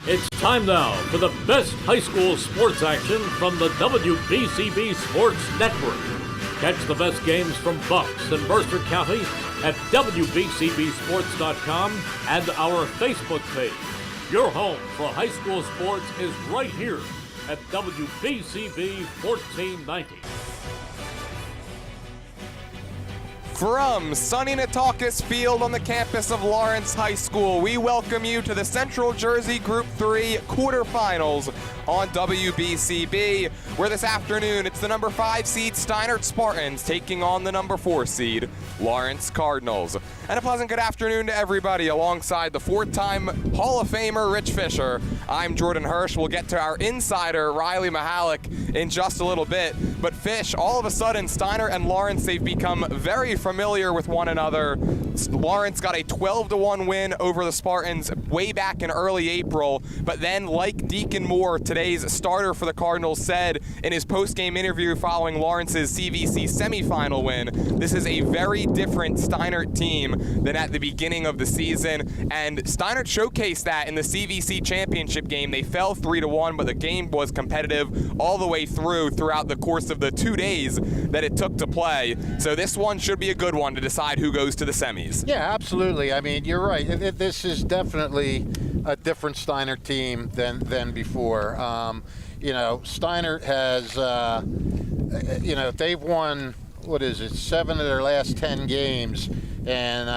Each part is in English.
It's time now for the best high school sports action from the WBCB Sports Network. Catch the best games from Bucks and Mercer County at WBCBSports.com and our Facebook page. Your home for high school sports is right here at WBCB 1490. From sunny Nataukus Field on the campus of Lawrence High School, we welcome you to the Central Jersey Group 3 quarterfinals on WBCB, where this afternoon it's the number 5 seed Steinert Spartans taking on the number 4 seed Lawrence Cardinals. And a pleasant good afternoon to everybody alongside the 4-time Hall of Famer Rich Fisher. I'm Jordan Hirsch. We'll get to our insider Riley Mahalik in just a little bit. But Fish, all of a sudden Steinert and Lawrence, they've become very familiar with one another. Lawrence got a 12-1 win over the Spartans way back in early April, but then like Deacon Moore, today's starter for the Cardinals, said in his post-game interview following Lawrence's CVC semifinal win, this is a very different Steinert team than at the beginning of the season, and Steinert showcased that in the CVC championship game. They fell 3-1, but the game was competitive all the way throughout the course of the 2 days that it took to play. So this one should be a good one to decide who goes to the semis. Yeah, absolutely. I mean, you're right. This is definitely a different Steinert team than before. Steinert has, they've won, 7 of their last 10 games. And,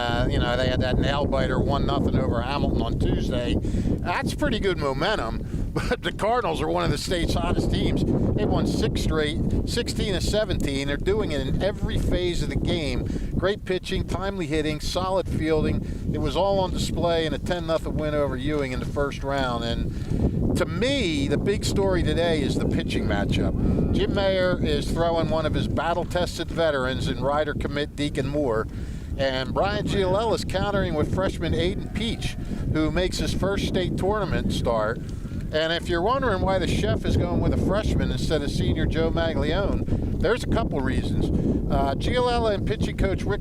they had that nail-biter 1-0 over Hamilton on Tuesday. That's pretty good momentum. But the Cardinals are one of the state's hottest teams. They've won 6 straight, 16 of 17. They're doing it in every phase of the game. Great pitching, timely hitting, solid fielding. It was all on display in a 10-0 win over Ewing in the first round. And to me, the big story today is the pitching matchup. Jim Mayer is throwing one of his battle-tested veterans in rider commit Deacon Moore. And Brian Giolella is countering with freshman Aiden Peach, who makes his first state tournament start. And if you're wondering why the chef is going with a freshman instead of senior Joe Maglione, there's a couple reasons. Giolella and pitching coach Rick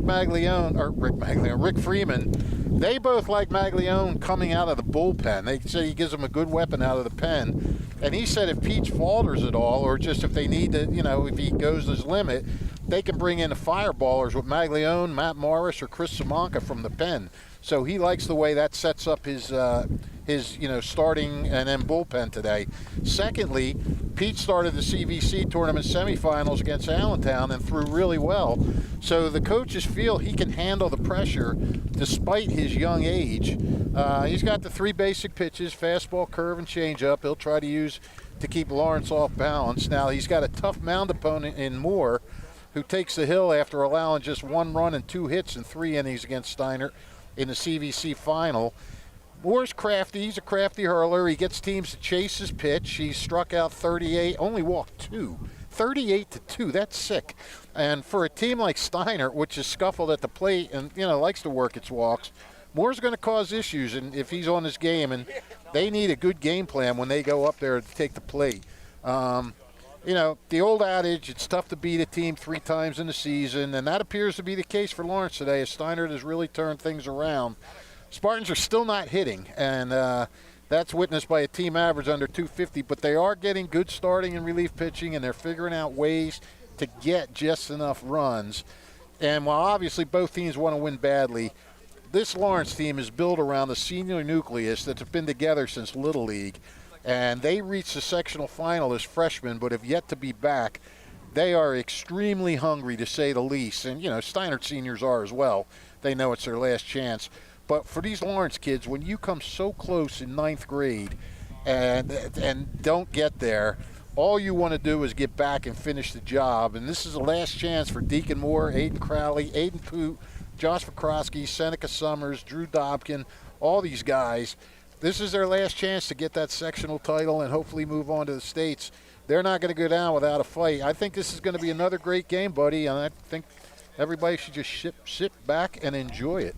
Freeman, they both like Maglione coming out of the bullpen. They say he gives them a good weapon out of the pen. And he said if Peach falters at all, or just if they need to, if he goes his limit, they can bring in the fireballers with Maglione, Matt Morris, or Chris Simonka from the pen. So he likes the way that sets up his starting and then bullpen today. Secondly, Pete started the CVC tournament semifinals against Allentown and threw really well. So the coaches feel he can handle the pressure despite his young age. He's got the 3 basic pitches, fastball, curve, and changeup he'll try to use to keep Lawrence off balance. Now he's got a tough mound opponent in Moore, who takes the hill after allowing just 1 run and 2 hits in 3 innings against Steinert in the CVC final. Moore's crafty. He's a crafty hurler. He gets teams to chase his pitch. He struck out 38, only walked 2. 38-2, that's sick. And for a team like Steinert, which is scuffled at the plate and, likes to work its walks, Moore's going to cause issues and if he's on his game, and they need a good game plan when they go up there to take the plate. The old adage, it's tough to beat a team 3 times in the season, and that appears to be the case for Lawrence today as Steinert has really turned things around. Spartans are still not hitting, and that's witnessed by a team average under 250, but they are getting good starting and relief pitching, and they're figuring out ways to get just enough runs. And while obviously both teams want to win badly, this Lawrence team is built around a senior nucleus that's been together since Little League. And they reached the sectional final as freshmen, but have yet to be back. They are extremely hungry, to say the least. And, Steinert seniors are as well. They know it's their last chance. But for these Lawrence kids, when you come so close in 9th grade and don't get there, all you want to do is get back and finish the job. And this is the last chance for Deacon Moore, Aiden Crowley, Aiden Poot, Josh Vikrosky, Seneca Summers, Drew Dobkin, all these guys. This is their last chance to get that sectional title and hopefully move on to the states. They're not going to go down without a fight. I think this is going to be another great game, buddy, and I think everybody should just sit back and enjoy it.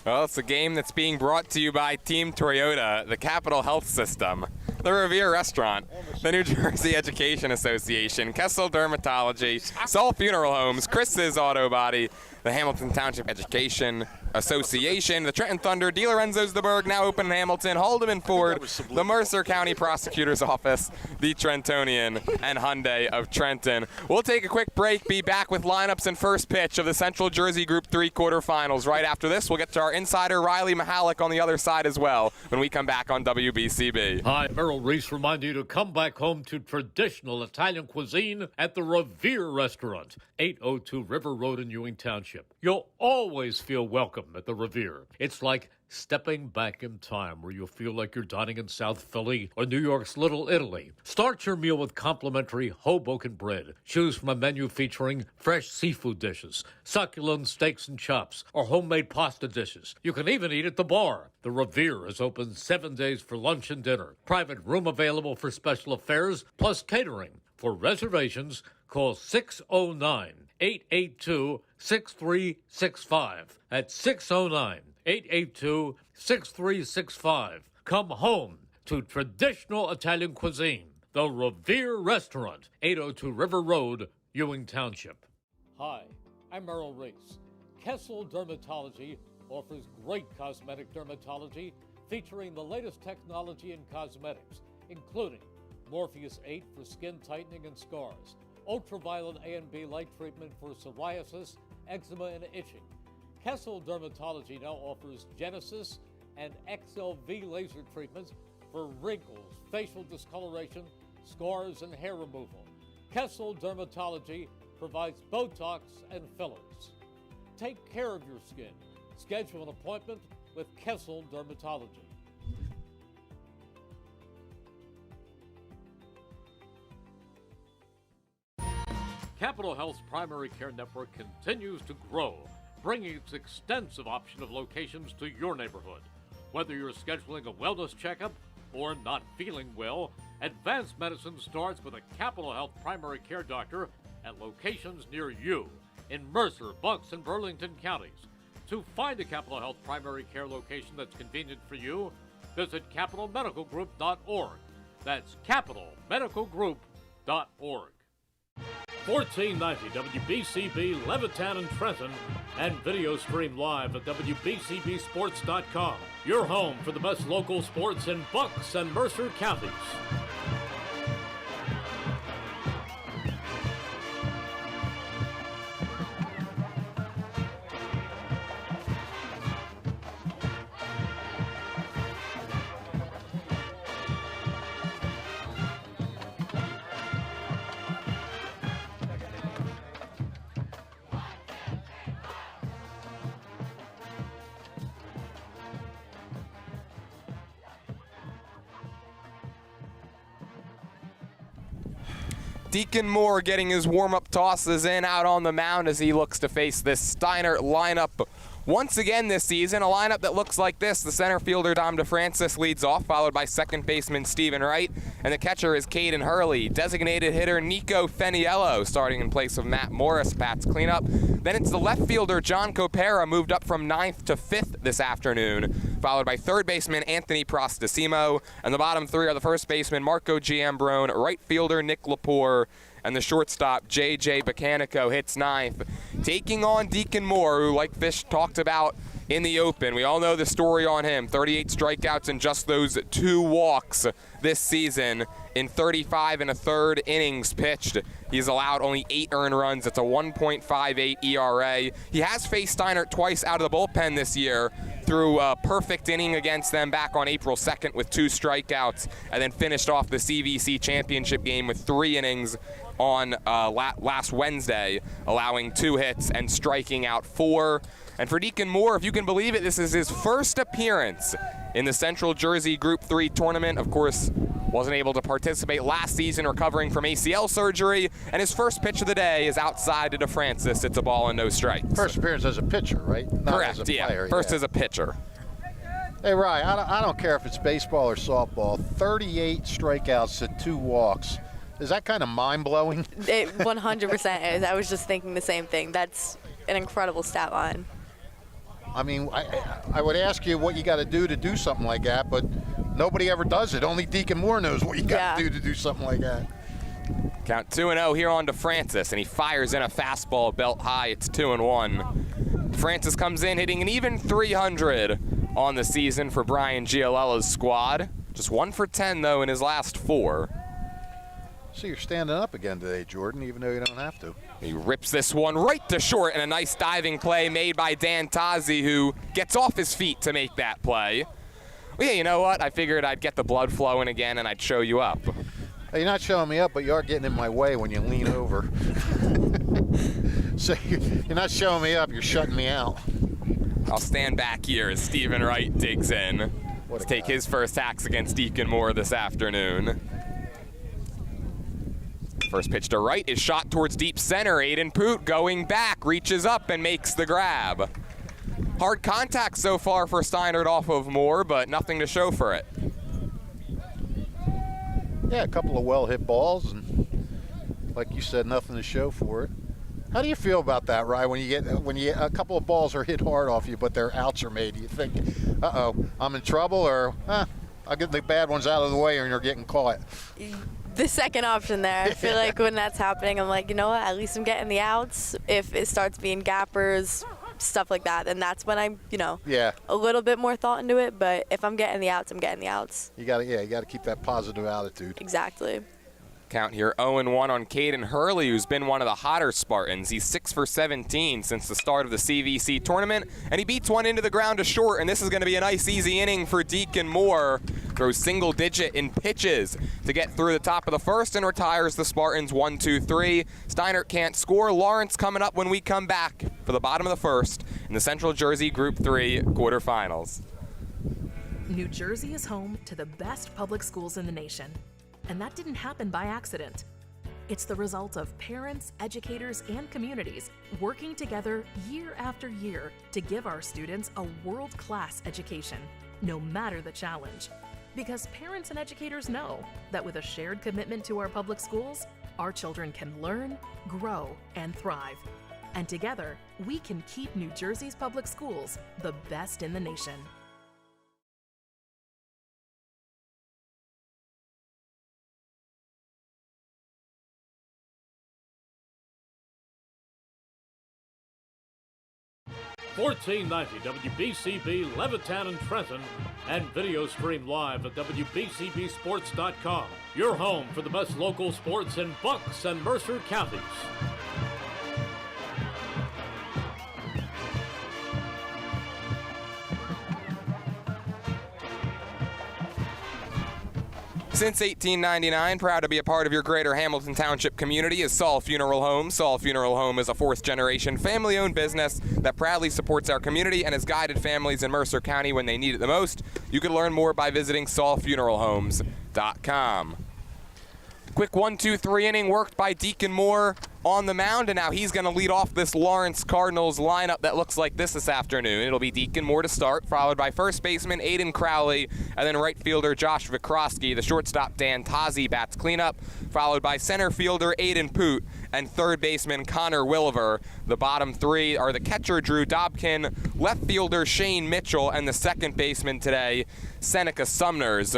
Well, it's a game that's being brought to you by Team Toyota, the Capital Health System, the Revere Restaurant, the New Jersey Education Association, Kessel Dermatology, Saul Funeral Homes, Chris's Auto Body, the Hamilton Township Education Association. The Trenton Thunder, DeLorenzo's the Berg, now open in Hamilton, Haldeman Ford, the Mercer County Prosecutor's Office, the Trentonian, and Hyundai of Trenton. We'll take a quick break, be back with lineups and first pitch of the Central Jersey Group 3 quarterfinals. Right after this, we'll get to our insider Riley Mahalik on the other side as well when we come back on WBCB. Hi, Merrill Reese remind you to come back home to traditional Italian cuisine at the Revere Restaurant, 802 River Road in Ewing Township. You'll always feel welcome at the Revere. It's like stepping back in time where you'll feel like you're dining in South Philly or New York's Little Italy. Start your meal with complimentary Hoboken bread. Choose from a menu featuring fresh seafood dishes, succulent steaks and chops, or homemade pasta dishes. You can even eat at the bar. The Revere is open 7 days for lunch and dinner. Private room available for special affairs, plus catering. For reservations, call 609-882-6365. That's 609-882-6365. Come home to traditional Italian cuisine. The Revere Restaurant, 802 River Road, Ewing Township. Hi, I'm Merrill Reese. Kessel Dermatology offers great cosmetic dermatology featuring the latest technology in cosmetics, including Morpheus 8 for skin tightening and scars, ultraviolet A and B light treatment for psoriasis, eczema, and itching. Kessel Dermatology now offers Genesis and XLV laser treatments for wrinkles, facial discoloration, scars, and hair removal. Kessel Dermatology provides Botox and fillers. Take care of your skin. Schedule an appointment with Kessel Dermatology. Capital Health's primary care network continues to grow, bringing its extensive option of locations to your neighborhood. Whether you're scheduling a wellness checkup or not feeling well, advanced medicine starts with a Capital Health primary care doctor at locations near you in Mercer, Bucks, and Burlington counties. To find a Capital Health primary care location that's convenient for you, visit capitalmedicalgroup.org. That's capitalmedicalgroup.org. 1490 WBCB Levittown and Trenton, and video stream live at WBCBSports.com. Your home for the best local sports in Bucks and Mercer counties. Deacon Moore getting his warm-up tosses in out on the mound as he looks to face this Steinert lineup once again this season. A lineup that looks like this. The center fielder, Dom DeFrancis, leads off, followed by second baseman Stephen Wright, and the catcher is Caden Hurley. Designated hitter Nico Feniello starting in place of Matt Morris, Pat's cleanup. Then it's the left fielder, John Copera, moved up from 9th to 5th this afternoon, followed by third baseman Anthony Prostacimo, and the bottom three are the first baseman Marco Giambrone, right fielder Nick Lepore, and the shortstop J.J. Bacanico hits 9th, taking on Deacon Moore, who, like Fish talked about in the open, we all know the story on him. 38 strikeouts and just those 2 walks this season in 35 1/3 innings pitched. He's allowed only 8 earned runs. It's a 1.58 ERA. He has faced Steinert twice out of the bullpen this year, threw a perfect inning against them back on April 2nd with 2 strikeouts, and then finished off the CVC championship game with 3 innings on last Wednesday, allowing 2 hits and striking out 4. And for Deacon Moore, if you can believe it, this is his first appearance in the Central Jersey Group 3 tournament. Of course, wasn't able to participate last season, recovering from ACL surgery, and his first pitch of the day is outside to DeFrancis. It's a ball and no strikes. First appearance as a pitcher, right? Not correct, as a player, First as a pitcher. Hey, Ryan, I don't care if it's baseball or softball. 38 strikeouts to 2 walks. Is that kind of mind-blowing? It 100% is. I was just thinking the same thing. That's an incredible stat line. I mean, I would ask you what you got to do something like that, but nobody ever does it. Only Deacon Moore knows what you got to do something like that. Count 2-0 here on DeFrancis, and he fires in a fastball belt high. It's 2-1. Francis comes in hitting an even 300 on the season for Brian Gialella's squad. Just 1 for 10, though, in his last 4. So you're standing up again today, Jordan, even though you don't have to. He rips this one right to short, and a nice diving play made by Dan Tazi, who gets off his feet to make that play. Well, yeah, you know what? I figured I'd get the blood flowing again, and I'd show you up. Hey, you're not showing me up, but you are getting in my way when you lean over. So you're not showing me up, you're shutting me out. I'll stand back here as Stephen Wright digs in to take his first hacks against Deacon Moore this afternoon. First pitch to right is shot towards deep center. Aiden Poot going back, reaches up and makes the grab. Hard contact so far for Steinert off of Moore, but nothing to show for it. Yeah, a couple of well-hit balls, and like you said, nothing to show for it. How do you feel about that, Ryan? When you a couple of balls are hit hard off you, but their outs are made, you think, uh-oh, I'm in trouble, or I'll get the bad ones out of the way, and you're getting caught. The second option there. I feel like when that's happening, I'm like, you know what? At least I'm getting the outs. If it starts being gappers, stuff like that, then that's when I'm, a little bit more thought into it. But if I'm getting the outs, I'm getting the outs. You got to keep that positive attitude. Exactly. Count here 0-1 on Caden Hurley, who's been one of the hotter Spartans. He's 6 for 17 since the start of the CVC tournament, and he beats one into the ground to short, and this is going to be a nice easy inning for Deacon Moore. Throws single digit in pitches to get through the top of the first and retires the Spartans 1-2-3. Steinert can't score. Lawrence coming up when we come back for the bottom of the first in the Central Jersey Group 3 quarterfinals. New Jersey is home to the best public schools in the nation. And that didn't happen by accident. It's the result of parents, educators, and communities working together year after year to give our students a world-class education, no matter the challenge. Because parents and educators know that with a shared commitment to our public schools, our children can learn, grow, and thrive. And together, we can keep New Jersey's public schools the best in the nation. $14.90 WBCB Levittown and Trenton, and video stream live at WBCBSports.com. Your home for the best local sports in Bucks and Mercer counties. Since 1899, proud to be a part of your greater Hamilton Township community is Saul Funeral Home. Saul Funeral Home is a fourth-generation family-owned business that proudly supports our community and has guided families in Mercer County when they need it the most. You can learn more by visiting saulfuneralhomes.com. Quick 1-2-3 inning worked by Deacon Moore on the mound, and now he's going to lead off this Lawrence Cardinals lineup that looks like this afternoon. It'll be Deacon Moore to start, followed by first baseman Aiden Crowley, and then right fielder Josh Vikrosky. The shortstop Dan Tazi bats cleanup, followed by center fielder Aiden Poot and third baseman Connor Williver. The bottom three are the catcher Drew Dobkin, left fielder Shane Mitchell, and the second baseman today, Seneca Sumners.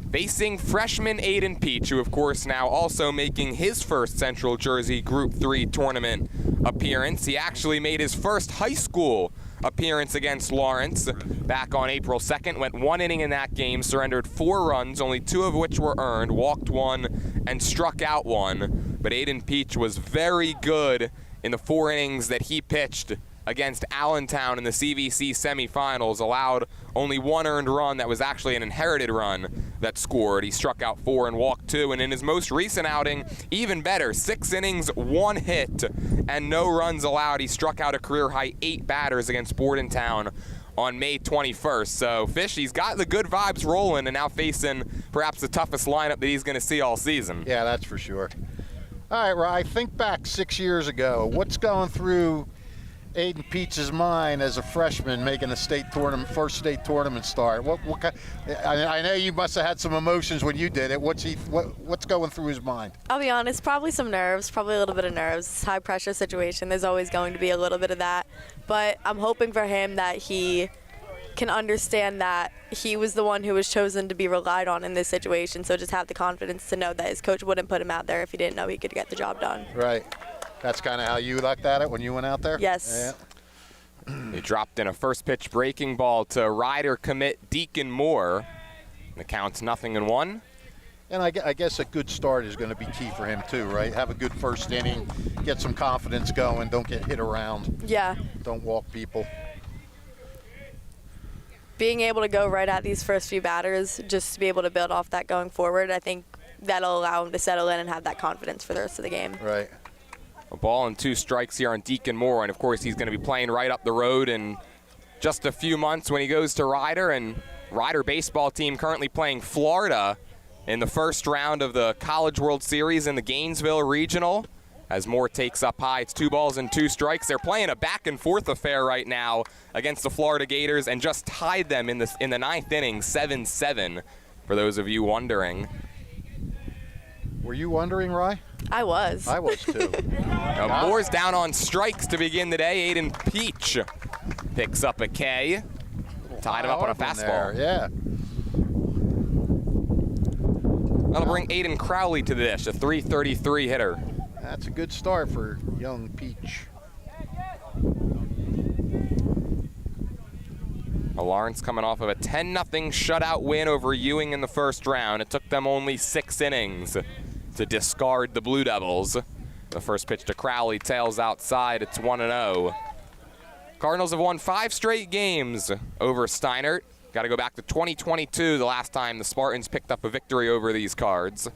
Facing freshman Aiden Peach, who of course now also making his first Central Jersey Group 3 tournament appearance. He actually made his first high school appearance against Lawrence back on April 2nd. Went 1 inning in that game, surrendered 4 runs, only 2 of which were earned, walked 1 and struck out 1. But Aiden Peach was very good in the 4 innings that he pitched against Allentown in the CVC semifinals, allowed only 1 earned run that was actually an inherited run that scored. He struck out 4 and walked 2, and in his most recent outing, even better, 6 innings, 1 hit, and no runs allowed. He struck out a career-high 8 batters against Bordentown on May 21st. So Fish, he's got the good vibes rolling and now facing perhaps the toughest lineup that he's going to see all season. Yeah, that's for sure. All right, Rye, think back 6 years ago. What's going through Aiden Peach's mind as a freshman making a state tournament, first state tournament start? What kind, I know you must have had some emotions when you did it. What's going through his mind? I'll be honest, probably some nerves, probably a little bit of nerves. It's a high pressure situation. There's always going to be a little bit of that. But I'm hoping for him that he can understand that he was the one who was chosen to be relied on in this situation. So just have the confidence to know that his coach wouldn't put him out there if he didn't know he could get the job done. Right. That's kind of how you looked at it when you went out there? Yes. Yeah. They dropped in a first pitch breaking ball to Ryder commit Deacon Moore. The count's 0-1. And I guess a good start is going to be key for him too, right? Have a good first inning, get some confidence going, don't get hit around. Yeah. Don't walk people. Being able to go right at these first few batters, just to be able to build off that going forward, I think that'll allow him to settle in and have that confidence for the rest of the game. Right. A ball and 2 strikes here on Deacon Moore, and of course he's going to be playing right up the road in just a few months when he goes to Ryder. And Ryder baseball team currently playing Florida in the first round of the College World Series in the Gainesville Regional. As Moore takes up high, it's 2 balls and 2 strikes. They're playing a back-and-forth affair right now against the Florida Gators and just tied them in the 9th inning, 7-7, for those of you wondering. Were you wondering, Rye? I was. I was too. Moore's down on strikes to begin the day. Aiden Peach picks up a K. Tied him up on a fastball. Yeah. That'll bring Aiden Crowley to the dish, a .333 hitter. That's a good start for young Peach. Lawrence coming off of a 10-0 shutout win over Ewing in the first round. It took them only 6 innings to discard the Blue Devils. The first pitch to Crowley, tails outside. It's 1-0. Cardinals have won 5 straight games over Steinert. Got to go back to 2022, the last time the Spartans picked up a victory over these Cards.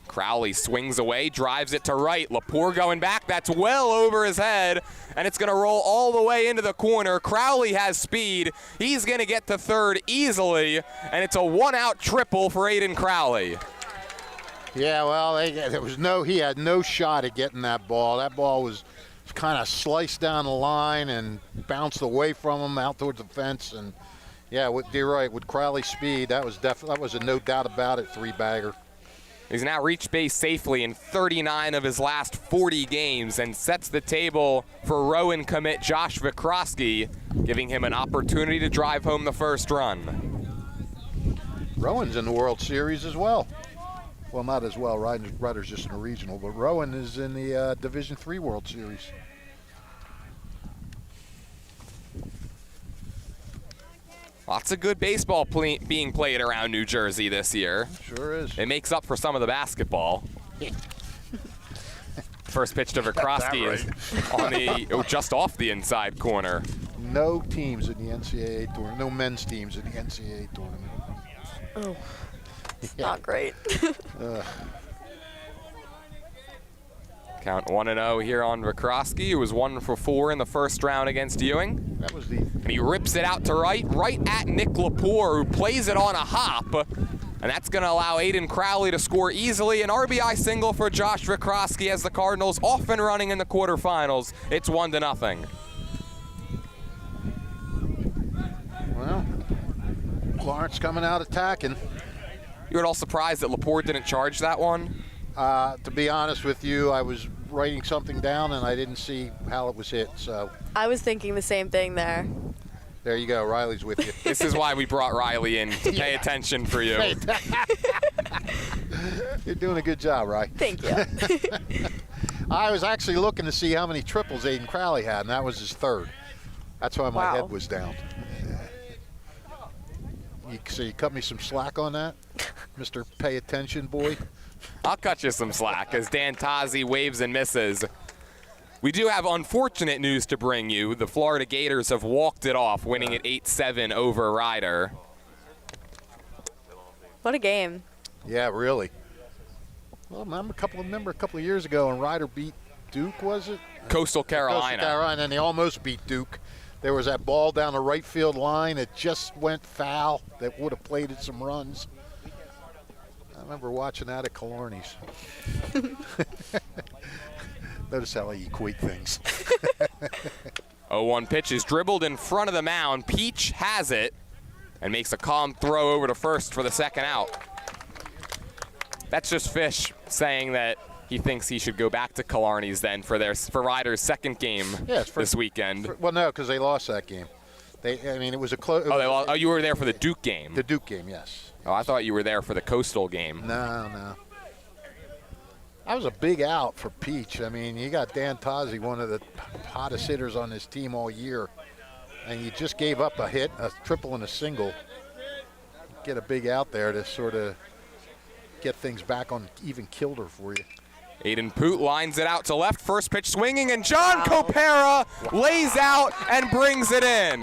Crowley swings away, drives it to right. Lepore going back. That's well over his head, and it's going to roll all the way into the corner. Crowley has speed. He's going to get to third easily, and it's a 1-out triple for Aiden Crowley. Yeah, well, he had no shot at getting that ball. That ball was kind of sliced down the line and bounced away from him out towards the fence. And yeah, you're right. With Crowley's speed, that was a no doubt about it 3-bagger. He's now reached base safely in 39 of his last 40 games and sets the table for Rowan commit Josh Vikrosky, giving him an opportunity to drive home the first run. Rowan's in the World Series as well. Well, not as well. Ryder's just in a regional, but Rowan is in the Division III World Series. Lots of good baseball being played around New Jersey this year. Sure is. It makes up for some of the basketball. First pitch to Vikrosky is on just off the inside corner. No teams in the NCAA tournament. No men's teams in the NCAA tournament. Oh, not great. Count 1-0 here on Vikrosky, who was 1 for 4 in the first round against Ewing. That was And he rips it out to right at Nick Lepore, who plays it on a hop. And that's going to allow Aiden Crowley to score easily. An RBI single for Josh Vikrosky as the Cardinals off and running in the quarterfinals. It's 1-0. Well, Lawrence coming out attacking. You were all surprised that Lepore didn't charge that one? To be honest with you, I was writing something down and I didn't see how it was hit. So I was thinking the same thing there. There you go. Riley's with you. This is why we brought Riley in, to pay attention for you. You're doing a good job, Ry. Thank you. I was actually looking to see how many triples Aiden Crowley had, and that was his 3rd. That's why my head was down. So you cut me some slack on that, Mr. Pay Attention boy? I'll cut you some slack as Dan Tazi waves and misses. We do have unfortunate news to bring you. The Florida Gators have walked it off, winning at 8-7 over Ryder. What a game. Yeah, really. Well, remember a couple of years ago when Ryder beat Duke, was it? Coastal Carolina. Coastal Carolina, and they almost beat Duke. There was that ball down the right field line. It just went foul. That would have played it some runs. I remember watching that at Killarney's. Notice how I equate things. 0-1 pitch is dribbled in front of the mound. Peach has it and makes a calm throw over to first for the 2nd out. That's just Fish saying that he thinks he should go back to Killarney's then for Ryder's 2nd game this weekend. Well, no, because they lost that game. It was a close. Oh, you were there for the Duke game. The Duke game, yes. Oh, I thought you were there for the Coastal game. No. That was a big out for Peach. I mean, you got Dan Tozzi, one of the hottest hitters on this team all year, and you just gave up a hit, a triple and a single. Get a big out there to sort of get things back on even kilter for you. Aiden Poot lines it out to left, first pitch swinging, and John Copera lays out and brings it in.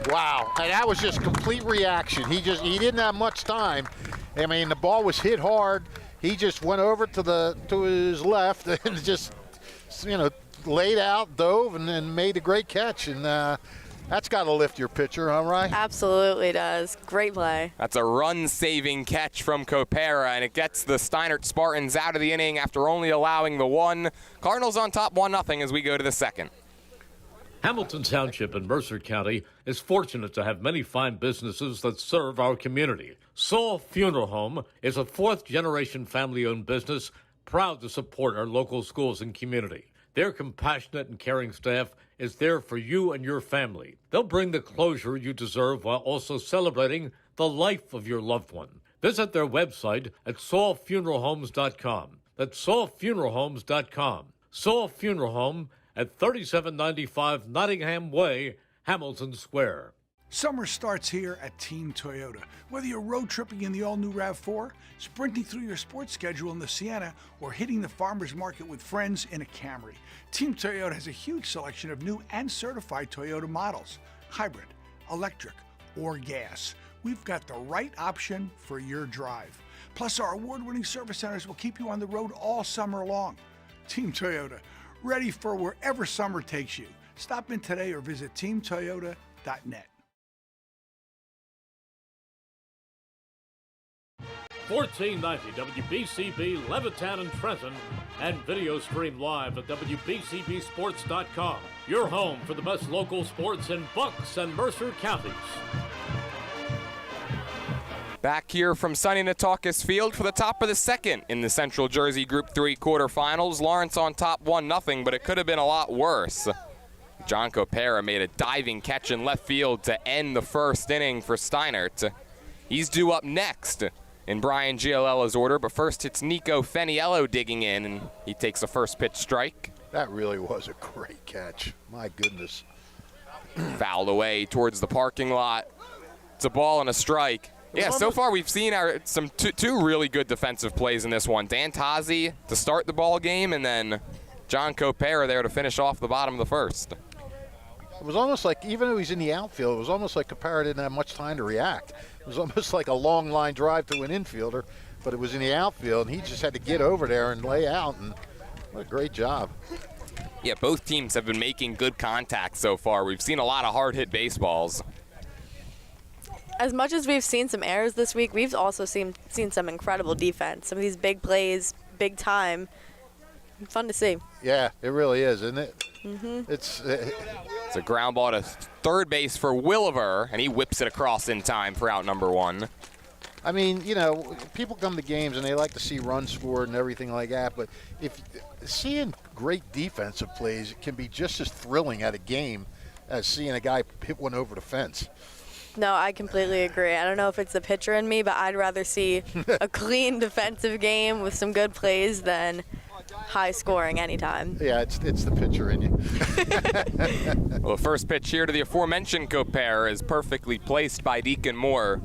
Wow, and that was just complete reaction. He didn't have much time. I mean, the ball was hit hard. He just went over to his left and just, laid out, dove, and then made a great catch. And that's got to lift your pitcher, all right? Absolutely does. Great play. That's a run-saving catch from Copera, and it gets the Steinert Spartans out of the inning after only allowing the one. Cardinals on top 1-0 as we go to the second. Hamilton Township in Mercer County is fortunate to have many fine businesses that serve our community. Saul Funeral Home is a fourth-generation family-owned business proud to support our local schools and community. Their compassionate and caring staff is there for you and your family. They'll bring the closure you deserve while also celebrating the life of your loved one. Visit their website at saulfuneralhomes.com. That's saulfuneralhomes.com. Saul Funeral Home at 3795 Nottingham Way, Hamilton Square. Summer starts here at Team Toyota. Whether you're road tripping in the all-new RAV4, sprinting through your sports schedule in the Sienna, or hitting the farmer's market with friends in a Camry, Team Toyota has a huge selection of new and certified Toyota models, hybrid, electric, or gas. We've got the right option for your drive. Plus, our award-winning service centers will keep you on the road all summer long. Team Toyota, ready for wherever summer takes you. Stop in today or visit teamtoyota.net. 1490 WBCB Levittown and Trenton, and video stream live at WBCBSports.com. Your home for the best local sports in Bucks and Mercer counties. Back here from sunny Nataukus Field for the top of the second in the Central Jersey Group 3 quarterfinals. Lawrence on top 1-0, but it could have been a lot worse. John Copera made a diving catch in left field to end the first inning for Steinert. He's due up next in Brian Gialella's order, but first it's Nico Feniello digging in, and he takes a first pitch strike. That really was a great catch. My goodness. Fouled away towards the parking lot. It's a ball and a strike. Yeah, so far we've seen two really good defensive plays in this one. Dan Tozzi to start the ball game, and then John Copera there to finish off the bottom of the first. It was almost like, even though he's in the outfield, it was almost like Copera didn't have much time to react. It was almost like a long line drive to an infielder, but it was in the outfield, and he just had to get over there and lay out, and what a great job. Yeah, both teams have been making good contact so far. We've seen a lot of hard-hit baseballs. As much as we've seen some errors this week, we've also seen some incredible defense. Some of these big plays, big time. Fun to see. Yeah, it really is, isn't it? Mm-hmm. It's a ground ball to third base for Williver, and he whips it across in time for out number one. I mean, people come to games and they like to see runs scored and everything like that, but if seeing great defensive plays can be just as thrilling at a game as seeing a guy hit one over the fence. No, I completely agree. I don't know if it's the pitcher in me, but I'd rather see a clean defensive game with some good plays than high scoring anytime. Yeah, it's the pitcher in you. Well, the first pitch here to the aforementioned Copera is perfectly placed by Deacon Moore.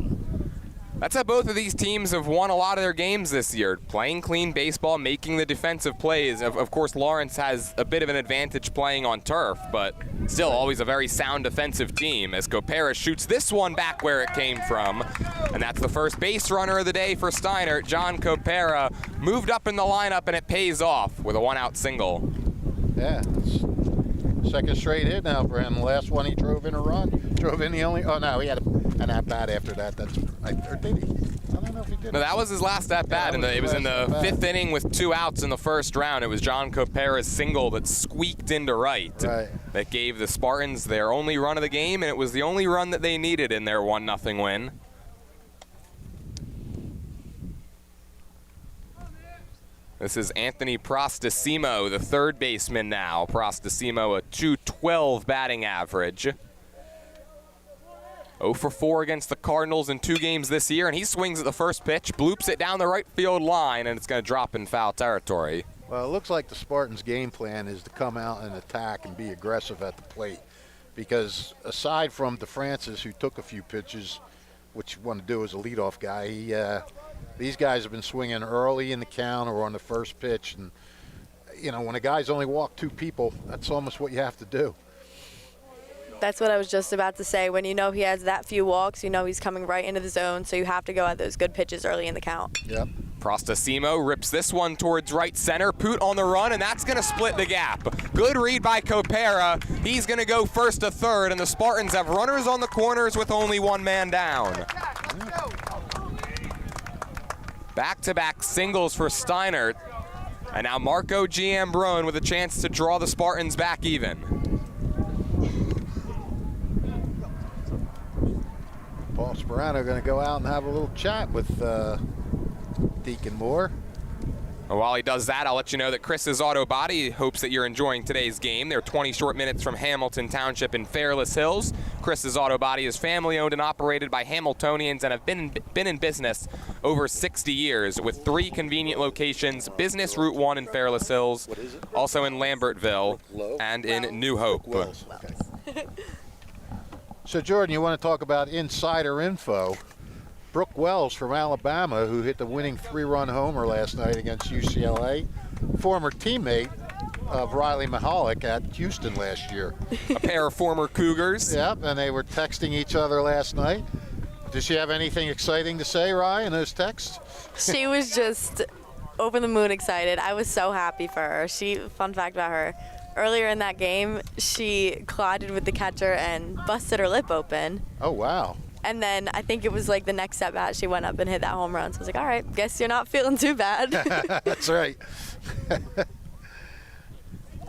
That's how both of these teams have won a lot of their games this year, playing clean baseball, making the defensive plays. Of course, Lawrence has a bit of an advantage playing on turf, but still always a very sound defensive team as Copera shoots this one back where it came from. And that's the first base runner of the day for Steinert. John Copera moved up in the lineup, and it pays off with a one-out single. Yeah, second straight hit now for him. The last one he drove in a run. Drove in the only, oh no, he had an at-bat after that. Or did he? I don't know if he did. No, that was his last at-bat. It was in the fifth inning with 2 outs in the first round. It was John Copera's single that squeaked into right. That gave the Spartans their only run of the game, and it was the only run that they needed in their 1-0 win. This is Anthony Prostasimo, the third baseman now. Prostasimo, a .212 batting average. 0 for 4 against the Cardinals in 2 games this year, and he swings at the first pitch, bloops it down the right field line, and it's going to drop in foul territory. Well, it looks like the Spartans' game plan is to come out and attack and be aggressive at the plate, because aside from DeFrancis, who took a few pitches, which you want to do as a leadoff guy, these guys have been swinging early in the count or on the first pitch, and when a guy's only walked 2 people, that's almost what you have to do. That's what I was just about to say. When you know he has that few walks, you know he's coming right into the zone, so you have to go at those good pitches early in the count. Yep. Prostasimo rips this one towards right center. Poot on the run, and that's going to split the gap. Good read by Copera. He's going to go first to third, and the Spartans have runners on the corners with only 1 man down. Back-to-back singles for Steinert. And now Marco Giambrone with a chance to draw the Spartans back even. Paul Sperano going to go out and have a little chat with Deacon Moore. And while he does that, I'll let you know that Chris's Auto Body hopes that you're enjoying today's game. They're 20 short minutes from Hamilton Township in Fairless Hills. Chris's Auto Body is family owned and operated by Hamiltonians and have been in business over 60 years with 3 convenient locations: Business Route 1 in Fairless Hills, also in Lambertville, and in New Hope. Okay. So, Jordan, you want to talk about insider info. Brooke Wells from Alabama, who hit the winning 3-run homer last night against UCLA, former teammate of Riley Mahalik at Houston last year. A pair of former Cougars. Yep, and they were texting each other last night. Did she have anything exciting to say, Rye, in those texts? She was just over the moon excited. I was so happy for her. Fun fact about her, earlier in that game, she collided with the catcher and busted her lip open. Oh, wow. And then I think it was like the next at bat, she went up and hit that home run. So I was like, all right, guess you're not feeling too bad. That's right.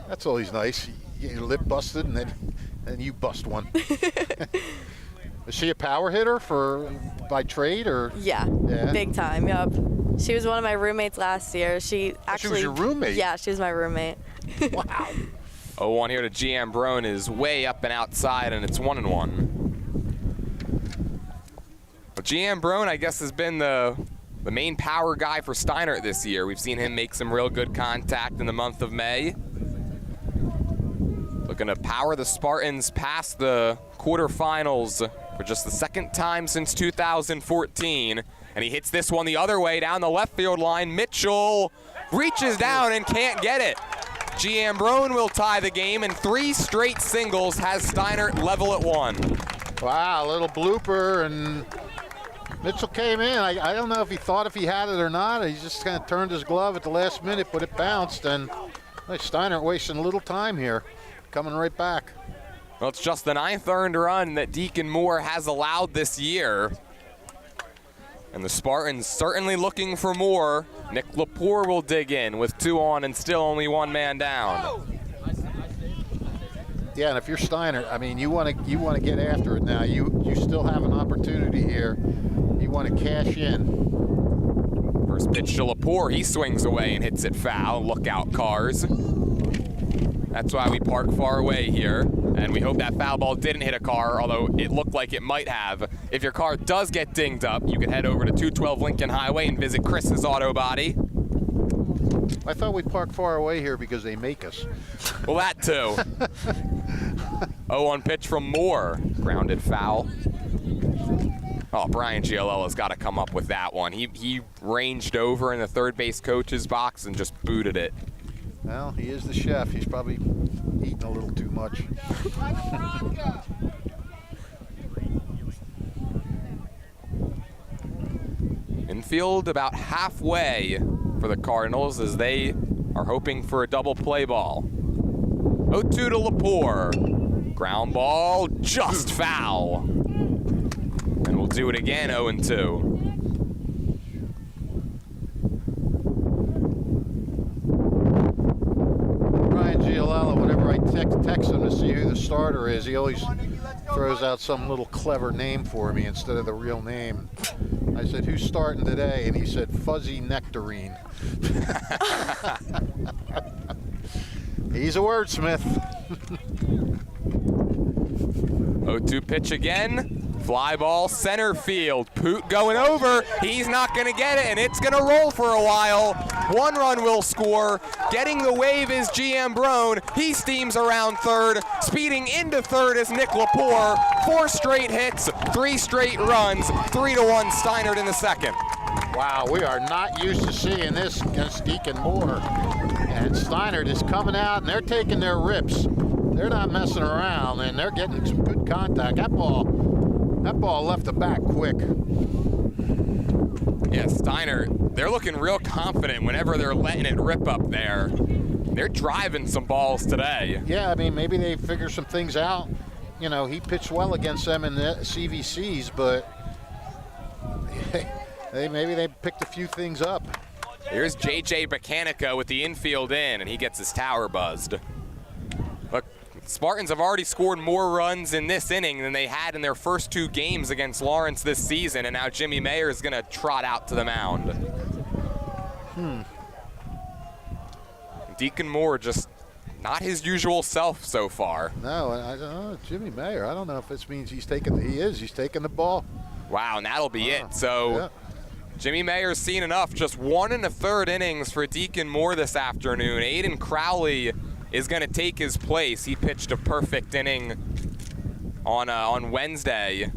That's always nice. You get your lip busted and then you bust one. Is she a power hitter by trade or? Yeah, big time. Yep. She was one of my roommates last year. She was your roommate? Yeah, she was my roommate. Wow. 0-1 here to Giambrone is way up and outside, and it's 1-1. Well, Giambrone, I guess, has been the main power guy for Steinert this year. We've seen him make some real good contact in the month of May. Looking to power the Spartans past the quarterfinals for just the 2nd time since 2014. And he hits this one the other way down the left field line. Mitchell reaches down and can't get it. Giambrone will tie the game, and 3 straight singles has Steinert level at 1. Wow, a little blooper, and Mitchell came in. I don't know if he thought if he had it or not. He just kind of turned his glove at the last minute, but it bounced, and Steinert wasting a little time here, coming right back. Well, it's just the 9th earned run that Deacon Moore has allowed this year. And the Spartans certainly looking for more. Nick Lepore will dig in with 2 on and still only 1 man down. Yeah, and if you're Steinert, I mean, you want to get after it now. You still have an opportunity here. You want to cash in. First pitch to Lepore, he swings away and hits it foul. Look out, cars. That's why we park far away here, and we hope that foul ball didn't hit a car, although it looked like it might have. If your car does get dinged up, you can head over to 212 Lincoln Highway and visit Chris's Auto Body. I thought we park far away here because they make us. Well, that too. 0-1 pitch from Moore. Grounded foul. Oh, Brian Giollella's got to come up with that one. He ranged over in the third base coach's box and just booted it. Well, he is the chef. He's probably eating a little too much. Infield about halfway for the Cardinals as they are hoping for a double play ball. 0-2 to Lepore. Ground ball, just foul. And we'll do it again, 0-2. Whenever I text him to see who the starter is, he always throws out some little clever name for me instead of the real name. I said, who's starting today? And he said, Fuzzy Nectarine. He's a wordsmith. 0-2 pitch again. Fly ball center field. Poot going over. He's not going to get it, and it's going to roll for a while. 1 run will score. Getting the wave is GM Brown. He steams around third. Speeding into third is Nick Lepore. 4 straight hits, 3 straight runs. 3-1 Steinert in the second. Wow, we are not used to seeing this against Deacon Moore. And Steinert is coming out, and they're taking their rips. They're not messing around, and they're getting some good contact. That ball left the bat quick. Yeah, Steinert, they're looking real confident whenever they're letting it rip up there. They're driving some balls today. Yeah, I mean, maybe they figure some things out. You know, he pitched well against them in the CVCs, but maybe they picked a few things up. Here's J.J. Bocanica with the infield in, and he gets his tower buzzed. Look, Spartans have already scored more runs in this inning than they had in their first 2 games against Lawrence this season, and now Jimmy Mayer is going to trot out to the mound. Deacon Moore just not his usual self so far. No, I don't know. Jimmy Mayer, I don't know if this means he's taking the ball. Wow, and that'll be it. So yeah. Jimmy Mayer's seen enough. Just 1 1/3 innings for Deacon Moore this afternoon. Aiden Crowley is going to take his place. He pitched a perfect inning on Wednesday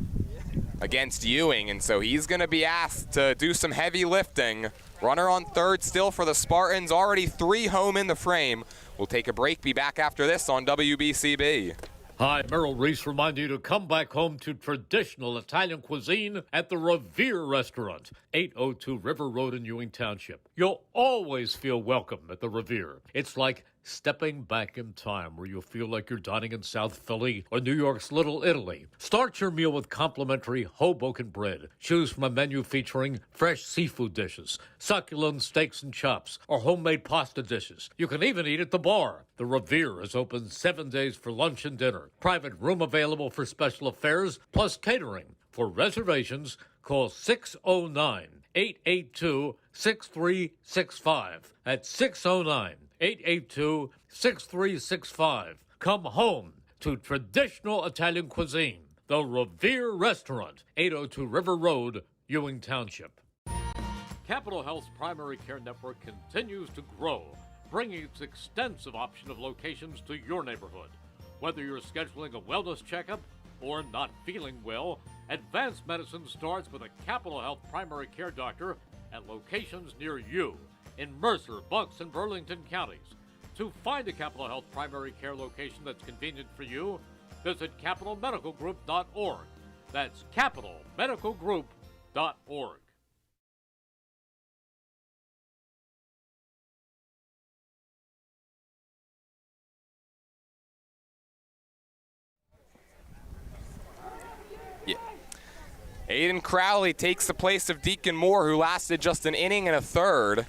against Ewing, and so he's going to be asked to do some heavy lifting. Runner on third still for the Spartans. Already 3 home in the frame. We'll take a break. Be back after this on WBCB. Hi, Merrill Reese remind you to come back home to traditional Italian cuisine at the Revere Restaurant, 802 River Road in Ewing Township. You'll always feel welcome at the Revere. It's like stepping back in time where you'll feel like you're dining in South Philly or New York's Little Italy. Start your meal with complimentary Hoboken bread. Choose from a menu featuring fresh seafood dishes, succulent steaks and chops, or homemade pasta dishes. You can even eat at the bar. The Revere is open 7 days for lunch and dinner. Private room available for special affairs, plus catering. For reservations, call 609-882-6365. That's 609-882-6365. Come home to traditional Italian cuisine. The Revere Restaurant, 802 River Road, Ewing Township. Capital Health's primary care network continues to grow, bringing its extensive option of locations to your neighborhood. Whether you're scheduling a wellness checkup or not feeling well, advanced medicine starts with a Capital Health primary care doctor at locations near you in Mercer, Bucks, and Burlington counties. To find a Capital Health primary care location that's convenient for you, visit capitalmedicalgroup.org. That's capitalmedicalgroup.org. Aiden Crowley takes the place of Deacon Moore, who lasted just an inning and a third.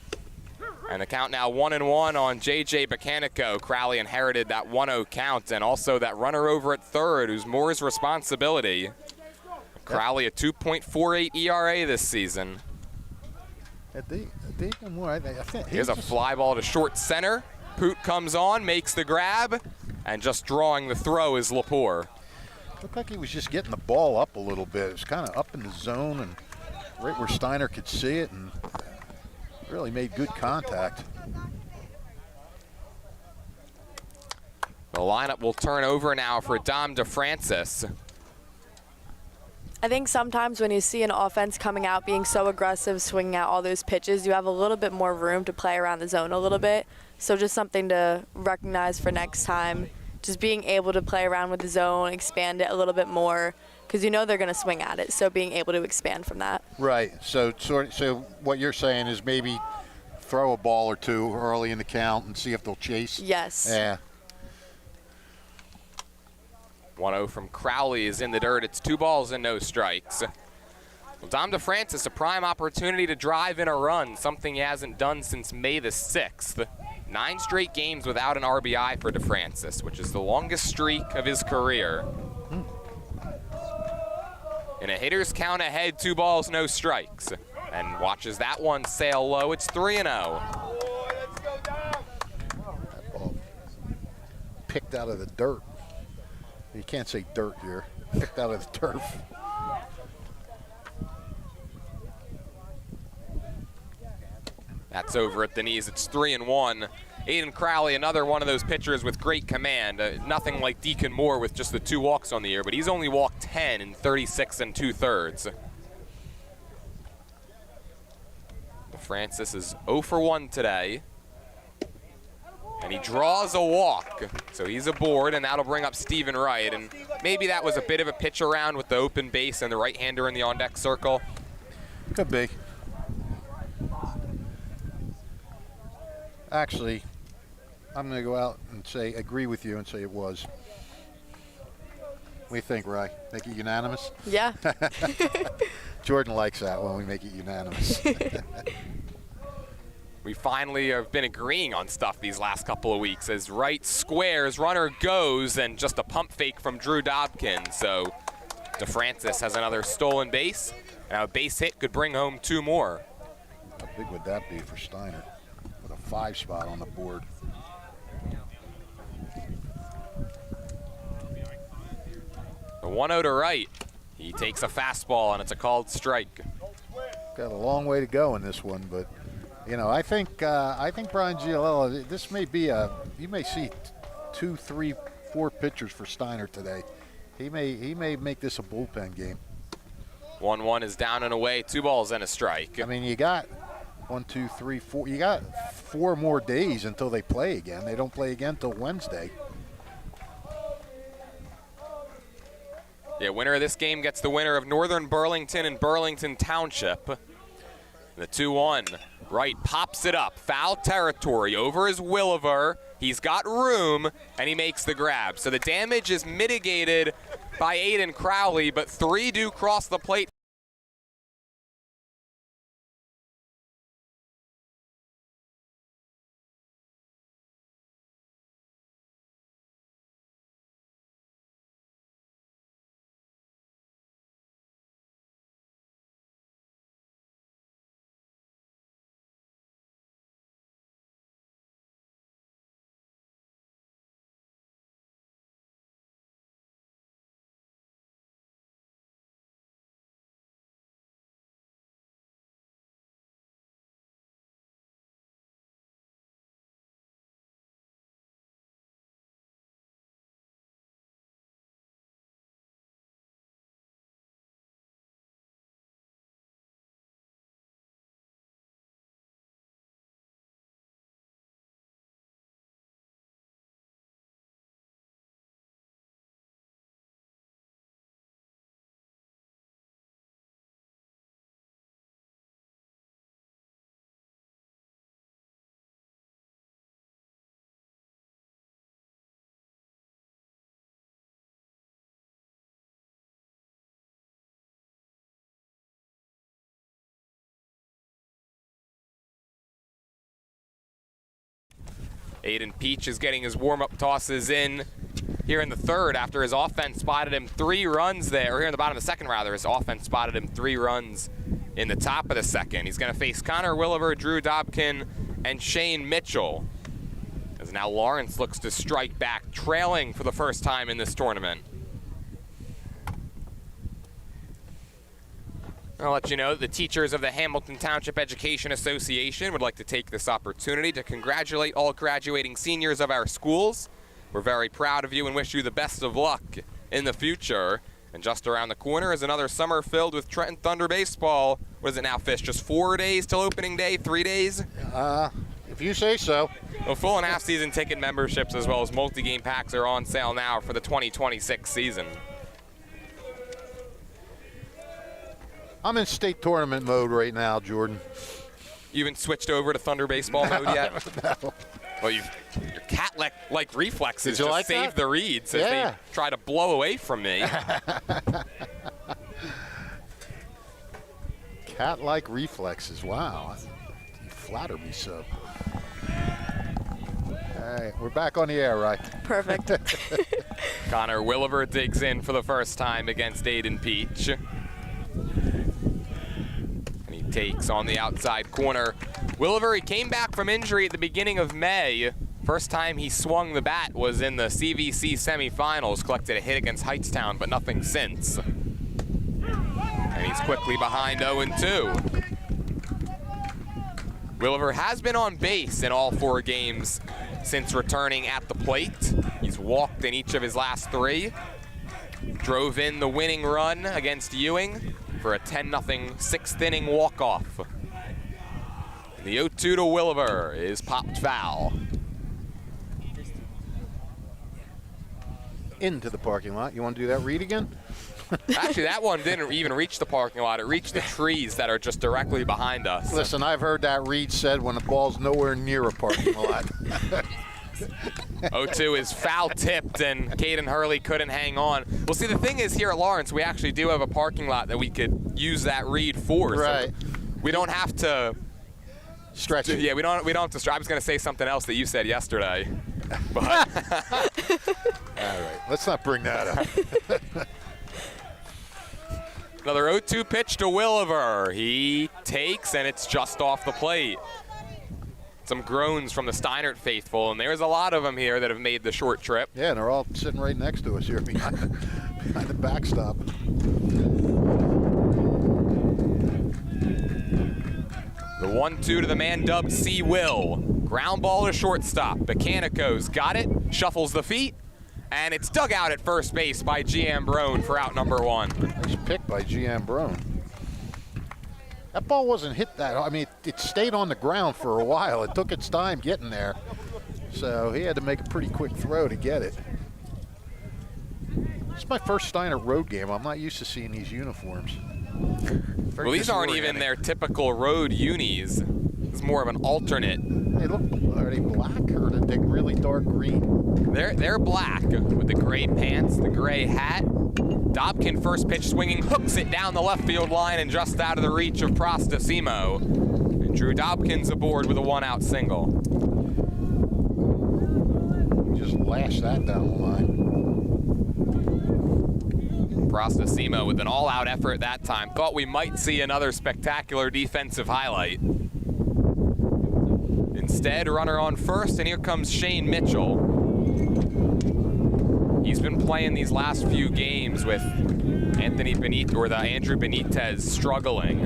And the count now 1-1 on J.J. Bacanico. Crowley inherited that 1-0 count, and also that runner over at third, who's Moore's responsibility. Crowley a 2.48 ERA this season. Deacon Moore, I think here's a fly ball to short center. Poot comes on, makes the grab, and just drawing the throw is Lepore. Looked like he was just getting the ball up a little bit. It was kind of up in the zone and right where Steinert could see it, and really made good contact. The lineup will turn over now for Dom DeFrancis. I think sometimes when you see an offense coming out being so aggressive, swinging out all those pitches, you have a little bit more room to play around the zone a little bit. So just something to recognize for next time. Just being able to play around with the zone, expand it a little bit more, because you know they're going to swing at it. So being able to expand from that. Right. So what you're saying is maybe throw a ball or two early in the count and see if they'll chase. Yes. Yeah. 1-0 from Crowley is in the dirt. It's 2 balls and no strikes. Well, Dom DeFrancis, a prime opportunity to drive in a run, something he hasn't done since May the 6th. 9 straight games without an RBI for DeFrancis, which is the longest streak of his career. In a hitter's count ahead, 2 balls, no strikes. And watches that one sail low. It's 3-0. That ball picked out of the dirt. You can't say dirt here. Picked out of the turf. That's over at the knees. It's 3-1. Aiden Crowley, another one of those pitchers with great command. Nothing like Deacon Moore with just the 2 walks on the year, but he's only walked 10 in 36 2/3. Francis is 0 for 1 today. And he draws a walk. So he's aboard, and that'll bring up Stephen Wright. And maybe that was a bit of a pitch around with the open base and the right-hander in the on-deck circle. Could be. Actually, I'm going to go out and say, agree with you and say it was. What do you think, Ry? Make it unanimous? Yeah. Jordan likes that when we make it unanimous. We finally have been agreeing on stuff these last couple of weeks as Wright squares, runner goes, and just a pump fake from Drew Dobkin. So DeFrancis has another stolen base. Now a base hit could bring home 2 more. How big would that be for Steinert? With a 5 spot on the board. The 1-0 to Wright. He takes a fastball, and it's a called strike. Got a long way to go in this one, but you know, I think Brian Giolella, this may be you may see 2, 3, 4 pitchers for Steinert today. He may make this a bullpen game. 1-1 is down and away, 2 balls and a strike. I mean, you got 1, 2, 3, 4. You got 4 more days until they play again. They don't play again until Wednesday. Yeah, winner of this game gets the winner of Northern Burlington and Burlington Township. The 2-1. Wright pops it up. Foul territory over his Williver. He's got room, and he makes the grab. So the damage is mitigated by Aiden Crowley, but 3 do cross the plate. Aiden Peach is getting his warm-up tosses in here in the 3rd after his offense spotted him 3 runs there, or here in the bottom of the 2nd rather. His offense spotted him 3 runs in the top of the 2nd. He's going to face Connor Williver, Drew Dobkin, and Shane Mitchell. As now Lawrence looks to strike back, trailing for the first time in this tournament. I'll let you know the teachers of the Hamilton Township Education Association would like to take this opportunity to congratulate all graduating seniors of our schools. We're very proud of you and wish you the best of luck in the future. And just around the corner is another summer filled with Trenton Thunder baseball. What is it now, Fish? Just 4 days till opening day? 3 days? If you say so. Well, full and half season ticket memberships as well as multi-game packs are on sale now for the 2026 season. I'm in state tournament mode right now, Jordan. You haven't switched over to Thunder baseball mode yet? No. Well, your cat-like reflexes just like saved that? the reads as they try to blow away from me. Cat-like reflexes, wow. You flatter me so. All right, we're back on the air, right? Perfect. Connor Williver digs in for the first time against Aiden Peach. And he takes on the outside corner. Williver, he came back from injury at the beginning of May. First time he swung the bat was in the CVC semifinals, collected a hit against Heightstown, but nothing since. And he's quickly behind 0-2. Williver has been on base in all 4 games since returning at the plate. He's walked in each of his last 3. Drove in the winning run against Ewing for a 10-0 6th inning walk-off. The 0-2 to Williver is popped foul. Into the parking lot. You want to do that read again? Actually, that one didn't even reach the parking lot. It reached the trees that are just directly behind us. Listen, I've heard that read said when the ball's nowhere near a parking lot. 0-2 is foul tipped, and Caden Hurley couldn't hang on. Well, see, the thing is here at Lawrence, we actually do have a parking lot that we could use that read for. Right. So we don't have to stretch it. Yeah, we don't have to stretch. I was going to say something else that you said yesterday. But all right, let's not bring that up. Another 0-2 pitch to Williver. He takes, and it's just off the plate. Some groans from the Steinert faithful, and there's a lot of them here that have made the short trip. Yeah, and they're all sitting right next to us here behind the backstop. The 1-2 to the man dubbed C. Will. Ground ball to shortstop. Bacanico's got it, shuffles the feet, and it's dug out at first base by G. Ambrone for out number 1. Nice pick by G. Ambrone. That ball wasn't hit that. I mean, it stayed on the ground for a while. It took its time getting there. So he had to make a pretty quick throw to get it. It's my first Steinert road game. I'm not used to seeing these uniforms. Well, these aren't even their typical road unis. It's more of an alternate. They look, are they black or are they really dark green? They're black with the gray pants, the gray hat. Dobkin first pitch swinging, hooks it down the left field line and just out of the reach of Prostasimo. And Drew Dobkin's aboard with a 1-out single. Just lash that down the line. Prostasimo with an all-out effort that time. Thought we might see another spectacular defensive highlight. Instead, runner on first, and here comes Shane Mitchell. He's been playing these last few games with Andrew Benitez struggling.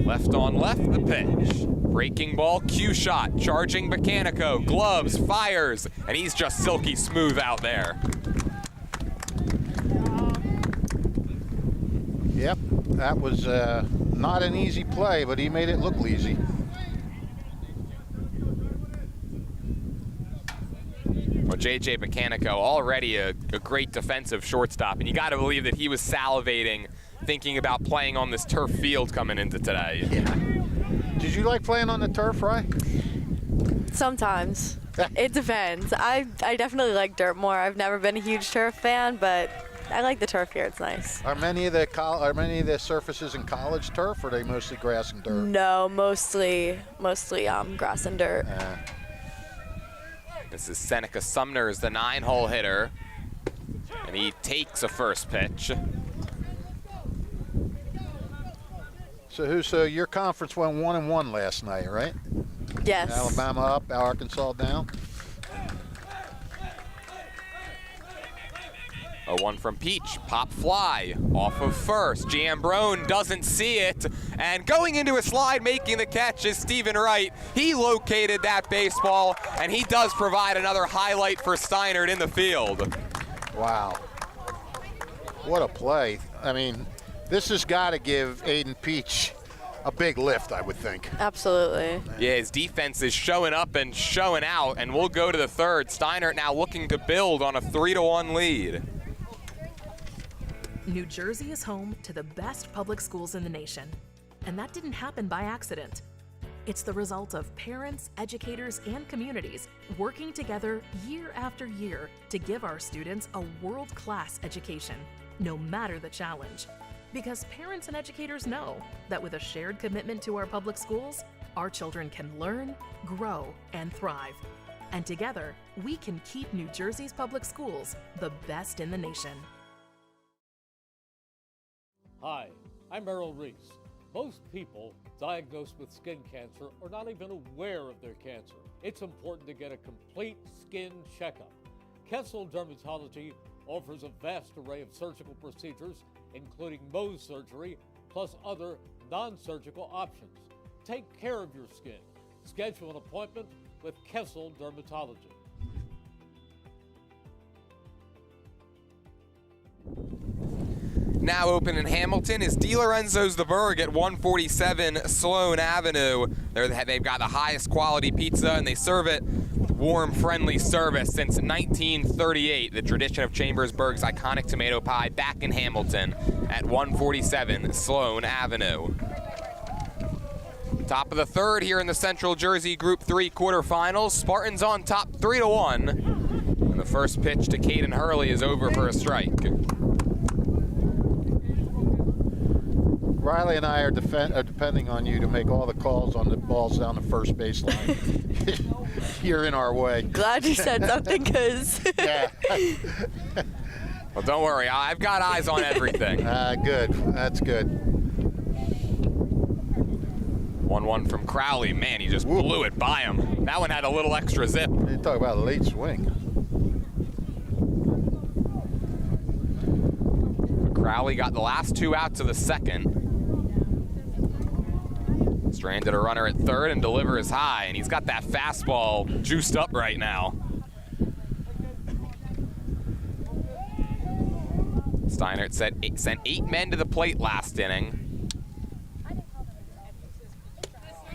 Left on left, the pitch. Breaking ball, cue shot, charging Bacanico, gloves, fires, and he's just silky smooth out there. Yep, that was not an easy play, but he made it look easy. Well, J.J. Bacanico, already a great defensive shortstop, and you got to believe that he was salivating, thinking about playing on this turf field coming into today. Yeah. Did you like playing on the turf, Rye? Sometimes. It depends. I definitely like dirt more. I've never been a huge turf fan, but I like the turf here. It's nice. Are many of the surfaces in college turf, or are they mostly grass and dirt? No, mostly grass and dirt. This is Seneca Sumner, the 9-hole hitter, and he takes a first pitch. So your conference went 1-1 last night, right? Yes. Alabama up, Arkansas down. A 1 from Peach, pop fly, off of first. Giambrone doesn't see it, and going into a slide, making the catch is Stephen Wright. He located that baseball, and he does provide another highlight for Steinert in the field. Wow. What a play. I mean, this has got to give Aiden Peach a big lift, I would think. Absolutely. Yeah, his defense is showing up and showing out, and we'll go to the third. Steinert now looking to build on a 3-1 lead. New Jersey is home to the best public schools in the nation. And that didn't happen by accident. It's the result of parents, educators, and communities working together year after year to give our students a world-class education, no matter the challenge. Because parents and educators know that with a shared commitment to our public schools, our children can learn, grow, and thrive. And together, we can keep New Jersey's public schools the best in the nation. Hi, I'm Merrill Reese. Most people diagnosed with skin cancer are not even aware of their cancer. It's important to get a complete skin checkup. Kessel Dermatology offers a vast array of surgical procedures, including Mohs surgery, plus other non-surgical options. Take care of your skin. Schedule an appointment with Kessel Dermatology. Now open in Hamilton is DiLorenzo's The Berg at 147 Sloan Avenue. They've got the highest quality pizza, and they serve it warm, friendly service since 1938. The tradition of Chambersburg's iconic tomato pie back in Hamilton at 147 Sloan Avenue. Top of the third here in the Central Jersey Group 3 quarterfinals. Spartans on top 3-1. And the first pitch to Caden Hurley is over for a strike. Riley and I are depending on you to make all the calls on the balls down the first baseline. You're in our way. Glad you said something, because Yeah. Well, don't worry. I've got eyes on everything. Good. That's good. 1-1 from Crowley. Man, he just blew it by him. That one had a little extra zip. You talk about a late swing. Crowley got the last two outs of the second. Stranded a runner at third and delivers high, and he's got that fastball juiced up right now. Steinert sent 8 men to the plate last inning.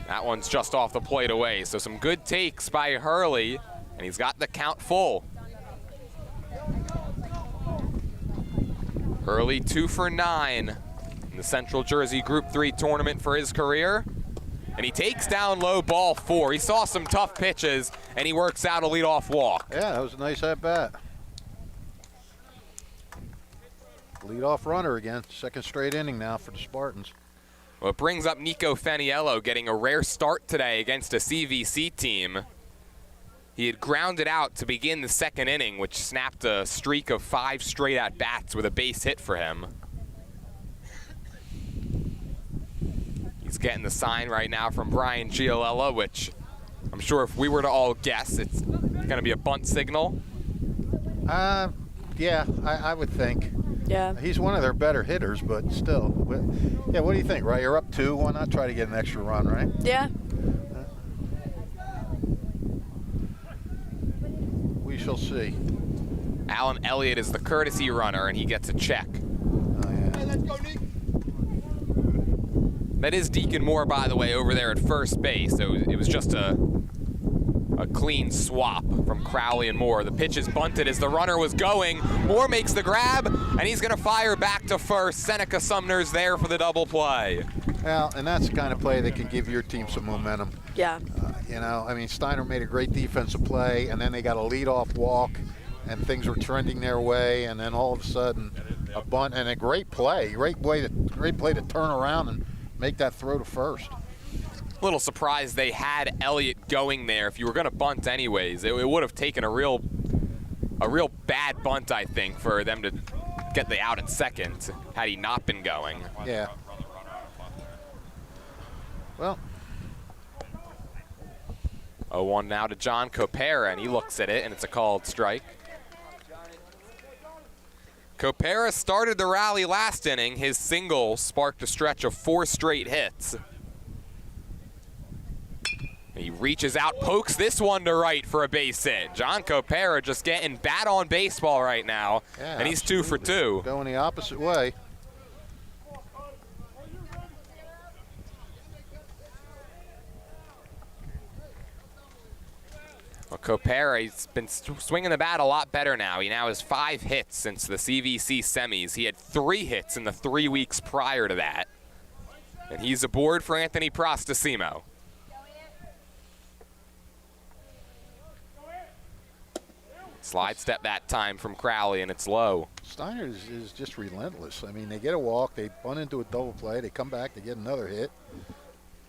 That one's just off the plate away, so some good takes by Hurley, and he's got the count full. Hurley 2 for 9 in the Central Jersey Group 3 tournament for his career. And he takes down low ball 4. He saw some tough pitches, and he works out a leadoff walk. Yeah, that was a nice at-bat. Leadoff runner again. Second straight inning now for the Spartans. Well, it brings up Nico Faniello getting a rare start today against a CVC team. He had grounded out to begin the second inning, which snapped a streak of 5 straight at-bats with a base hit for him. He's getting the sign right now from Brian Giolella, which I'm sure if we were to all guess, it's going to be a bunt signal. Yeah, I would think. yeah. He's one of their better hitters, but still. Yeah, what do you think, right? You're up 2. Why not try to get an extra run, right? Yeah. We shall see. Alan Elliott is the courtesy runner, and he gets a check. Oh, yeah. Let's go, Nick. That is Deacon Moore, by the way, over there at first base. So it was just a clean swap from Crowley and Moore. The pitch is bunted as the runner was going. Moore makes the grab, and he's going to fire back to first. Seneca Sumner's there for the double play. Well, and that's the kind of play that can give your team some momentum. Yeah. You know, I mean, Steiner made a great defensive play, and then they got a leadoff walk, and things were trending their way, and then all of a sudden, a bunt and a great play. Great play to turn around and make that throw to first. A little surprised they had Elliott going there. If you were going to bunt anyways, it would have taken a real bad bunt, I think, for them to get the out at second had he not been going. Yeah. Well. 0-1 now to John Copera, and he looks at it, and it's a called strike. Copera started the rally last inning. His single sparked a stretch of 4 straight hits. He reaches out, pokes this one to right for a base hit. John Copera just getting bat on baseball right now, Yeah, and he's 2 for 2. Going the opposite way. Well, Copera, he's been swinging the bat a lot better now. He now has 5 hits since the CVC semis. He had 3 hits in the 3 weeks prior to that. And he's aboard for Anthony Prostacimo. Slide step that time from Crowley, and it's low. Steiner is just relentless. I mean, they get a walk, they bunt into a double play, they come back, they get another hit.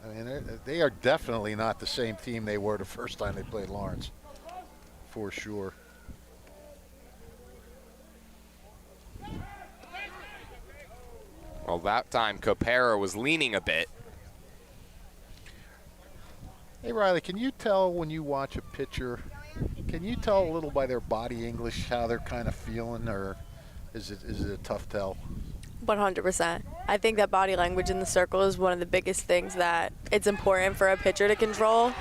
I mean, they are definitely not the same team they were the first time they played Lawrence, for sure. Well, that time Copera was leaning a bit. Hey, Riley, can you tell when you watch a pitcher, can you tell a little by their body English how they're kind of feeling, or is it a tough tell? 100%. I think that body language in the circle is one of the biggest things that it's important for a pitcher to control.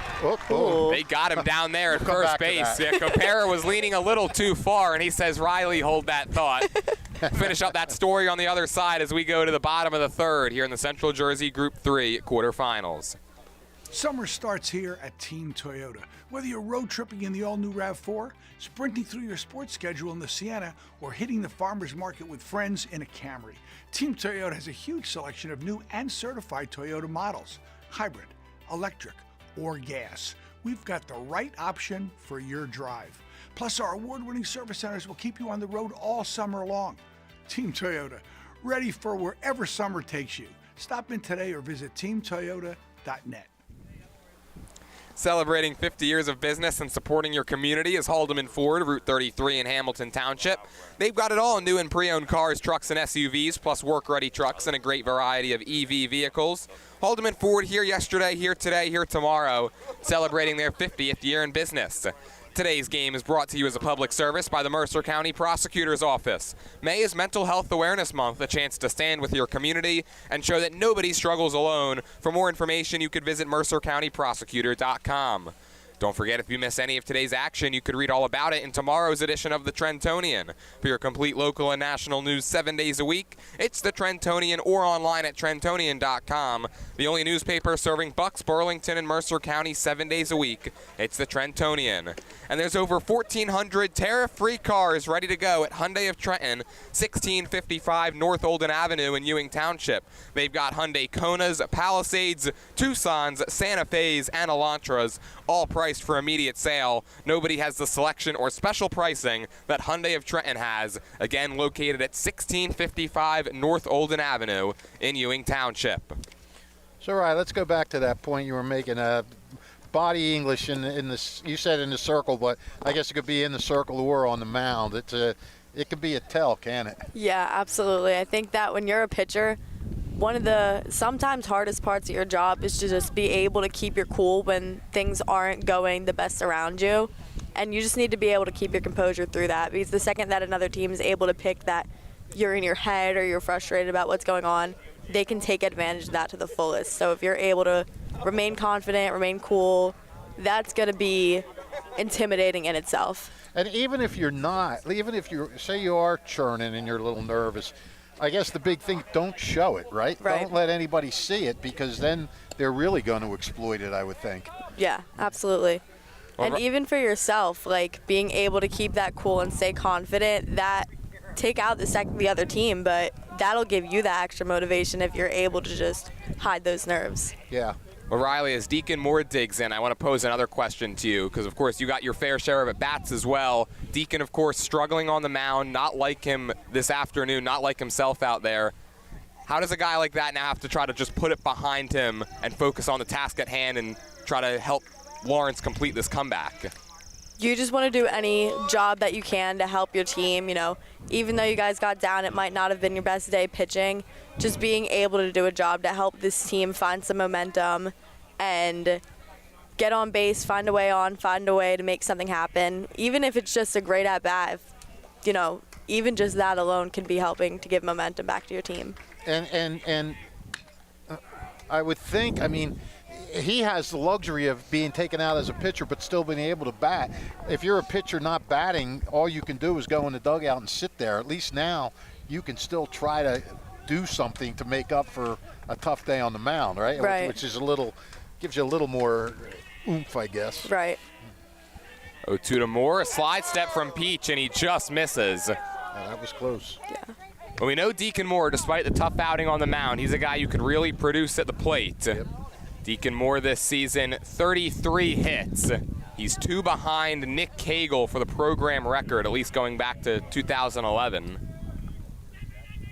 They got him down there at first base. Yeah, Capera was leaning a little too far, and he says, Riley, hold that thought. Finish up that story on the other side as we go to the bottom of the third here in the Central Jersey Group 3 quarterfinals. Summer starts here at Team Toyota. Whether you're road tripping in the all-new RAV4, sprinting through your sports schedule in the Sienna, or hitting the farmer's market with friends in a Camry, Team Toyota has a huge selection of new and certified Toyota models, hybrid, electric, or gas. We've got the right option for your drive. Plus, our award-winning service centers will keep you on the road all summer long. Team Toyota, ready for wherever summer takes you. Stop in today or visit teamtoyota.net. Celebrating 50 years of business and supporting your community is Haldeman Ford, Route 33 in Hamilton Township. They've got it all, new and pre-owned cars, trucks, and SUVs, plus work-ready trucks and a great variety of EV vehicles. Haldeman Ford here yesterday, here today, here tomorrow, celebrating their 50th year in business. Today's game is brought to you as a public service by the Mercer County Prosecutor's Office. May is Mental Health Awareness Month, a chance to stand with your community and show that nobody struggles alone. For more information, you could visit mercercountyprosecutor.com. Don't forget, if you miss any of today's action, you could read all about it in tomorrow's edition of the Trentonian. For your complete local and national news 7 days a week, it's the Trentonian or online at trentonian.com. The only newspaper serving Bucks, Burlington, and Mercer County 7 days a week. It's the Trentonian. And there's over 1,400 tariff-free cars ready to go at Hyundai of Trenton, 1655 North Olden Avenue in Ewing Township. They've got Hyundai Konas, Palisades, Tucsons, Santa Fe's, and Elantras, all priced for immediate sale. Nobody has the selection or special pricing that Hyundai of Trenton has. Again, located at 1655 North Olden Avenue in Ewing Township. So, right, let's go back to that point you were making. Body English in this. You said in the circle, but I guess it could be in the circle or on the mound. It could be a tell, can it? Yeah, absolutely. I think that when you're a pitcher, one of the sometimes hardest parts of your job is to just be able to keep your cool when things aren't going the best around you. And you just need to be able to keep your composure through that, because the second that another team is able to pick that you're in your head or you're frustrated about what's going on, they can take advantage of that to the fullest. So if you're able to remain confident, remain cool, that's going to be intimidating in itself. And even if you're not, even if you say you are churning and you're a little nervous, I guess the big thing, don't show it, right? Don't let anybody see it, because then they're really going to exploit it, I would think. Yeah, absolutely. And even for yourself, like being able to keep that cool and stay confident, that take out the other team, but that'll give you that extra motivation if you're able to just hide those nerves. Yeah. Well, Riley, as Deacon Moore digs in, I want to pose another question to you, because, of course, you got your fair share of at-bats as well. Deacon, of course, struggling on the mound, not like him this afternoon, not like himself out there. How does a guy like that now have to try to just put it behind him and focus on the task at hand and try to help Lawrence complete this comeback? You just want to do any job that you can to help your team. You know, even though you guys got down, it might not have been your best day pitching. Just being able to do a job to help this team find some momentum and get on base, find a way to make something happen. Even if it's just a great at-bat, you know, even just that alone can be helping to give momentum back to your team. And I would think, I mean, he has the luxury of being taken out as a pitcher but still being able to bat. If you're a pitcher not batting, all you can do is go in the dugout and sit there. At least now you can still try to do something to make up for a tough day on the mound, right? Right. Which is gives you a little more oomph, I guess. Right. 0-2 to Moore, a slide step from Peach, and he just misses. That was close. Yeah. Well, we know Deacon Moore, despite the tough outing on the mound, he's a guy you could really produce at the plate. Yep. Deacon Moore this season, 33 hits. He's 2 behind Nick Cagle for the program record, at least going back to 2011.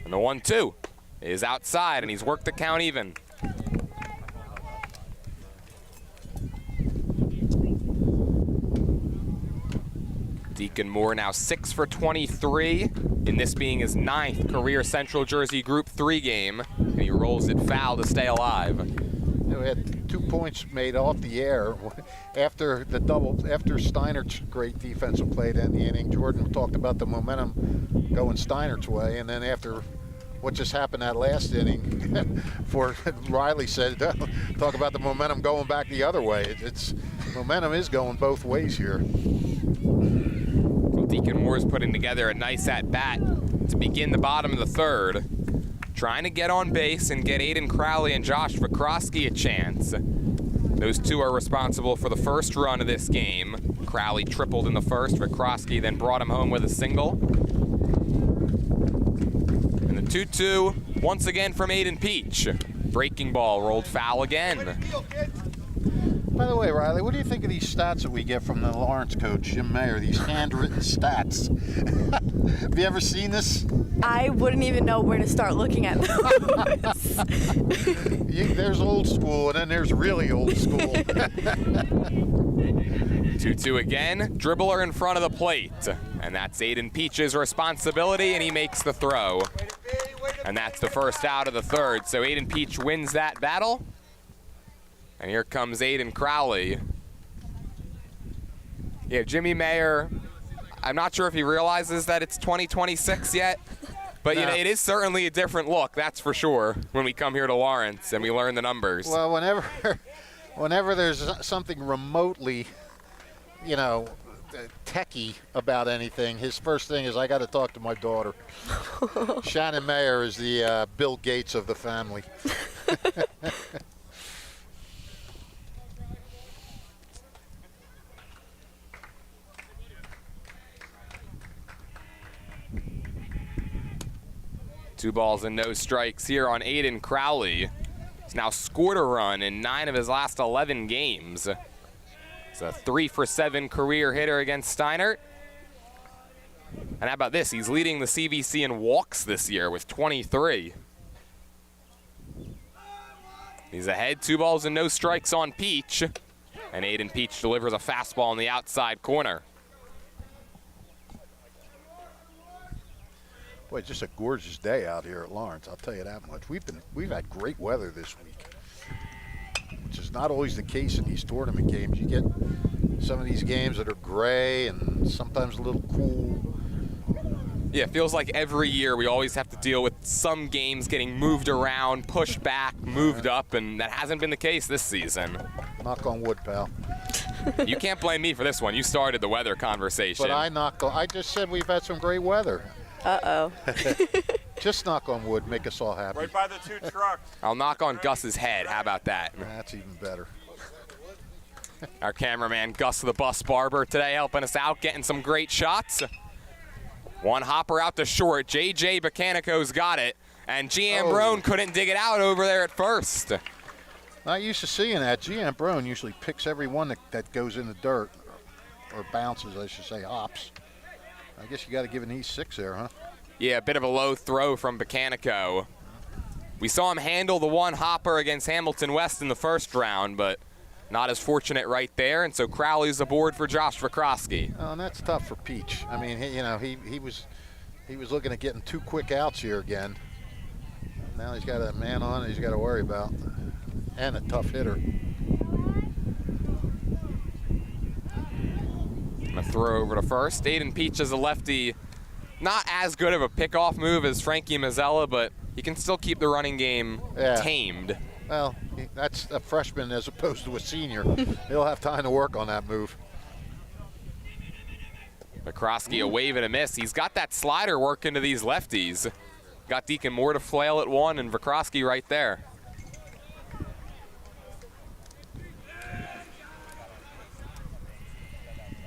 And the 1-2 is outside, and he's worked the count even. Deacon Moore now 6 for 23, in this being his 9th career Central Jersey Group 3 game, and he rolls it foul to stay alive. We had 2 points made off the air after Steinert's great defensive play at the end of the inning. Jordan talked about the momentum going Steinert's way, and then after what just happened that last inning. For Riley said, talk about the momentum going back the other way. It's momentum is going both ways here. Well, Deacon Moore's putting together a nice at-bat to begin the bottom of the third. Trying to get on base and get Aiden Crowley and Josh Vikrosky a chance. Those two are responsible for the first run of this game. Crowley tripled in the first. Vikrosky then brought him home with a single. And the 2-2 once again from Aiden Peach. Breaking ball rolled foul again. By the way, Riley, what do you think of these stats that we get from the Lawrence coach, Jim Mayer, these handwritten stats? Have you ever seen this? I wouldn't even know where to start looking at those. There's old school, and then there's really old school. 2-2 again, dribbler in front of the plate. And that's Aiden Peach's responsibility, and he makes the throw. And that's the first out of the third, so Aiden Peach wins that battle. And here comes Aiden Crowley. Yeah, Jimmy Mayer, I'm not sure if he realizes that it's 2026 yet, but you know, it is certainly a different look, that's for sure, when we come here to Lawrence and we learn the numbers. Well, whenever there's something remotely, you know, techie about anything, his first thing is, I got to talk to my daughter. Shannon Mayer is the Bill Gates of the family. 2 balls and no strikes here on Aiden Crowley. He's now scored a run in 9 of his last 11 games. He's a 3-for-7 career hitter against Steinert. And how about this? He's leading the CVC in walks this year with 23. He's ahead, 2 balls and no strikes on Peach. And Aiden Peach delivers a fastball in the outside corner. Boy, just a gorgeous day out here at Lawrence, I'll tell you that much. We've had great weather this week, which is not always the case in these tournament games. You get some of these games that are gray and sometimes a little cool. Yeah, it feels like every year we always have to deal with some games getting moved around, pushed back, moved up, and that hasn't been the case this season. Knock on wood, pal. You can't blame me for this one. You started the weather conversation. But I just said we've had some great weather. Uh-oh. Just knock on wood, make us all happy. Right by the 2 trucks. I'll knock on Gus's head. How about that? That's even better. Our cameraman, Gus the Bus Barber, today helping us out, getting some great shots. One hopper out to short. J.J. Bacanico's got it, and G. Ambrone couldn't dig it out over there at first. Not used to seeing that. G. Ambrone usually picks every one that goes in the dirt, or bounces, I should say, hops. I guess you got to give an E6 there, huh? Yeah, a bit of a low throw from Bacanico. We saw him handle the one hopper against Hamilton West in the first round, but not as fortunate right there, and so Crowley's aboard for Josh Vikrosky. Oh, and that's tough for Peach. I mean, he was looking at getting 2 quick outs here again. Now he's got a man on he's got to worry about, and a tough hitter. A throw over to first. Aiden Peach is a lefty. Not as good of a pickoff move as Frankie Mazzella, but he can still keep the running game tamed. Well, that's a freshman as opposed to a senior. He'll have time to work on that move. Vikrosky a wave and a miss. He's got that slider working to these lefties. Got Deacon Moore to flail at one, and Vikrosky right there.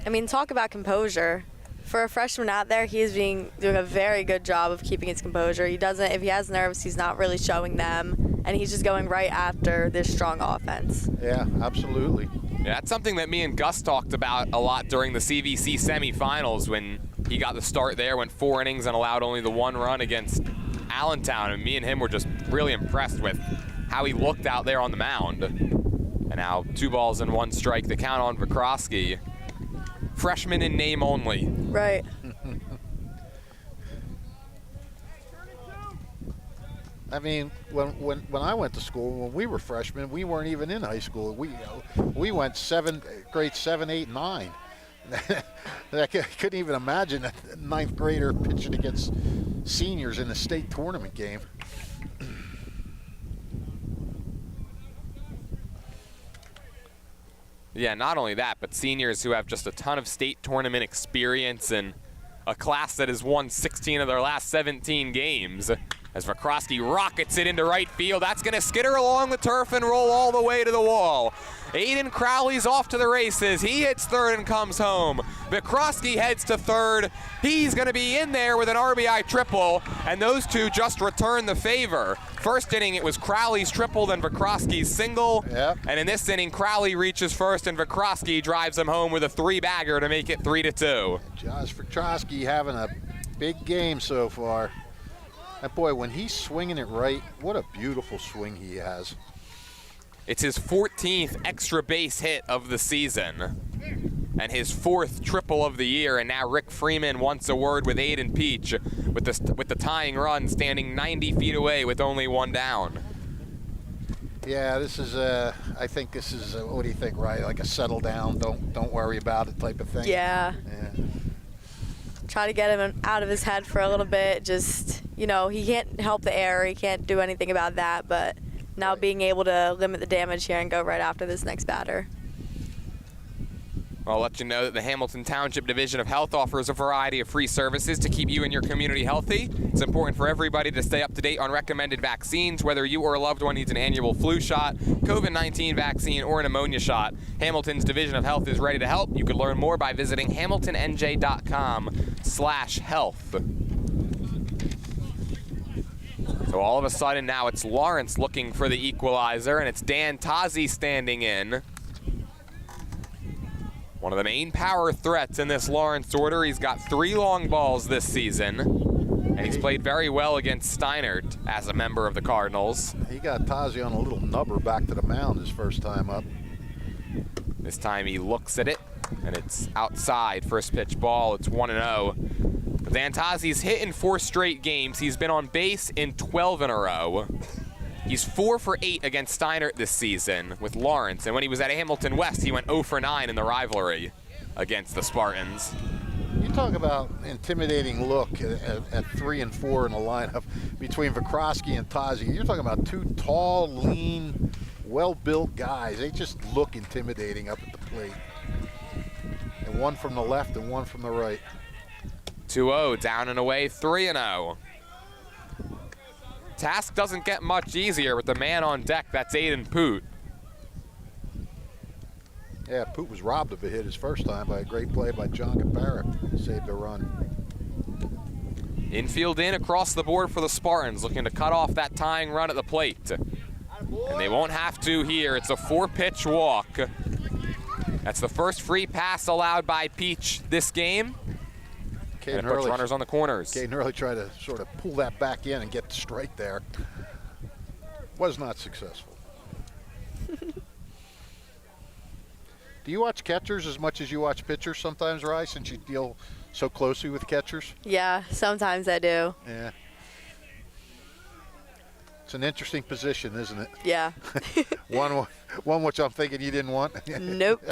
I mean, talk about composure. For a freshman out there, he is doing a very good job of keeping his composure. He doesn't, if he has nerves, he's not really showing them, and he's just going right after this strong offense. Yeah, absolutely. Yeah, that's something that me and Gus talked about a lot during the CVC semifinals when he got the start there, went 4 innings and allowed only the 1 run against Allentown, and me and him were just really impressed with how he looked out there on the mound. And now 2 balls and 1 strike, the count on Vikrosky. Freshman in name only. Right. I mean, when I went to school, when we were freshmen, we weren't even in high school. We went grade 7, 8, 9. I couldn't even imagine a 9th grader pitching against seniors in the state tournament game. Yeah, not only that, but seniors who have just a ton of state tournament experience and a class that has won 16 of their last 17 games. As Vikrosky rockets it into right field, that's going to skitter along the turf and roll all the way to the wall. Aiden Crowley's off to the races. He hits third and comes home. Vikrosky heads to third. He's going to be in there with an RBI triple, and those two just return the favor. First inning, it was Crowley's triple, then Vikrosky's single. Yep. And in this inning, Crowley reaches first, and Vikrosky drives him home with a three-bagger to make it 3-2. Josh Vikrosky having a big game so far. And boy, when he's swinging it right, what a beautiful swing he has. It's his 14th extra base hit of the season and his 4th triple of the year. And now Rick Freeman wants a word with Aiden Peach with the tying run standing 90 feet away with only one down. Yeah, this is I think this is what do you think, right? Like a settle down, don't worry about it type of thing. Yeah. Try to get him out of his head for a little bit. Just, you know, he can't help the error. He can't do anything about that. But now being able to limit the damage here and go right after this next batter. I'll let you know that the Hamilton Township Division of Health offers a variety of free services to keep you and your community healthy. It's important for everybody to stay up to date on recommended vaccines, whether you or a loved one needs an annual flu shot, COVID-19 vaccine, or a pneumonia shot. Hamilton's Division of Health is ready to help. You can learn more by visiting hamiltonnj.com/health. So all of a sudden now it's Lawrence looking for the equalizer, and it's Dan Tazi standing in. One of the main power threats in this Lawrence order. He's got 3 long balls this season, and he's played very well against Steinert as a member of the Cardinals. He got Tazi on a little nubber back to the mound his first time up. This time he looks at it, and it's outside. First pitch ball, it's 1-0. Dan Tazi's hit in 4 straight games. He's been on base in 12 in a row. He's 4 for 8 against Steinert this season with Lawrence, and when he was at Hamilton West, he went 0 for 9 in the rivalry against the Spartans. You talk about intimidating look at 3 and 4 in a lineup between Vikrosky and Tazi. You're talking about 2 tall, lean, well-built guys. They just look intimidating up at the plate. And one from the left and one from the right. 2-0, down and away, 3-0. Task doesn't get much easier with the man on deck. That's Aiden Poot. Yeah, Poot was robbed of a hit his first time by a great play by John Capara. Saved a run. Infield in across the board for the Spartans, looking to cut off that tying run at the plate. And they won't have to here. It's a 4-pitch walk. That's the first free pass allowed by Peach this game. And it puts runners on the corners. Caden Hurley tried to sort of pull that back in and get straight there. Was not successful. Do you watch catchers as much as you watch pitchers sometimes, Rye, since you deal so closely with catchers? Yeah, sometimes I do. Yeah. It's an interesting position, isn't it? Yeah. one which I'm thinking you didn't want. Nope.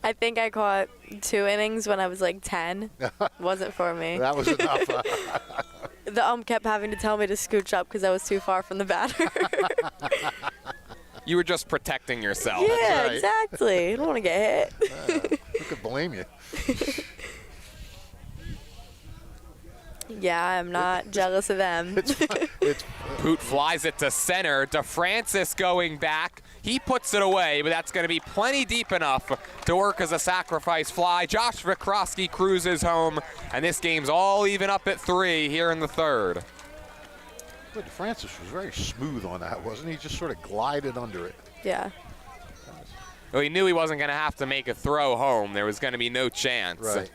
I think I caught 2 innings when I was like 10. Wasn't for me. That was enough. The kept having to tell me to scooch up because I was too far from the batter. You were just protecting yourself. Yeah, right. exactly. I don't want to get hit. Who could blame you? Yeah, I'm not jealous of them. It's Poot flies it to center. DeFrancis going back. He puts it away, but that's going to be plenty deep enough to work as a sacrifice fly. Josh Vikrosky cruises home, and this game's all even up at 3 here in the 3rd. But Francis was very smooth on that, wasn't he? Just sort of glided under it. Yeah. Well, he knew he wasn't going to have to make a throw home. There was going to be no chance. Right.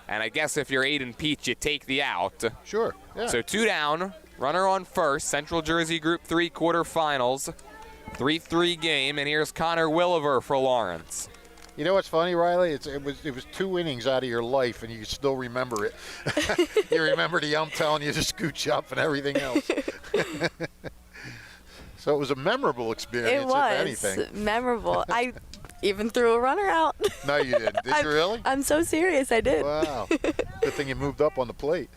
And I guess if you're Aiden Peach, you take the out. Sure. Yeah. So 2 down, runner on first, Central Jersey Group 3 quarterfinals, 3-3 game, and here's Connor Williver for Lawrence. You know what's funny, Riley? It was 2 innings out of your life, and you still remember it. You remember the ump telling you to scooch up and everything else. So it was a memorable experience, It was if anything. memorable. even threw a runner out. No, you didn't. Did you really? I'm so serious. I did. Wow. Good thing you moved up on the plate.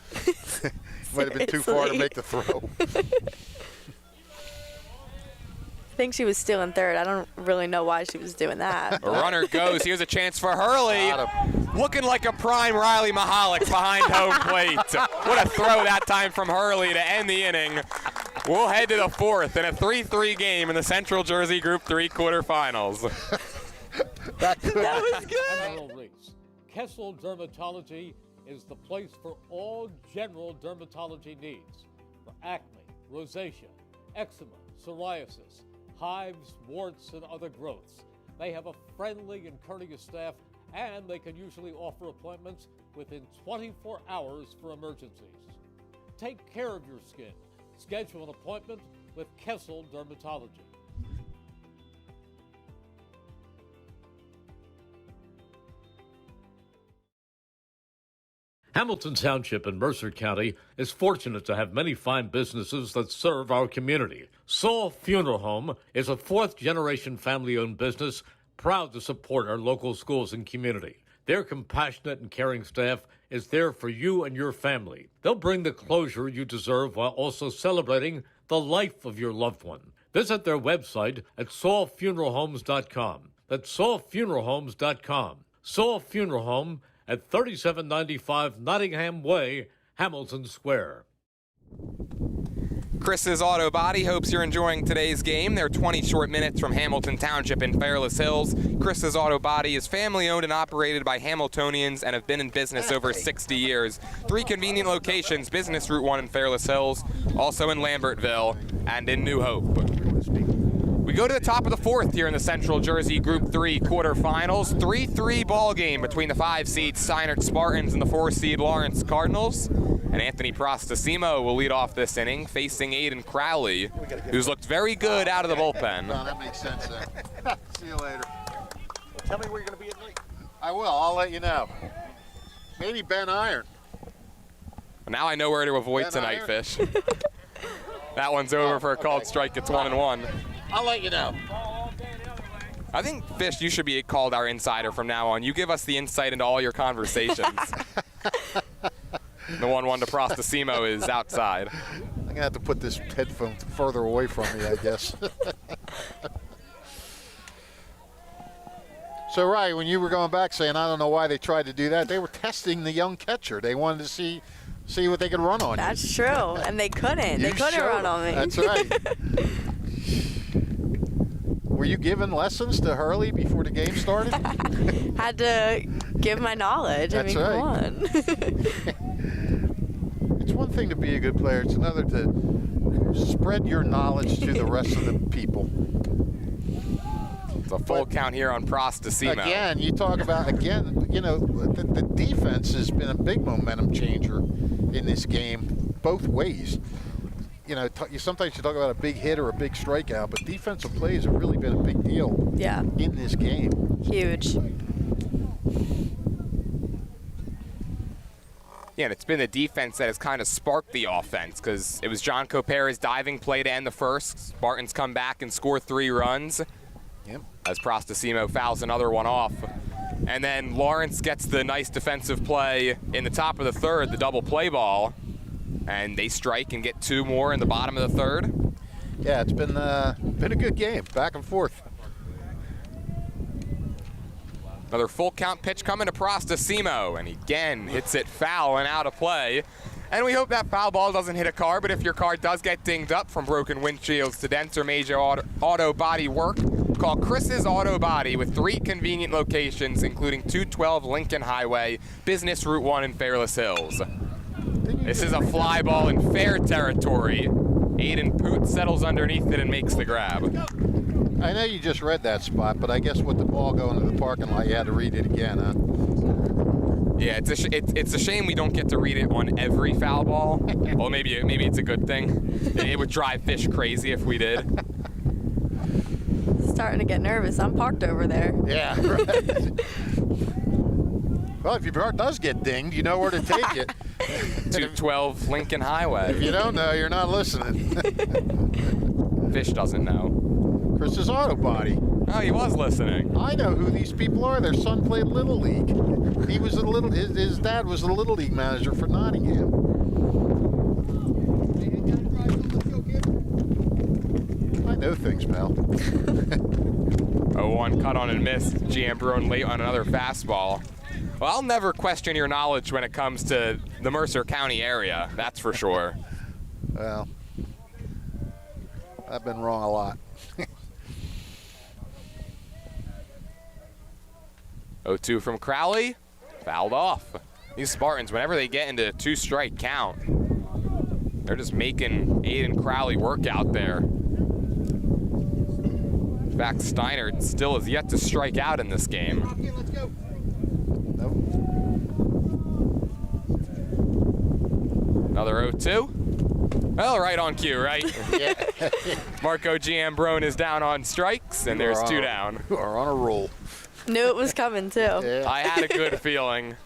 Might have been too far to make the throw. I think she was still in third. I don't really know why she was doing that. A runner goes. Here's a chance for Hurley. Looking like a prime Riley Mahalik behind home plate. What a throw that time from Hurley to end the inning. We'll head to the fourth in a 3-3 game in the Central Jersey Group 3 quarterfinals. That was good. I'm Earl Reese. Kessel Dermatology is the place for all general dermatology needs. For acne, rosacea, eczema, psoriasis, hives, warts, and other growths. They have a friendly and courteous staff, and they can usually offer appointments within 24 hours for emergencies. Take care of your skin. Schedule an appointment with Kessel Dermatology. Hamilton Township in Mercer County is fortunate to have many fine businesses that serve our community. Saul Funeral Home is a fourth-generation family-owned business proud to support our local schools and community. Their compassionate and caring staff is there for you and your family. They'll bring the closure you deserve while also celebrating the life of your loved one. Visit their website at saulfuneralhomes.com. That's saulfuneralhomes.com. Saul Funeral Home at 3795 Nottingham Way, Hamilton Square. Chris's Auto Body hopes you're enjoying today's game. They're 20 short minutes from Hamilton Township in Fairless Hills. Chris's Auto Body is family-owned and operated by Hamiltonians and have been in business over 60 years. 3 convenient locations, Business Route 1 in Fairless Hills, also in Lambertville, and in New Hope. We go to the top of the fourth here in the Central Jersey Group 3 quarterfinals. 3-3 ball game between the 5-seed Steinert Spartans and the 4-seed Lawrence Cardinals. And Anthony Prostasimo will lead off this inning, facing Aiden Crowley, who's looked very good out of the bullpen. No, that makes sense then. See you later. Tell me where you're going to be at night. I will. I'll let you know. Maybe Ben Iron. Now I know where to avoid tonight, Fish. That one's over for a called strike. It's 1-1. I'll let you know. I think, Fish, you should be called our insider from now on. You give us the insight into all your conversations. The 1-1 to Prostasimo is outside. I'm going to have to put this headphone further away from me, I guess. So, Ray, when you were going back saying, I don't know why they tried to do that, they were testing the young catcher. They wanted to see what they could run on you. That's true, and they couldn't. They couldn't run on me. That's right. Were you giving lessons to Hurley before the game started? Had to give my knowledge. That's come right. on. It's one thing to be a good player. It's another to spread your knowledge to the rest of the people. It's a full count here on Prostasimo. Again, you talk about, the defense has been a big momentum changer in this game, both ways. Sometimes you talk about a big hit or a big strikeout, but defensive plays have really been a big deal in this game. Huge. Yeah, and it's been the defense that has kind of sparked the offense, because it was John Copare's diving play to end the first. Spartans come back and score 3 runs. Yep. As Prostasimo fouls another one off. And then Lawrence gets the nice defensive play in the top of the third, the double play ball. And they strike and get 2 more in the bottom of the third. Yeah, it's been a good game, back and forth. Another full count pitch coming to Prostasimo, and he again hits it foul and out of play. And we hope that foul ball doesn't hit a car, but if your car does get dinged up from broken windshields to dents or major auto body work, call Chris's Auto Body with 3 convenient locations, including 212 Lincoln Highway, Business Route 1 in Fairless Hills. This is a fly ball in fair territory. Aiden Poot settles underneath it and makes the grab. I know you just read that spot, but I guess with the ball going to the parking lot, you had to read it again, huh? Yeah, it's a shame we don't get to read it on every foul ball. Well, maybe it's a good thing. It would drive Fish crazy if we did. Starting to get nervous. I'm parked over there. Yeah, right. Well, if your car does get dinged, you know where to take it. 212 Lincoln Highway. If you don't know, you're not listening. Fish doesn't know. Chris's Auto Body. Oh, he was listening. I know who these people are. Their son played Little League. He was his dad was the Little League manager for Nottingham. I know things, Mel. 0-1 cut on and missed. Giambrone late on another fastball. Well, I'll never question your knowledge when it comes to the Mercer County area, that's for sure. Well, I've been wrong a lot. 0-2 from Crowley, fouled off. These Spartans, whenever they get into a 2-strike count, they're just making Aiden Crowley work out there. In fact, Steinert still has yet to strike out in this game. Let's go. Nope. Another 0-2. Well, right on cue, right? Yeah. Marco Giambrone is down on strikes, and there's 2 down. You are on a roll. Knew it was coming, too. Yeah. I had a good feeling.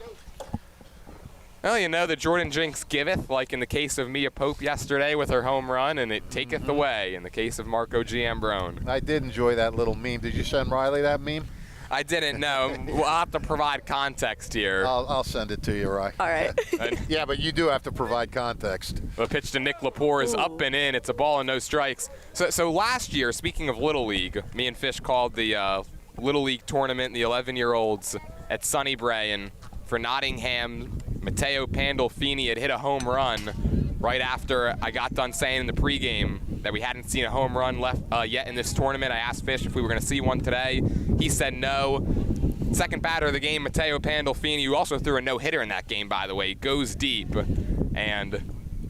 Well, you know, the Jordan jinx giveth, like in the case of Mia Pope yesterday with her home run, and it taketh away in the case of Marco Giambrone. I did enjoy that little meme. Did you send Riley that meme? I didn't know. We'll have to provide context here. I'll send it to you, Rye. All right. Yeah, but you do have to provide context. The pitch to Nick Lepore is up and in. It's a ball and no strikes. So last year, speaking of Little League, me and Fish called the Little League tournament, the 11-year-olds at Sunnybray, and for Nottingham, Matteo Pandolfini had hit a home run right after I got done saying in the pregame that we hadn't seen a home run left yet in this tournament. I asked Fish if we were going to see one today. He said no. Second batter of the game, Matteo Pandolfini, who also threw a no-hitter in that game, by the way, goes deep. And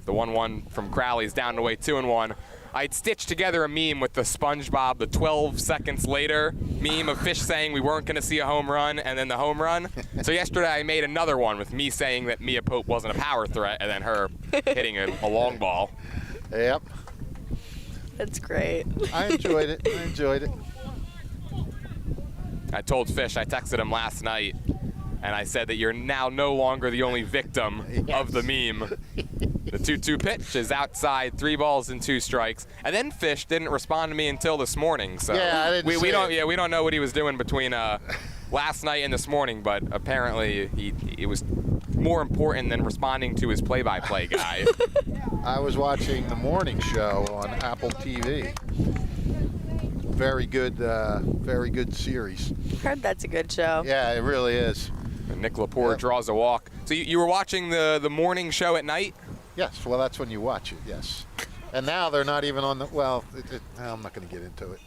the 1-1 from Crowley is down to way 2-1. I'd stitched together a meme with the SpongeBob, the 12 seconds later meme of Fish saying we weren't going to see a home run and then the home run. So yesterday I made another one with me saying that Mia Pope wasn't a power threat and then her hitting a long ball. Yep. That's great. I enjoyed it. I told Fish, I texted him last night, and I said that you're now no longer the only victim of the meme. The 2-2 pitch is outside, 3 balls and 2 strikes. And then Fish didn't respond to me until this morning. So yeah, I didn't we don't know what he was doing between last night and this morning, but apparently it was more important than responding to his play-by-play guy. I was watching the morning show on Apple TV. Very good series. Heard that's a good show. Yeah, it really is. And Nick Lepore draws a walk. So you were watching the morning show at night? Yes, well, that's when you watch it, yes. And now they're not even on the, well, I'm not going to get into it.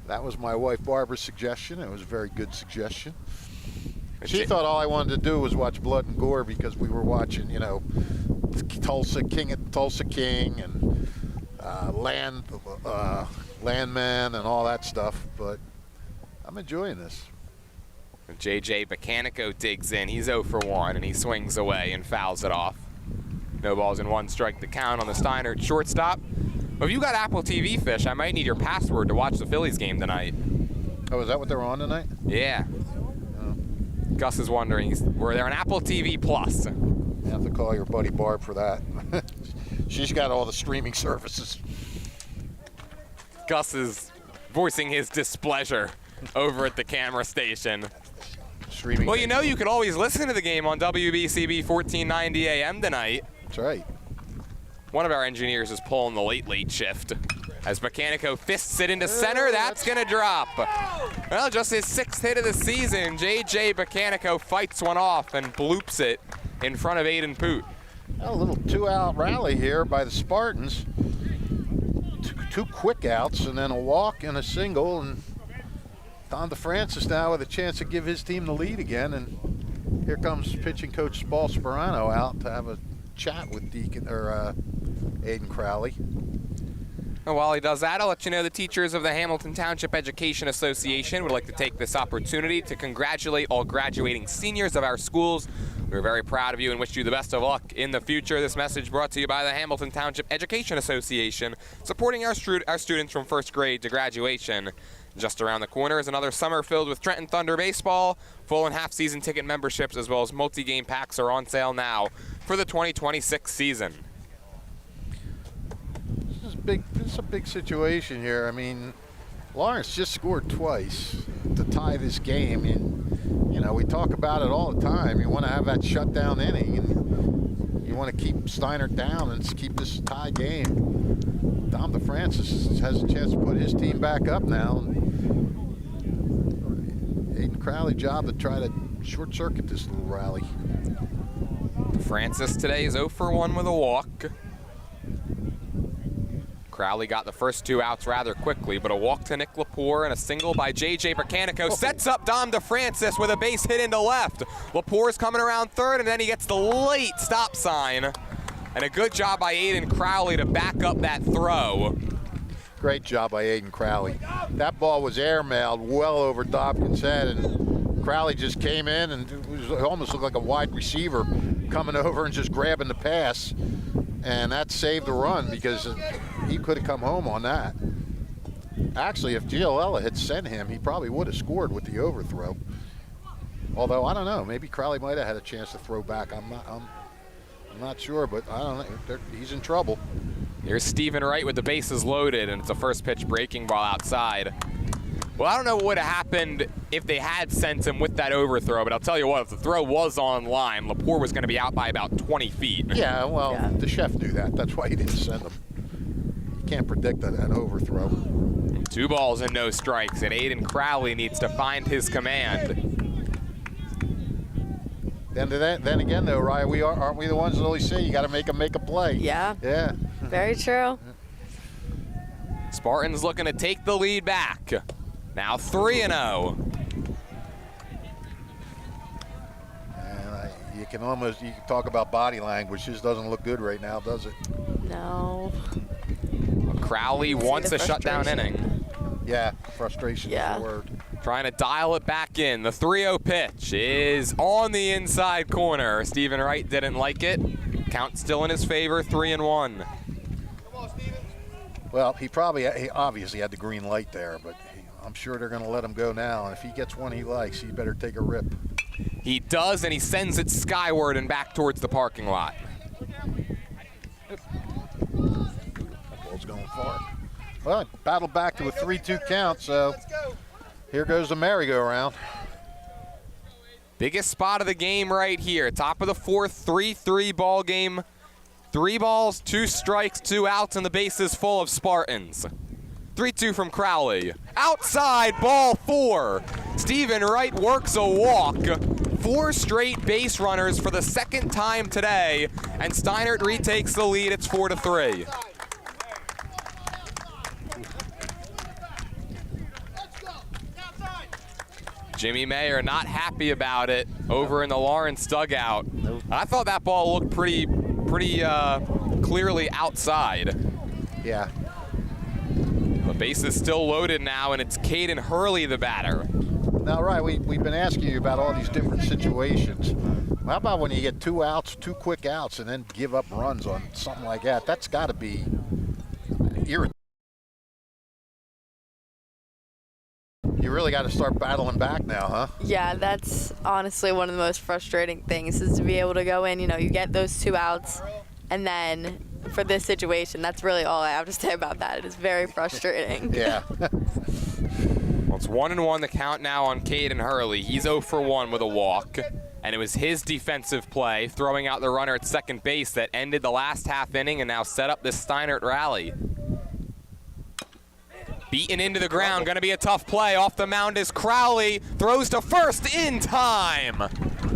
That was my wife Barbara's suggestion. It was a very good suggestion. She thought all I wanted to do was watch Blood and Gore because we were watching, you know, Tulsa King and Landman and all that stuff. But I'm enjoying this. J.J. Bacanico digs in. He's 0 for 1, and he swings away and fouls it off. No balls and 1 strike to count on the Steinert shortstop. Well, if you got Apple TV, Fish, I might need your password to watch the Phillies game tonight. Oh, is that what they're on tonight? Yeah. Oh. Gus is wondering, were there an Apple TV Plus? You have to call your buddy Barb for that. She's got all the streaming services. Gus is voicing his displeasure over at the camera station. Streaming. Well, you know, you could always listen to the game on WBCB 1490 AM tonight. That's right. One of our engineers is pulling the late shift. As Bacanico fists it into center, that's going to drop. Well, just his 6th hit of the season, J.J. Bacanico fights one off and bloops it in front of Aiden Poot. A little 2-out rally here by the Spartans. 2 quick outs and then a walk and a single, and Don DeFrancis now with a chance to give his team the lead again. And here comes pitching coach Paul Sperano out to have a chat with Aiden Crowley. And while he does that, I'll let you know the teachers of the Hamilton Township Education Association would like to take this opportunity to congratulate all graduating seniors of our schools. We're very proud of you and wish you the best of luck in the future. This message brought to you by the Hamilton Township Education Association, supporting our students from 1st grade to graduation. Just around the corner is another summer filled with Trenton Thunder baseball. Full and half-season ticket memberships as well as multi-game packs are on sale now for the 2026 season. This it's a big situation here. I mean, Lawrence just scored twice to tie this game. And, you know, we talk about it all the time. You want to have that shutdown inning, and you want to keep Steinert down and keep this tie game. Dom DeFrancis has a chance to put his team back up now. Aiden Crowley job to try to short-circuit this little rally. Francis today is 0 for 1 with a walk. Crowley got the first 2 outs rather quickly, but a walk to Nick Lepore and a single by J.J. Bricannico sets up Dom DeFrancis with a base hit into left. Lepore's coming around third, and then he gets the late stop sign. And a good job by Aiden Crowley to back up that throw. Great job by Aiden Crowley. That ball was airmailed well over Dobkin's head, and Crowley just came in and it almost looked like a wide receiver coming over and just grabbing the pass. And that saved the run because he could have come home on that. Actually, if Giolella had sent him, he probably would have scored with the overthrow. Although, I don't know, maybe Crowley might have had a chance to throw back. I'm not sure, but I don't know. He's in trouble. Here's Stephen Wright with the bases loaded, and it's a first pitch breaking ball outside. Well, I don't know what would have happened if they had sent him with that overthrow, but I'll tell you what, if the throw was on line, Lepore was going to be out by about 20 feet. Yeah, well, the chef knew that. That's why he didn't send him. You can't predict an overthrow. 2 balls and no strikes, and Aiden Crowley needs to find his command. Then again, though, Ryan, aren't we the ones that always say you got to make a play? Yeah. Yeah. Very true. Spartans looking to take the lead back. Now 3-0. You can talk about body language. This doesn't look good right now, does it? No. Crowley wants a shutdown inning. Yeah, frustration is the word. Trying to dial it back in. The 3-0 pitch is on the inside corner. Stephen Wright didn't like it. Count still in his favor, 3-1. Well, he obviously had the green light there, but I'm sure they're going to let him go now. And if he gets one he likes, he better take a rip. He does, and he sends it skyward and back towards the parking lot. That ball's going far. Well, it battled back to a 3-2 count, so here goes the merry-go-round. Biggest spot of the game right here. Top of the 4th, 3-3 ball game. 3 balls, 2 strikes, 2 outs, and the bases full of Spartans. 3-2 from Crowley. Outside, ball 4. Stephen Wright works a walk. 4 straight base runners for the 2nd time today, and Steinert retakes the lead. It's 4-3. Jimmy Mayer not happy about it over in the Lawrence dugout. I thought that ball looked pretty clearly outside. Yeah. The base is still loaded now, and it's Caden Hurley the batter. Now, right, we've been asking you about all these different situations. How about when you get 2 outs, 2 quick outs, and then give up runs on something like that? That's got to be irritating. You really got to start battling back now, huh? Yeah, that's honestly one of the most frustrating things is to be able to go in, you get those 2 outs, and then for this situation, that's really all I have to say about that. It is very frustrating. Yeah. Well, it's 1-1 the count now on Caden Hurley. He's 0 for 1 with a walk, and it was his defensive play, throwing out the runner at second base, that ended the last half inning and now set up this Steinert rally. Beaten into the ground, going to be a tough play. Off the mound is Crowley, throws to first in time.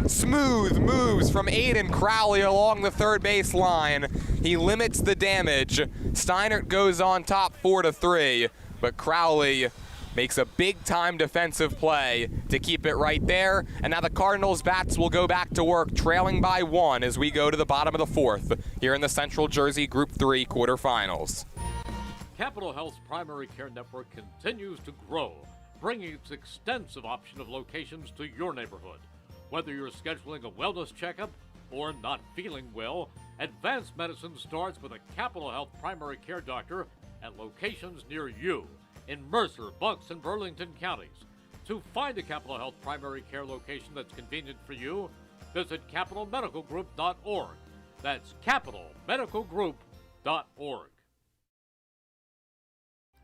Smooth moves from Aiden Crowley along the third base line. He limits the damage. Steinert goes on top 4-3, but Crowley makes a big-time defensive play to keep it right there. And now the Cardinals bats will go back to work, trailing by 1 as we go to the bottom of the 4th here in the Central Jersey Group 3 quarterfinals. Capital Health's primary care network continues to grow, bringing its extensive option of locations to your neighborhood. Whether you're scheduling a wellness checkup or not feeling well, advanced medicine starts with a Capital Health primary care doctor at locations near you in Mercer, Bucks, and Burlington counties. To find a Capital Health primary care location that's convenient for you, visit capitalmedicalgroup.org. That's capitalmedicalgroup.org.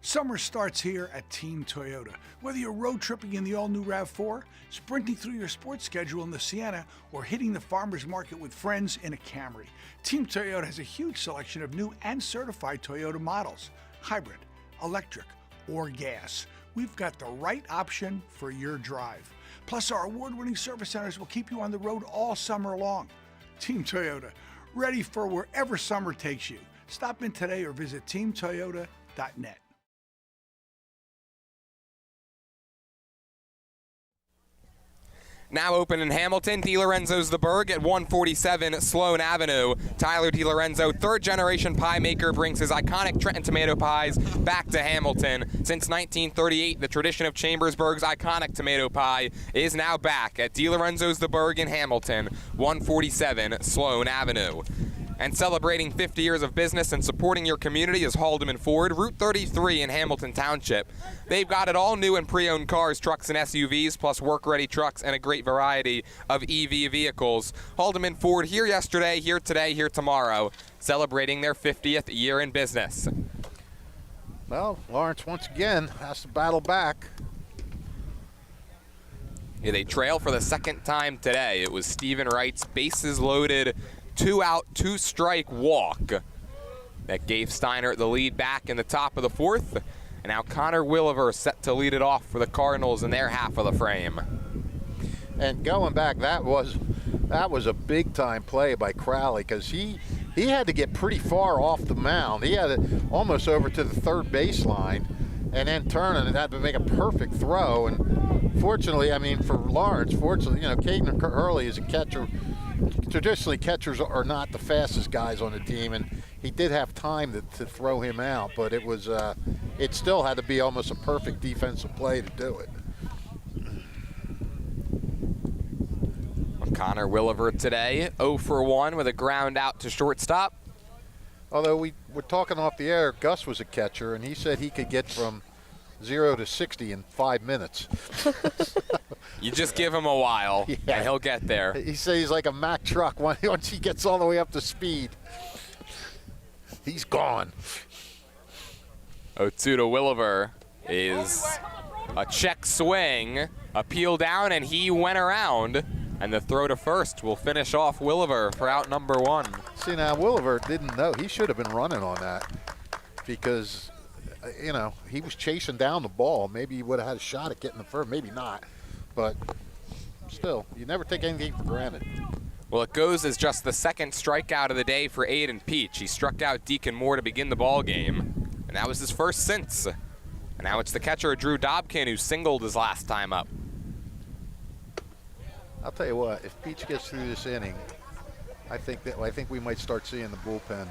Summer starts here at Team Toyota. Whether you're road tripping in the all-new RAV4, sprinting through your sports schedule in the Sienna, or hitting the farmer's market with friends in a Camry, Team Toyota has a huge selection of new and certified Toyota models, hybrid, electric, or gas. We've got the right option for your drive. Plus, our award-winning service centers will keep you on the road all summer long. Team Toyota, ready for wherever summer takes you. Stop in today or visit teamtoyota.net. Now open in Hamilton, DiLorenzo's The Berg at 147 Sloan Avenue. Tyler DiLorenzo, third-generation pie maker, brings his iconic Trenton tomato pies back to Hamilton. Since 1938, the tradition of Chambersburg's iconic tomato pie is now back at DiLorenzo's The Berg in Hamilton, 147 Sloan Avenue. And celebrating 50 years of business and supporting your community is Haldeman Ford, Route 33 in Hamilton Township. They've got it all new and pre-owned cars, trucks, and SUVs, plus work-ready trucks and a great variety of EV vehicles. Haldeman Ford here yesterday, here today, here tomorrow, celebrating their 50th year in business. Well, Lawrence once again has to battle back. Yeah, they trail for the second time today. It was Stephen Wright's bases loaded, 2-out, 2-strike walk that gave Steinert the lead back in the top of the fourth. And now Connor Williver set to lead it off for the Cardinals in their half of the frame. And going back, that was a big-time play by Crowley, because he had to get pretty far off the mound. He had it almost over to the third baseline, and then turn and had to make a perfect throw. And fortunately, I mean, for Lawrence, fortunately, you know, Caden Hurley is a catcher. Traditionally, catchers are not the fastest guys on the team, and he did have time to throw him out, but it was it still had to be almost a perfect defensive play to do it. Connor Williver today, 0 for 1 with a ground out to shortstop. Although we were talking off the air, Gus was a catcher, and he said he could get from 0 to 60 in 5 minutes. You just give him a while, and he'll get there. He says he's like a Mack truck. Once he gets all the way up to speed, he's gone. 0-2 to Williver is a check swing, a peel down, and he went around. And the throw to first will finish off Williver for out number 1. See, now Williver didn't know. He should have been running on that, because, you know, he was chasing down the ball. Maybe he would have had a shot at getting the first, maybe not. But still, you never take anything for granted. Well, it goes as just the second strikeout of the day for Aiden Peach. He struck out Deacon Moore to begin the ball game, and that was his first since. And now it's the catcher, Drew Dobkin, who singled his last time up. I'll tell you what, if Peach gets through this inning, I think we might start seeing the bullpen.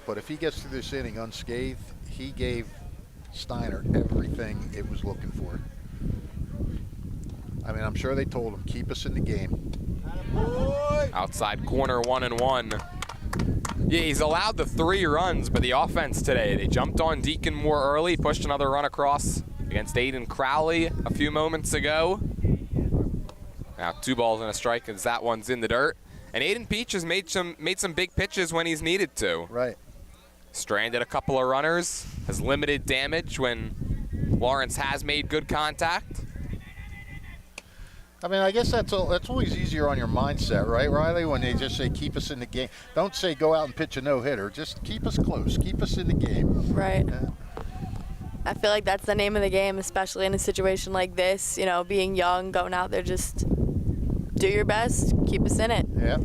But if he gets through this inning unscathed, he gave Steinert everything it was looking for. I mean, I'm sure they told him, keep us in the game. Outside corner, 1-1. Yeah, he's allowed the 3 runs, but the offense today, they jumped on Deacon Moore early, pushed another run across against Aiden Crowley a few moments ago. Now 2 balls and a strike as that one's in the dirt. And Aiden Peach has made some big pitches when he's needed to. Right. Stranded a couple of runners, has limited damage when Lawrence has made good contact. I mean, I guess that's always easier on your mindset, right, Riley? When they just say, keep us in the game. Don't say go out and pitch a no-hitter. Just keep us close. Keep us in the game. Right. Yeah. I feel like that's the name of the game, especially in a situation like this. You know, being young, going out there, just do your best, keep us in it. Yeah.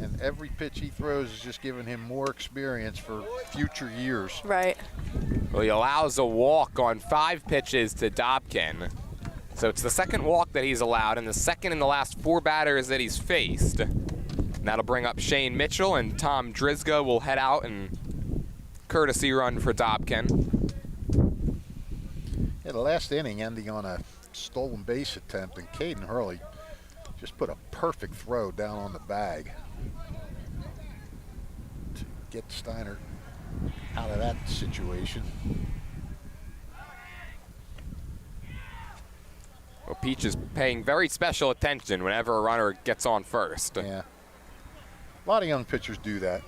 And every pitch he throws is just giving him more experience for future years. Right. Well, he allows a walk on 5 pitches to Dobkin. So it's the second walk that he's allowed and the second in the last 4 batters that he's faced. And that'll bring up Shane Mitchell, and Tom Drizga will head out and courtesy run for Dobkin. Yeah, the last inning ending on a stolen base attempt, and Caden Hurley just put a perfect throw down on the bag to get Steinert out of that situation. Well, Peach is paying very special attention whenever a runner gets on first. Yeah. A lot of young pitchers do that.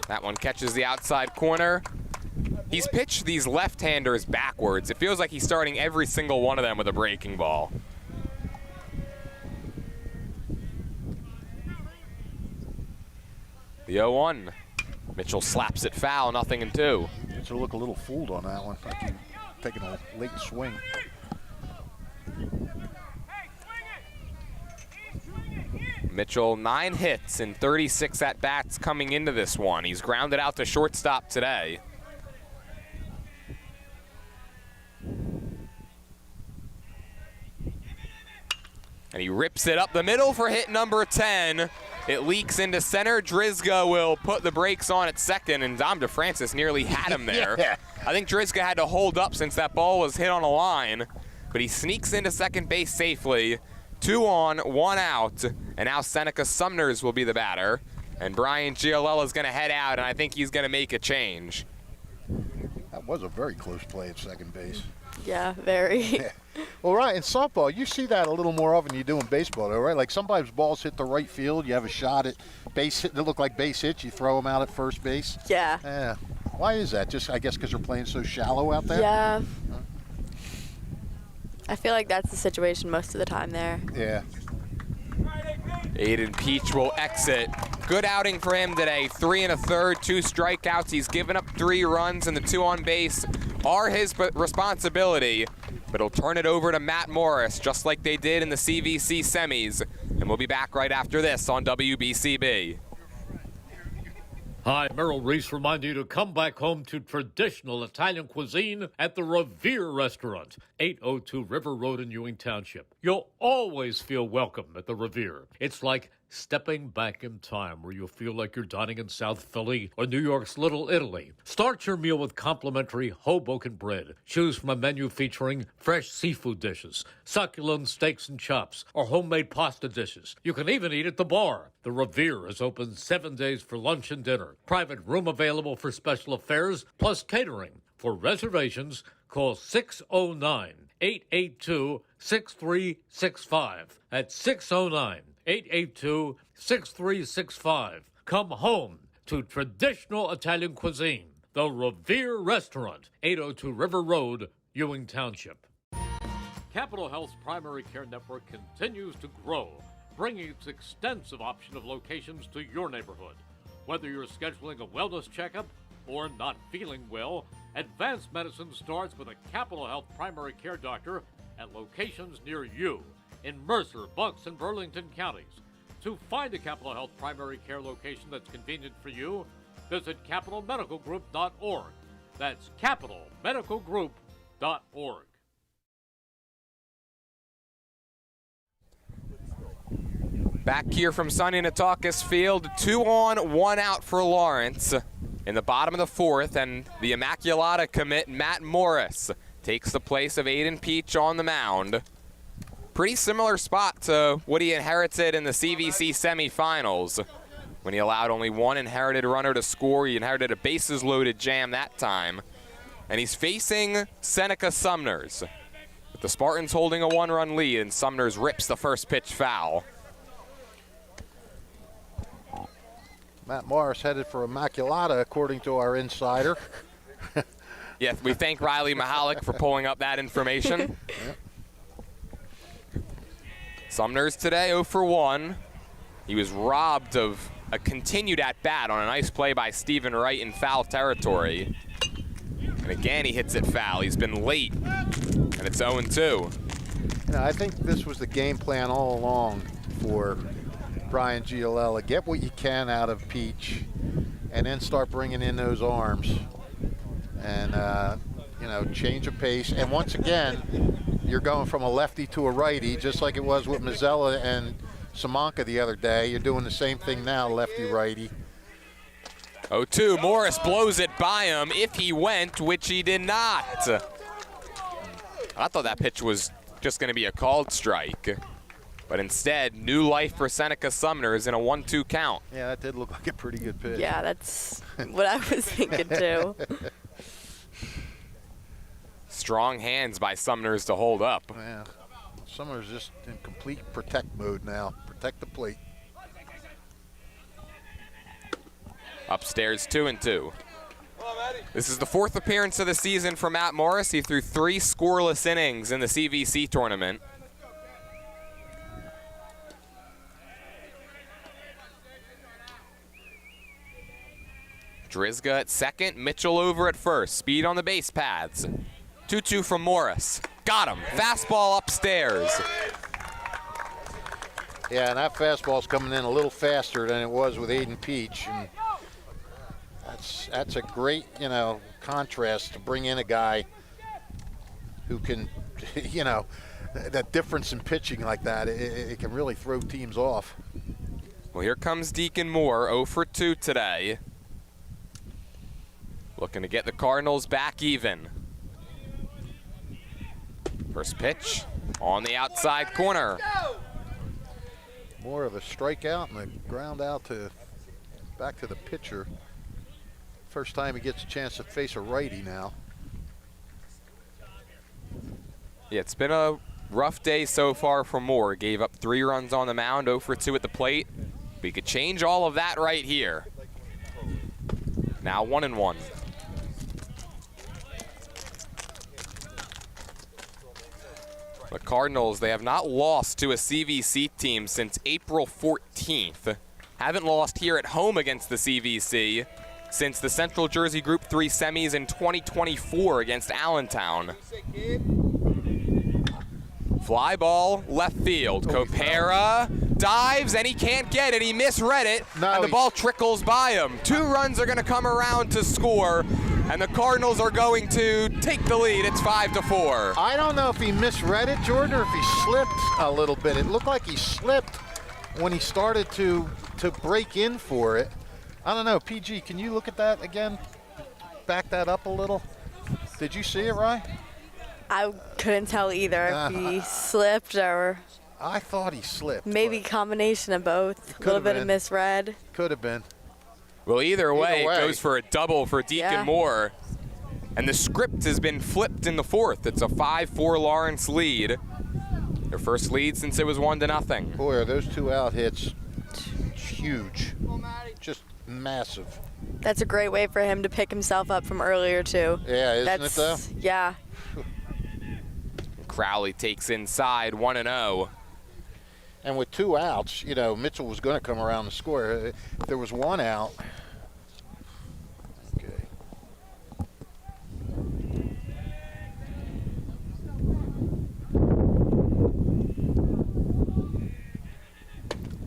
That one catches the outside corner. He's pitched these left-handers backwards. It feels like he's starting every single one of them with a breaking ball. The 0-1. Mitchell slaps it foul, 0-2. Mitchell look a little fooled on that one. Like he's taking a late swing. Mitchell, 9 hits and 36 at-bats coming into this one. He's grounded out to shortstop today. And he rips it up the middle for hit number 10. It leaks into center. Drizga will put the brakes on at second, and Dom DeFrancis nearly had him there. Yeah. I think Drizga had to hold up since that ball was hit on a line, but he sneaks into second base safely. 2 on, 1 out, and now Seneca Sumners will be the batter, and Brian Giolella is going to head out, and I think he's going to make a change. That was a very close play at second base. Yeah, very. Yeah. Well, right, in softball, you see that a little more often than you do in baseball, though, right? Like sometimes balls hit the right field, you have a shot at base hit, they look like base hits, you throw them out at first base. Yeah. Yeah. Why is that? Just, I guess, because they're playing so shallow out there? Yeah. I feel like that's the situation most of the time there. Yeah. Aiden Peach will exit. Good outing for him today. 3 1/3, 2 strikeouts. He's given up 3 runs, and the 2 on base are his responsibility. But he'll turn it over to Matt Morris, just like they did in the CVC semis. And we'll be back right after this on WBCB. Hi, Merrill Reese reminding you to come back home to traditional Italian cuisine at the Revere Restaurant, 802 River Road in Ewing Township. You'll always feel welcome at the Revere. It's like stepping back in time where you'll feel like you're dining in South Philly or New York's Little Italy. Start your meal with complimentary Hoboken bread. Choose from a menu featuring fresh seafood dishes, succulent steaks and chops, or homemade pasta dishes. You can even eat at the bar. The Revere is open 7 days for lunch and dinner. Private room available for special affairs, plus catering. For reservations, call 609-882-6365. That's 609-882-6365. Come home to traditional Italian cuisine. The Revere Restaurant, 802 River Road, Ewing Township. Capital Health's primary care network continues to grow, bringing its extensive option of locations to your neighborhood. Whether you're scheduling a wellness checkup or not feeling well, advanced medicine starts with a Capital Health primary care doctor at locations near you in Mercer, Bucks, and Burlington counties. To find a Capital Health primary care location that's convenient for you, visit capitalmedicalgroup.org. That's capitalmedicalgroup.org. Back here from Sonny Natakis Field, 2 on, 1 out for Lawrence. In the bottom of the 4th, and the Immaculata commit Matt Morris takes the place of Aiden Peach on the mound. Pretty similar spot to what he inherited in the CVC semifinals. When he allowed only 1 inherited runner to score, he inherited a bases-loaded jam that time. And he's facing Seneca Sumners, with the Spartans holding a 1-run lead, and Sumners rips the first pitch foul. Matt Morris headed for Immaculata, according to our insider. Yes, we thank Riley Mahalik for pulling up that information. Yep. Sumners today 0 for 1. He was robbed of a continued at-bat on a nice play by Stephen Wright in foul territory. And again, he hits it foul. He's been late, and it's 0-2. You know, I think this was the game plan all along for Brian Giolella. Get what you can out of Peach, and then start bringing in those arms. And, you know, change of pace. And once again, you're going from a lefty to a righty, just like it was with Mazzella and Simonka the other day. You're doing the same thing now, lefty-righty. 0-2. Morris blows it by him if he went, which he did not. I thought that pitch was just going to be a called strike. But instead, new life for Seneca Sumners in a 1-2 count. Yeah, that did look like a pretty good pitch. Yeah, that's what I was thinking too. Strong hands by Sumners to hold up. Yeah, Sumners just in complete protect mode now. Protect the plate. Upstairs 2-2. This is the 4th appearance of the season for Matt Morris. He threw 3 scoreless innings in the CVC tournament. Drizga at second, Mitchell over at first. Speed on the base paths. 2-2 from Morris. Got him. Fastball upstairs. Yeah, and that fastball's coming in a little faster than it was with Aiden Peach. And that's a great, contrast to bring in a guy who can, that difference in pitching like that, it can really throw teams off. Well, here comes Deacon Moore, 0 for 2 today. Looking to get the Cardinals back even. First pitch on the outside corner. More of a strikeout and a ground out back to the pitcher. First time he gets a chance to face a righty now. Yeah, it's been a rough day so far for Moore. Gave up 3 runs on the mound, 0 for 2 at the plate. We could change all of that right here. Now 1-1. The Cardinals, they have not lost to a CVC team since April 14th. Haven't lost here at home against the CVC since the Central Jersey Group 3 semis in 2024 against Allentown. Fly ball, left field. Copera dives, and he can't get it. He misread it, and the ball trickles by him. 2 runs are going to come around to score, and the Cardinals are going to take the lead. It's 5-4. I don't know if he misread it, Jordan, or if he slipped a little bit. It looked like he slipped when he started to break in for it. I don't know. PG, can you look at that again? Back that up a little. Did you see it, Ryan? I couldn't tell either if he slipped or... I thought he slipped. Maybe combination of both. A little bit of misread. Could have been. Well, either way, it goes for a double for Deacon Moore. And the script has been flipped in the 4th. It's a 5-4 Lawrence lead. Their first lead since it was 1-0. Boy, are those 2 out hits huge. Just massive. That's a great way for him to pick himself up from earlier, too. Yeah, isn't it, though? Yeah. Crowley takes inside, 1-0. And with 2 outs, Mitchell was going to come around and score. If there was 1 out. Okay.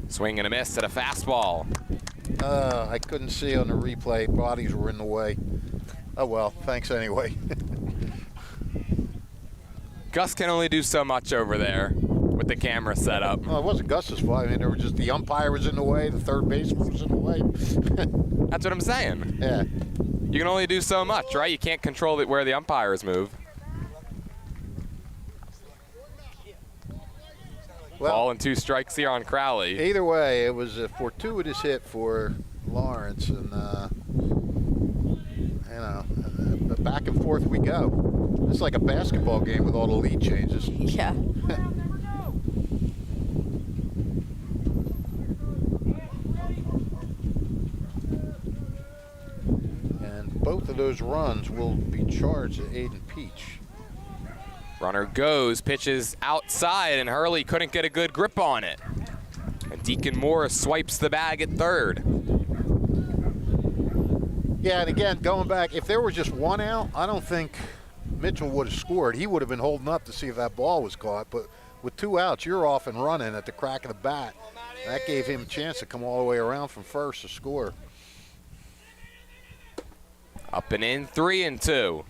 Swing and a miss at a fastball. I couldn't see on the replay. Bodies were in the way. Oh, well, thanks anyway. Gus can only do so much over there with the camera set up. Well, it wasn't Gus's fault. I mean, there were just the umpire was in the way, the third baseman was in the way. That's what I'm saying. Yeah. You can only do so much, right? You can't control where the umpires move. Well, ball and 2 strikes here on Crowley. Either way, it was a fortuitous hit for Lawrence, and back and forth we go. It's like a basketball game with all the lead changes. Yeah. And both of those runs will be charged at Aiden Peach. Runner goes, pitches outside, and Hurley couldn't get a good grip on it. And Deacon Moore swipes the bag at third. Yeah, and again, going back, if there was just 1 out, I don't think Mitchell would have scored. He would have been holding up to see if that ball was caught. But with 2 outs, you're off and running at the crack of the bat. That gave him a chance to come all the way around from first to score. Up and in, 3-2.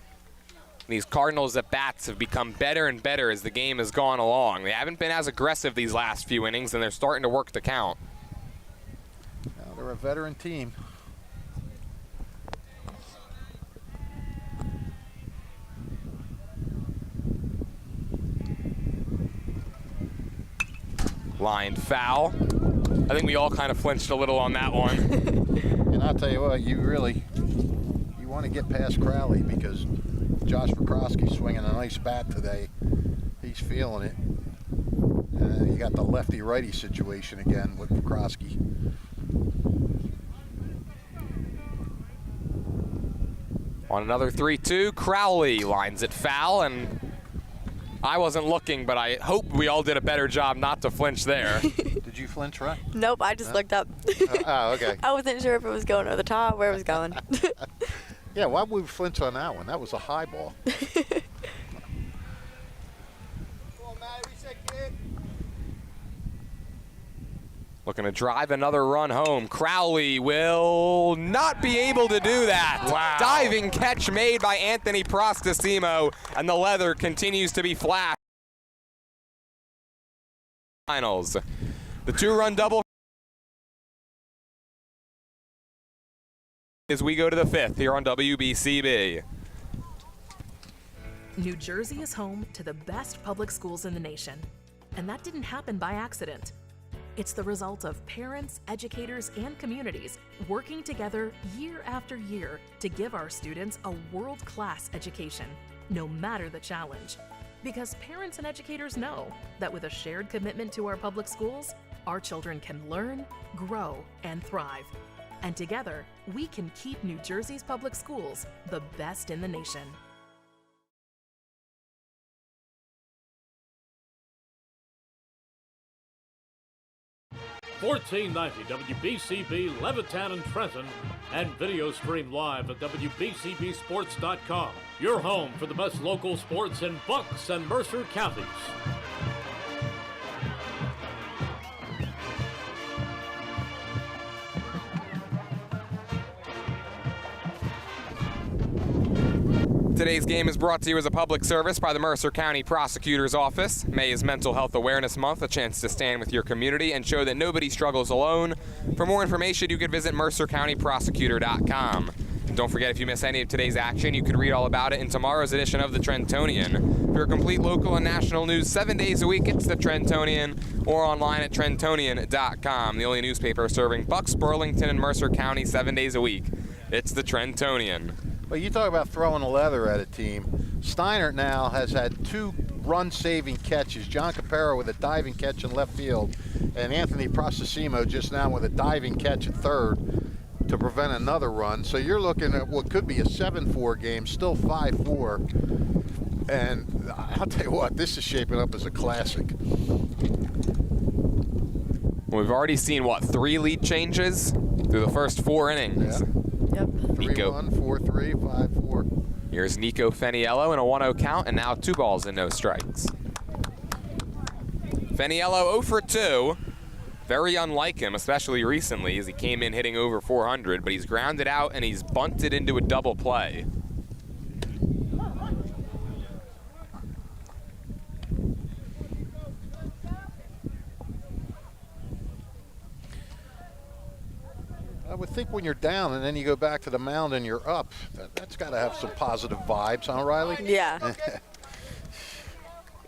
These Cardinals at bats have become better and better as the game has gone along. They haven't been as aggressive these last few innings, and they're starting to work the count. Now they're a veteran team. Lined foul. I think we all kind of flinched a little on that one. And I'll tell you what, you want to get past Crowley because Josh Verkrosky's swinging a nice bat today. He's feeling it. You got the lefty-righty situation again with Verkrosky. On another 3-2, Crowley lines it foul, and I wasn't looking, but I hope we all did a better job not to flinch there. Did you flinch, right? Nope, I just looked up. Oh, okay. I wasn't sure if it was going over the top, where it was going. Yeah, why would we flinch on that one? That was a high ball. Looking to drive another run home. Crowley will not be able to do that. Wow. Diving catch made by Anthony Prostasimo, and the leather continues to be flashed. Finals. The 2-run double as we go to the 5th here on WBCB. New Jersey is home to the best public schools in the nation. And that didn't happen by accident. It's the result of parents, educators, and communities working together year after year to give our students a world-class education, no matter the challenge. Because parents and educators know that with a shared commitment to our public schools, our children can learn, grow, and thrive. And together, we can keep New Jersey's public schools the best in the nation. $14.90 WBCB Levittown and Trenton, and video stream live at WBCBSports.com. Your home for the best local sports in Bucks and Mercer counties. Today's game is brought to you as a public service by the Mercer County Prosecutor's Office. May is Mental Health Awareness Month, a chance to stand with your community and show that nobody struggles alone. For more information, you can visit mercercountyprosecutor.com. Don't forget, if you miss any of today's action, you can read all about it in tomorrow's edition of the Trentonian. For complete local and national news 7 days a week, it's the Trentonian, or online at trentonian.com, the only newspaper serving Bucks, Burlington, and Mercer County 7 days a week. It's the Trentonian. Well, you talk about throwing a leather at a team. Steinert now has had 2 run-saving catches. John Capero with a diving catch in left field, and Anthony Prostasimo just now with a diving catch at third to prevent another run. So you're looking at what could be a 7-4 game, still 5-4. And I'll tell you what, this is shaping up as a classic. We've already seen, 3 lead changes through the first 4 innings. Yeah. Yep. 3-1, 4-3, 5-4. Here's Nico Feniello in a 1-0 count, and now 2 balls and no strikes. Feniello 0 for 2. Very unlike him, especially recently, as he came in hitting over 400, but he's grounded out and he's bunted into a double play. I would think when you're down and then you go back to the mound and you're up, that's got to have some positive vibes, huh, Riley? Yeah.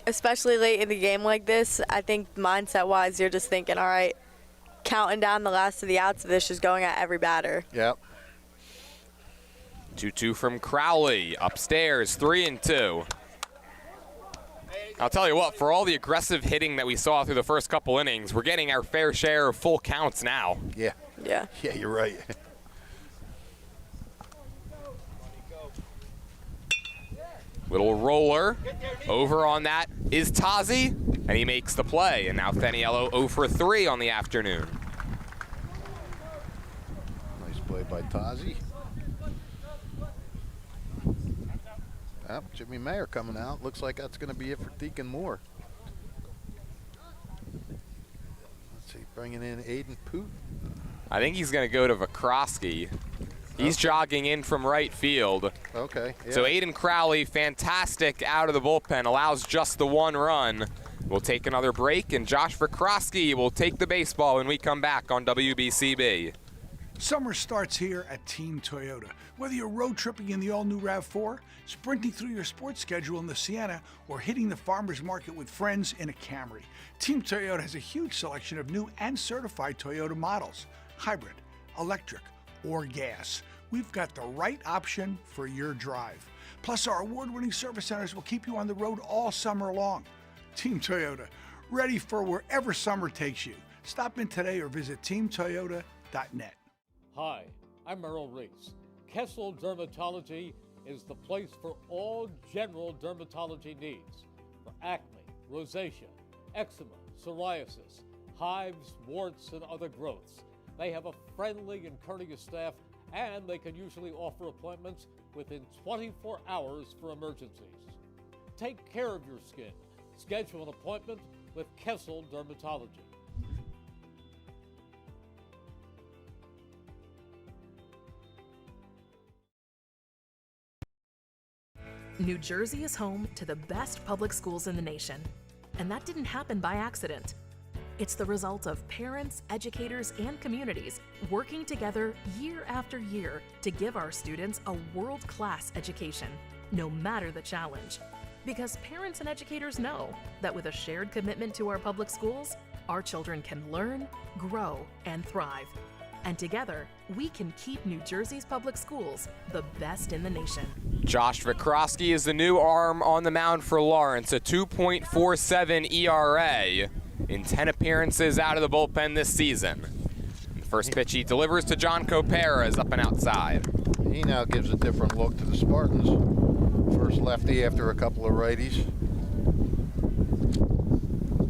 Especially late in the game like this, I think mindset-wise, you're just thinking, all right, counting down the last of the outs of this, just going at every batter. Yep. 2-2 from Crowley. Upstairs, 3-2. I'll tell you what, for all the aggressive hitting that we saw through the first couple innings, we're getting our fair share of full counts now. Yeah. Yeah. Yeah, you're right. Little roller. Over on that is Tazi, and he makes the play. And now Feniello 0 for 3 on the afternoon. Nice play by Tazi. Jimmy Mayer coming out. Looks like that's going to be it for Deacon Moore. Let's see, bringing in Aiden Poot. I think he's going to go to Vakrosky. He's jogging in from right field. Okay. Yeah. So Aiden Crowley, fantastic out of the bullpen, allows just the 1 run. We'll take another break, and Josh Vakrosky will take the baseball when we come back on WBCB. Summer starts here at Team Toyota. Whether you're road tripping in the all-new RAV4, sprinting through your sports schedule in the Sienna, or hitting the farmer's market with friends in a Camry, Team Toyota has a huge selection of new and certified Toyota models, hybrid, electric, or gas. We've got the right option for your drive. Plus, our award-winning service centers will keep you on the road all summer long. Team Toyota, ready for wherever summer takes you. Stop in today or visit teamtoyota.net. Hi, I'm Merrill Reese. Kessel Dermatology is the place for all general dermatology needs for acne, rosacea, eczema, psoriasis, hives, warts, and other growths. They have a friendly and courteous staff, and they can usually offer appointments within 24 hours for emergencies. Take care of your skin. Schedule an appointment with Kessel Dermatology. New Jersey is home to the best public schools in the nation. And that didn't happen by accident. It's the result of parents, educators, and communities working together year after year to give our students a world-class education, no matter the challenge. Because parents and educators know that with a shared commitment to our public schools, our children can learn, grow, and thrive. And together, we can keep New Jersey's public schools the best in the nation. Josh Vikrosky is the new arm on the mound for Lawrence, a 2.47 ERA in 10 appearances out of the bullpen this season. The first pitch he delivers to John Copera is up and outside. He now gives a different look to the Spartans. First lefty after a couple of righties.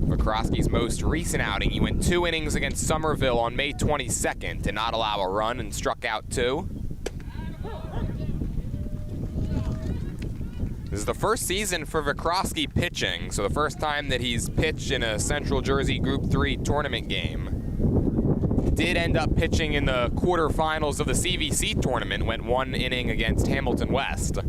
Vikrosky's most recent outing, he went 2 innings against Somerville on May 22nd, did not allow a run and struck out 2. This is the first season for Vikrosky pitching, so the first time that he's pitched in a Central Jersey Group 3 tournament game. Did end up pitching in the quarterfinals of the CVC tournament, went 1 inning against Hamilton West.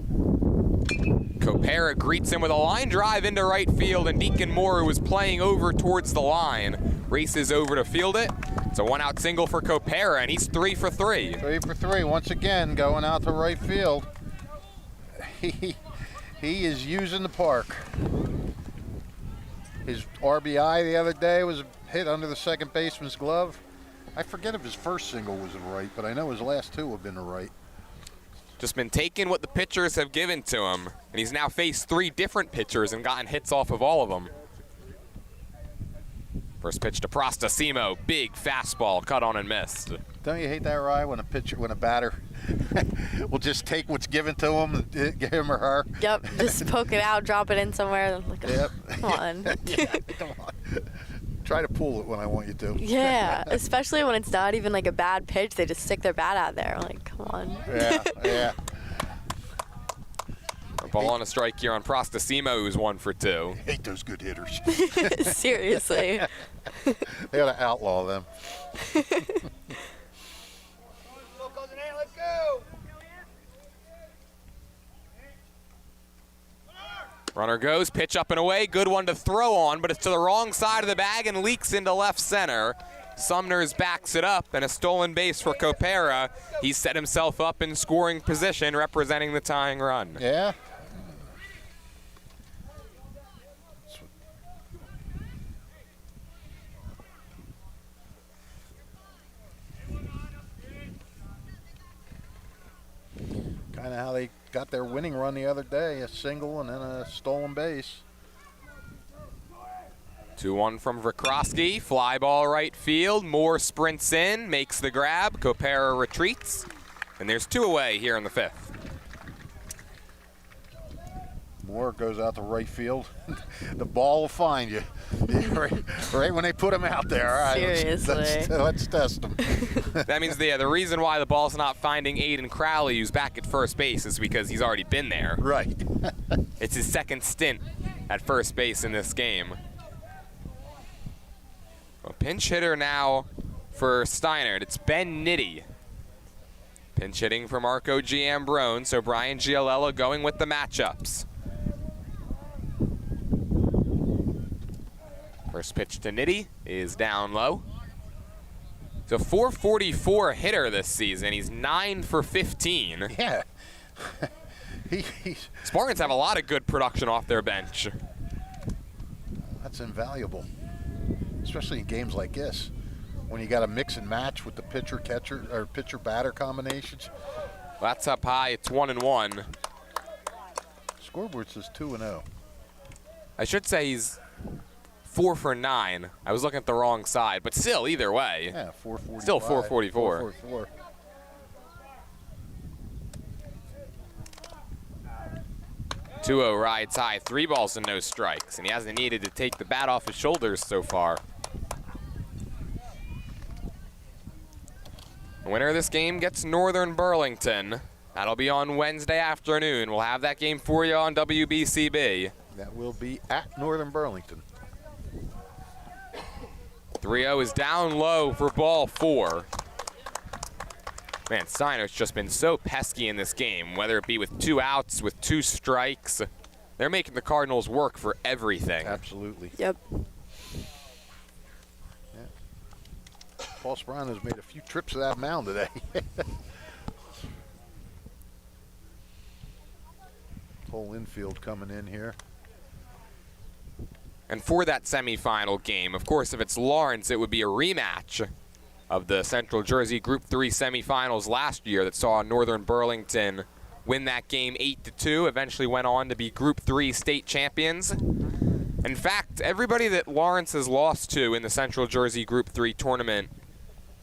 Copera greets him with a line drive into right field, and Deacon Moore, who was playing over towards the line, races over to field it. It's a 1-out single for Copera, and he's 3 for 3. 3 for 3 once again, going out to right field. He is using the park. His RBI the other day was hit under the second baseman's glove. I forget if his first single was a right, but I know his last 2 have been a right. Just been taking what the pitchers have given to him, and he's now faced 3 different pitchers and gotten hits off of all of them. First pitch to Prostasimo, big fastball, cut on and missed. Don't you hate that, Rye, when a batter will just take what's given to him, him or her? Yep, just poke it out, drop it in somewhere. Like, Yep. Come on. Yeah, come on. Try to pull it when I want you to. Yeah, especially when it's not even like a bad pitch. They just stick their bat out there. Like, come on. Yeah. A ball on a strike here on Prostasimo, who's 1 for 2. Hate those good hitters. Seriously. They ought to outlaw them. Let's go. Runner goes, pitch up and away, good one to throw on, but it's to the wrong side of the bag and leaks into left center. Sumners backs it up, and a stolen base for Copera. He set himself up in scoring position, representing the tying run. Yeah. Kind of how they got their winning run the other day, a single and then a stolen base. 2-1 from Vikrosky, fly ball right field. Moore sprints in, makes the grab. Copera retreats, and there's 2 away here in the 5th. Moore goes out to right field. The ball will find you right when they put him out there. All right, Seriously. let's test him. That means the reason why the ball's not finding Aiden Crowley, who's back at first base, is because he's already been there. Right. It's his second stint at first base in this game. A pinch hitter now for Steinert. It's Ben Nitty. Pinch hitting for Marco Giambrone, so Brian Gialella going with the matchups. First pitch to Nitty is down low. He's a .444 hitter this season. He's 9 for 15. Yeah. Spartans have a lot of good production off their bench. That's invaluable, especially in games like this, when you got to mix and match with the pitcher-catcher or pitcher-batter combinations. That's up high. It's 1-1. Scoreboard says 2-0. I should say he's 4 for 9. I was looking at the wrong side, but still, either way. Yeah, 444. Still 444. 444. 2-0 rides high, 3 balls and no strikes, and he hasn't needed to take the bat off his shoulders so far. The winner of this game gets Northern Burlington. That'll be on Wednesday afternoon. We'll have that game for you on WBCB. That will be at Northern Burlington. 3-0 is down low for ball 4. Man, Steinert's just been so pesky in this game, whether it be with 2 outs, with 2 strikes. They're making the Cardinals work for everything. Absolutely. Yep. Yeah. Paul Spartans made a few trips to that mound today. Whole infield coming in here. And for that semifinal game, of course, if it's Lawrence, it would be a rematch of the Central Jersey Group 3 semifinals last year that saw Northern Burlington win that game 8-2, eventually went on to be Group 3 state champions. In fact, everybody that Lawrence has lost to in the Central Jersey Group 3 tournament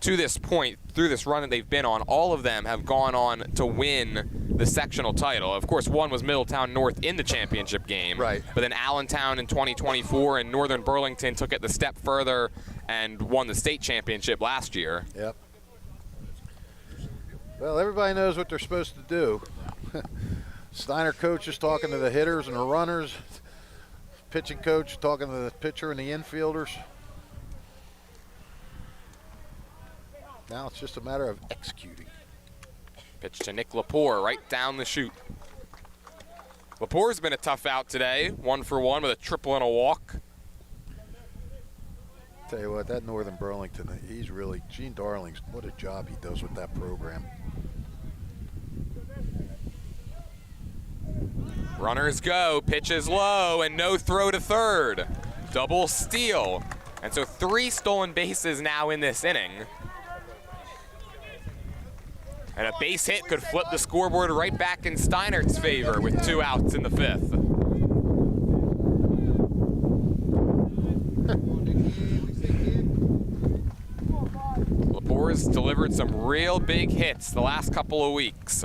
to this point, through this run that they've been on, all of them have gone on to win the sectional title. Of course, one was Middletown North in the championship game. Right. But then Allentown in 2024 and Northern Burlington took it the step further and won the state championship last year. Yep. Well, everybody knows what they're supposed to do. Steiner coach is talking to the hitters and the runners. Pitching coach talking to the pitcher and the infielders. Now it's just a matter of executing. Pitch to Nick Lepore right down the chute. Lepore's been a tough out today, 1 for 1 with a triple and a walk. Tell you what, that Northern Burlington, he's really, Gene Darling's, what a job he does with that program. Runners go, pitch is low, and no throw to third. Double steal. And so 3 stolen bases now in this inning. And a base hit could flip the scoreboard right back in Steinert's favor with 2 outs in the 5th. Lepore's delivered some real big hits the last couple of weeks.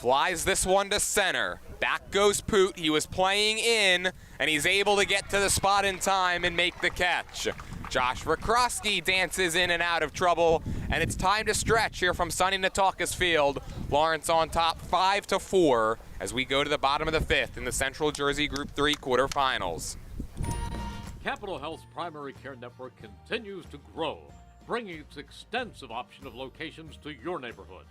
Flies this one to center. Back goes Poot. He was playing in, and he's able to get to the spot in time and make the catch. Josh Verkrosky dances in and out of trouble, and it's time to stretch here from sunny Nataukus Field. Lawrence on top 5-4 as we go to the bottom of the 5th in the Central Jersey Group 3 quarterfinals. Capital Health's primary care network continues to grow, bringing its extensive option of locations to your neighborhood.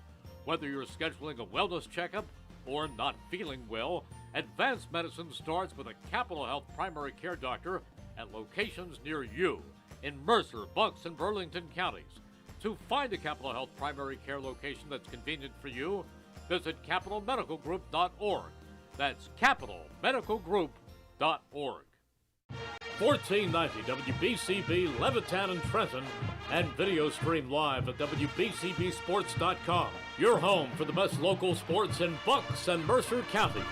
Whether you're scheduling a wellness checkup or not feeling well, advanced medicine starts with a Capital Health primary care doctor at locations near you in Mercer, Bucks, and Burlington counties. To find a Capital Health primary care location that's convenient for you, visit capitalmedicalgroup.org. That's capitalmedicalgroup.org. 1490 WBCB Levittown and Trenton, and video stream live at WBCBSports.com. Your home for the best local sports in Bucks and Mercer counties.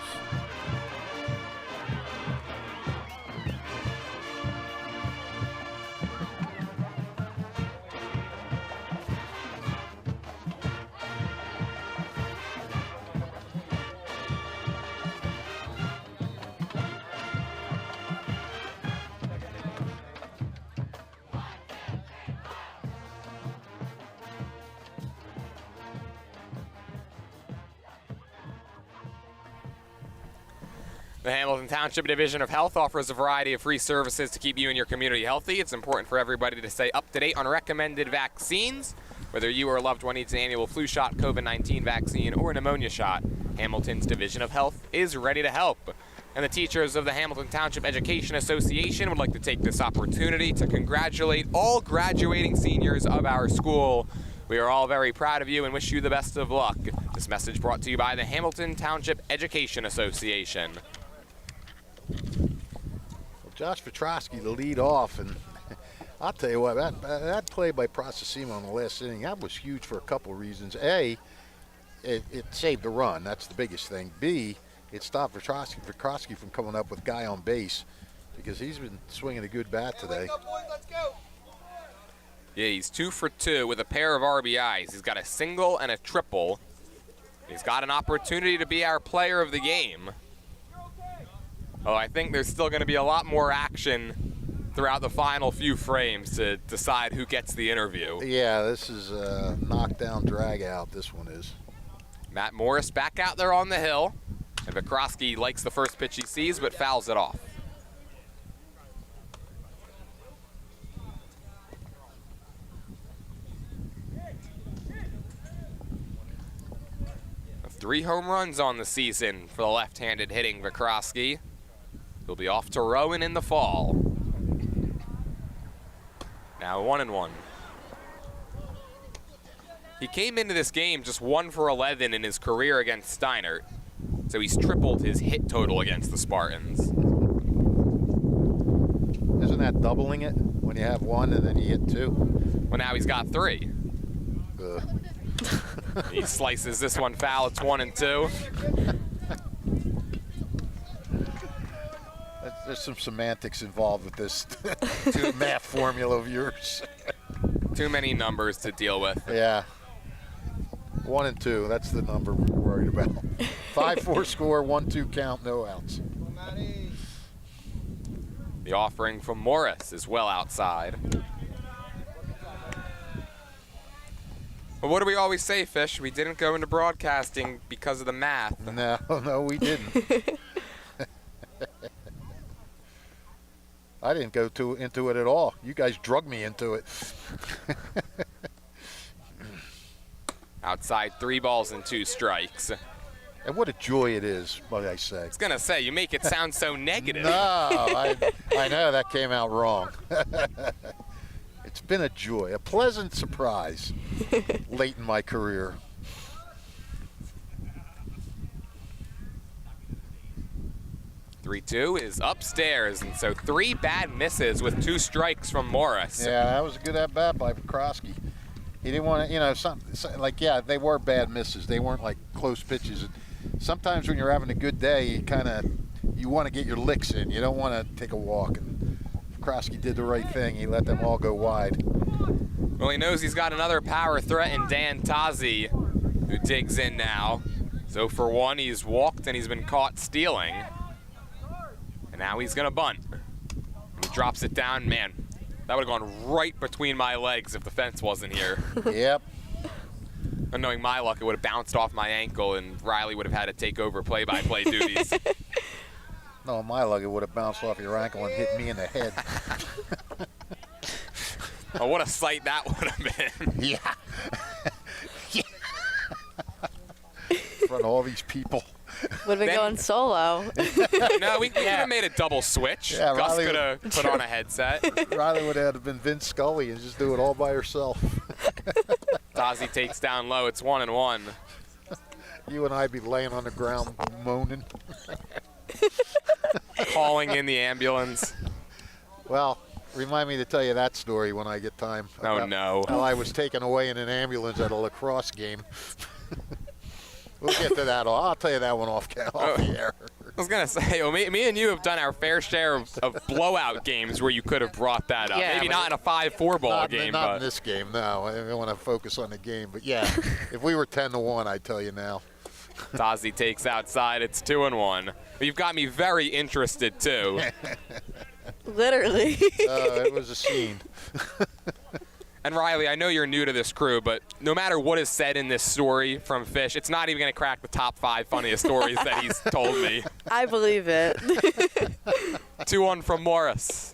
The Hamilton Township Division of Health offers a variety of free services to keep you and your community healthy. It's important for everybody to stay up to date on recommended vaccines. Whether you or a loved one needs an annual flu shot, COVID-19 vaccine, or a pneumonia shot, Hamilton's Division of Health is ready to help. And the teachers of the Hamilton Township Education Association would like to take this opportunity to congratulate all graduating seniors of our school. We are all very proud of you and wish you the best of luck. This message brought to you by the Hamilton Township Education Association. Well, Josh Petrosky to lead off, and I'll tell you what, that play by Processimo in the last inning, that was huge for a couple of reasons. A, it saved the run. That's the biggest thing. B, it stopped Verkrosky from coming up with guy on base because he's been swinging a good bat today. Let's go, boys, let's go. Yeah, he's 2 for 2 with a pair of RBIs. He's got a single and a triple. He's got an opportunity to be our player of the game. Oh, I think there's still going to be a lot more action throughout the final few frames to decide who gets the interview. Yeah, this is a knockdown, drag out, this one is. Matt Morris back out there on the hill. And Vikrosky likes the first pitch he sees, but fouls it off. Three home runs on the season for the left-handed hitting Vikrosky. He'll be off to Rowan in the fall. Now 1-1. He came into this game just 1 for 11 in his career against Steinert. So he's tripled his hit total against the Spartans. Isn't that doubling it when you have 1 and then you hit 2? Well, now he's got 3. He slices this one foul. It's 1-2. There's some semantics involved with this math formula of yours. Too many numbers to deal with. Yeah. 1 and 2, that's the number we're worried about. 5-4 score, 1-2 count, no outs. The offering from Morris is well outside. Well, what do we always say, Fish? We didn't go into broadcasting because of the math. No, we didn't. I didn't go into it at all. You guys drug me into it. Outside, 3 balls and 2 strikes. And what a joy it is, what I say. I was going to say, you make it sound so negative. No, I know that came out wrong. It's been a joy, a pleasant surprise late in my career. "3-2 is upstairs, and so 3 bad misses with 2 strikes from Morris. Yeah, that was a good at-bat by Vikrosky. He didn't want to, you know, yeah, they were bad misses. They weren't like close pitches. Sometimes when you're having a good day, you want to get your licks in. You don't want to take a walk. And Vikrosky did the right thing. He let them all go wide. Well, he knows he's got another power threat in Dan Tazi, who digs in now. So for 1, he's walked and he's been caught stealing. And now he's going to bunt. And he drops it down. Man, that would have gone right between my legs if the fence wasn't here. Yep. And knowing my luck, it would have bounced off my ankle and Riley would have had to take over play-by-play duties. No, my luck, it would have bounced off your ankle and hit me in the head. Oh, what a sight that would have been. Yeah. In front of all these people. Would have been going solo. No, we could have made a double switch. Yeah, Gus Riley could have put on a headset. Riley would have been Vince Scully and just do it all by herself. Tazi takes down low. It's 1-1. You and I'd be laying on the ground moaning. Calling in the ambulance. Well, remind me to tell you that story when I get time. Oh, no. How I was taken away in an ambulance at a lacrosse game. We'll get to that. I'll tell you that one off the air. I was going to say, well, me and you have done our fair share of blowout games where you could have brought that up. Yeah, maybe not in a 5-4 ball game. Not but in this game, no. I don't want to focus on the game. But, yeah, if we were 10-1, I'd tell you now. Tazi takes outside. It's 2-1. You've got me very interested, too. Literally. It was a scene. And Riley, I know you're new to this crew, but no matter what is said in this story from Fish, it's not even going to crack the top 5 funniest stories that he's told me. I believe it. 2-1 from Morris.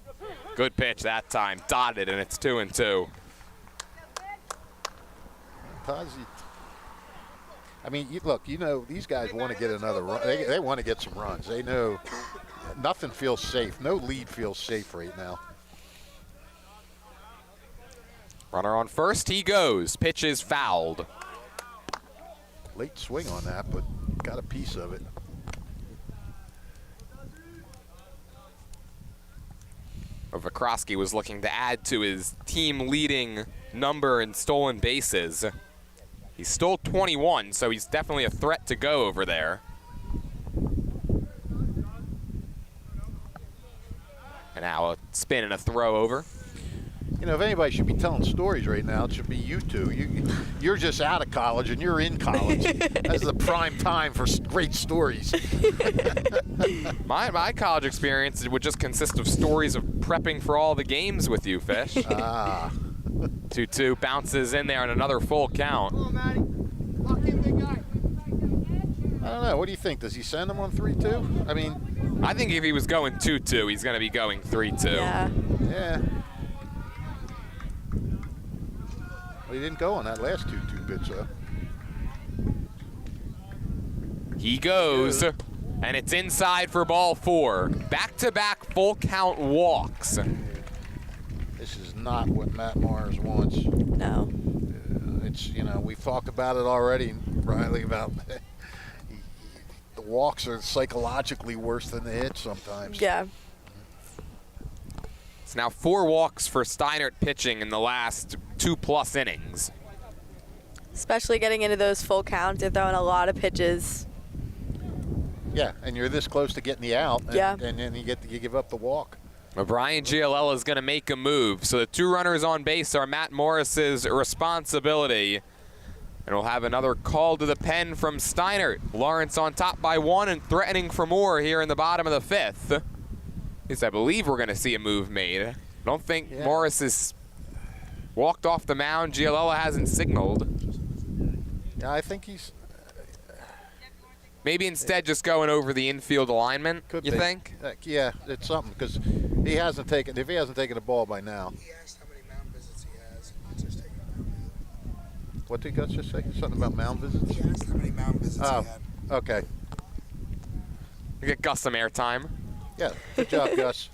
Good pitch that time. Dotted, and it's 2-2. Tazi. I mean, look, you know, these guys want to get another run. They want to get some runs. They know nothing feels safe. No lead feels safe right now. Runner on first, he goes. Pitch is fouled. Late swing on that, but got a piece of it. Vikrosky was looking to add to his team-leading number in stolen bases. He stole 21, so he's definitely a threat to go over there. And now a spin and a throw over. You know, if anybody should be telling stories right now, it should be you two. You're just out of college and you're in college. That's the prime time for great stories. My college experience would just consist of stories of prepping for all the games with you, Fish. 2-2 bounces in there on another full count. Come on, Matty. Lock in, big guy. I don't know. What do you think? Does he send him on 3-2? I mean, I think if he was going 2-2, he's going to be going 3-2. Yeah. yeah. Well, he didn't go on that last 2-2 pitch, though. He goes, and it's inside for ball 4. Back-to-back full count walks. This is not what Matt Mars wants. No. It's, you know, we've talked about it already, Riley, about the walks are psychologically worse than the hits sometimes. Yeah. It's now 4 walks for Steinert pitching in the last 2+ innings. Especially getting into those full counts. They're throwing a lot of pitches. Yeah, and you're this close to getting the out, and, Yeah. and then you give up the walk. But Brian Giolella is going to make a move. So the 2 runners on base are Matt Morris's responsibility. And we'll have another call to the pen from Steinert. Lawrence on top by 1 and threatening for more here in the bottom of the 5th. At least I believe we're going to see a move made. I don't think Morris has walked off the mound. Giolella hasn't signaled. Yeah, I think he's... Maybe instead just going over the infield alignment, you be. think? Yeah, it's something, because he hasn't taken, if he hasn't taken the ball by now. He asked how many mound visits he has. He's just taking a mound visit. What did Gus just say? Something about mound visits? He asked how many mound visits he had. Okay. You get Gus some airtime. Yeah, good job, Gus.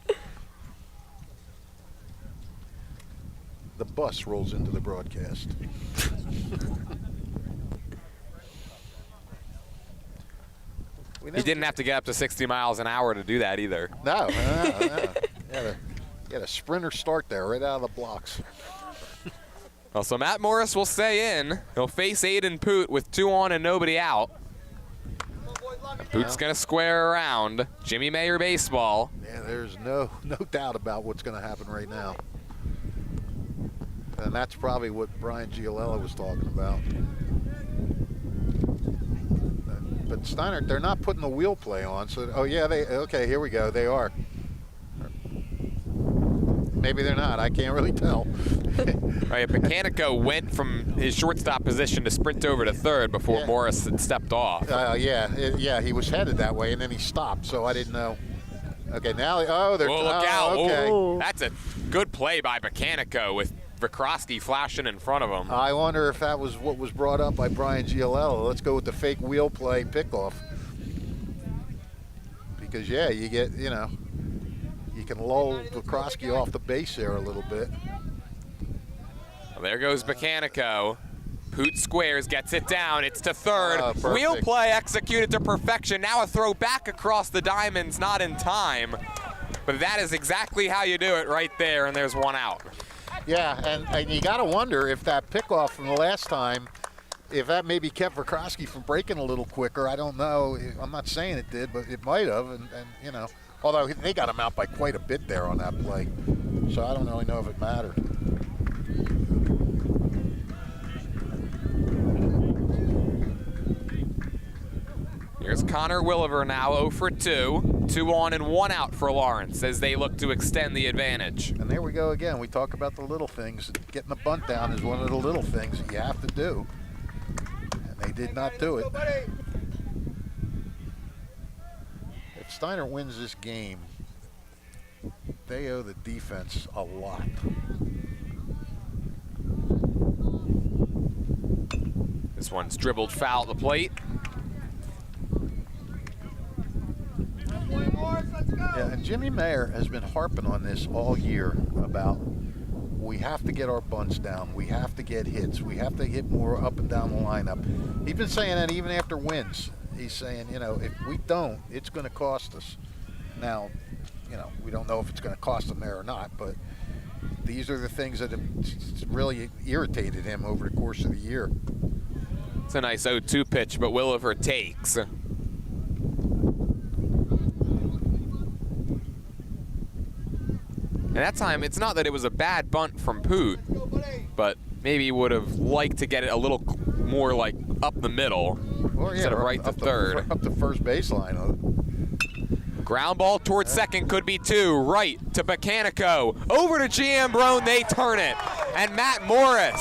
The bus rolls into the broadcast. He didn't have to get up to 60 miles an hour to do that either. No. He had a sprinter start there right out of the blocks. Well, so Matt Morris will stay in. He'll face Aiden Poot with 2 on and nobody out. Poot's going to square around. Jimmy Mayer baseball. Yeah, there's no doubt about what's going to happen right now. And that's probably what Brian Giolella was talking about. But Steinert, they're not putting the wheel play on. So, okay, here we go. They are. Maybe they're not. I can't really tell. Right, Mechanico went from his shortstop position to sprint over to third before Morris had stepped off. He was headed that way, and then he stopped, so I didn't know. Okay, now, they're... Oh, look out. Okay. Oh, that's a good play by Mechanico with Vikrosky flashing in front of him. I wonder if that was what was brought up by Brian Giolella. Let's go with the fake wheel play pickoff. Because, you get, you can lull Vikrosky off the base there a little bit. Well, there goes Mechanico. Poot squares, gets it down. It's to third. Wheel play executed to perfection. Now a throw back across the diamonds, not in time. But that is exactly how you do it right there, and there's 1 out. Yeah, and you got to wonder if that pickoff from the last time, if that maybe kept Vikrosky from breaking a little quicker. I don't know. I'm not saying it did, but it might have. And although they got him out by quite a bit there on that play. So I don't really know if it mattered. Here's Connor Williver now 0 for 2. 2 on and 1 out for Lawrence as they look to extend the advantage. And there we go again. We talk about the little things. Getting the bunt down is one of the little things that you have to do. And they did not do it. If Steinert wins this game, they owe the defense a lot. This one's dribbled foul at the plate. Yeah, and Jimmy Mayer has been harping on this all year about we have to get our bunts down. We have to get hits. We have to hit more up and down the lineup. He's been saying that even after wins. He's saying, if we don't, it's going to cost us. Now, we don't know if it's going to cost him there or not, but these are the things that have really irritated him over the course of the year. It's a nice 0-2 pitch, but Williver takes. And that time, it's not that it was a bad bunt from Poot, but maybe he would have liked to get it a little more like up the middle instead of right to third. Up the first baseline. Ground ball towards second, could be two. Right to Bacanico. Over to Giambrone, they turn it. And Matt Morris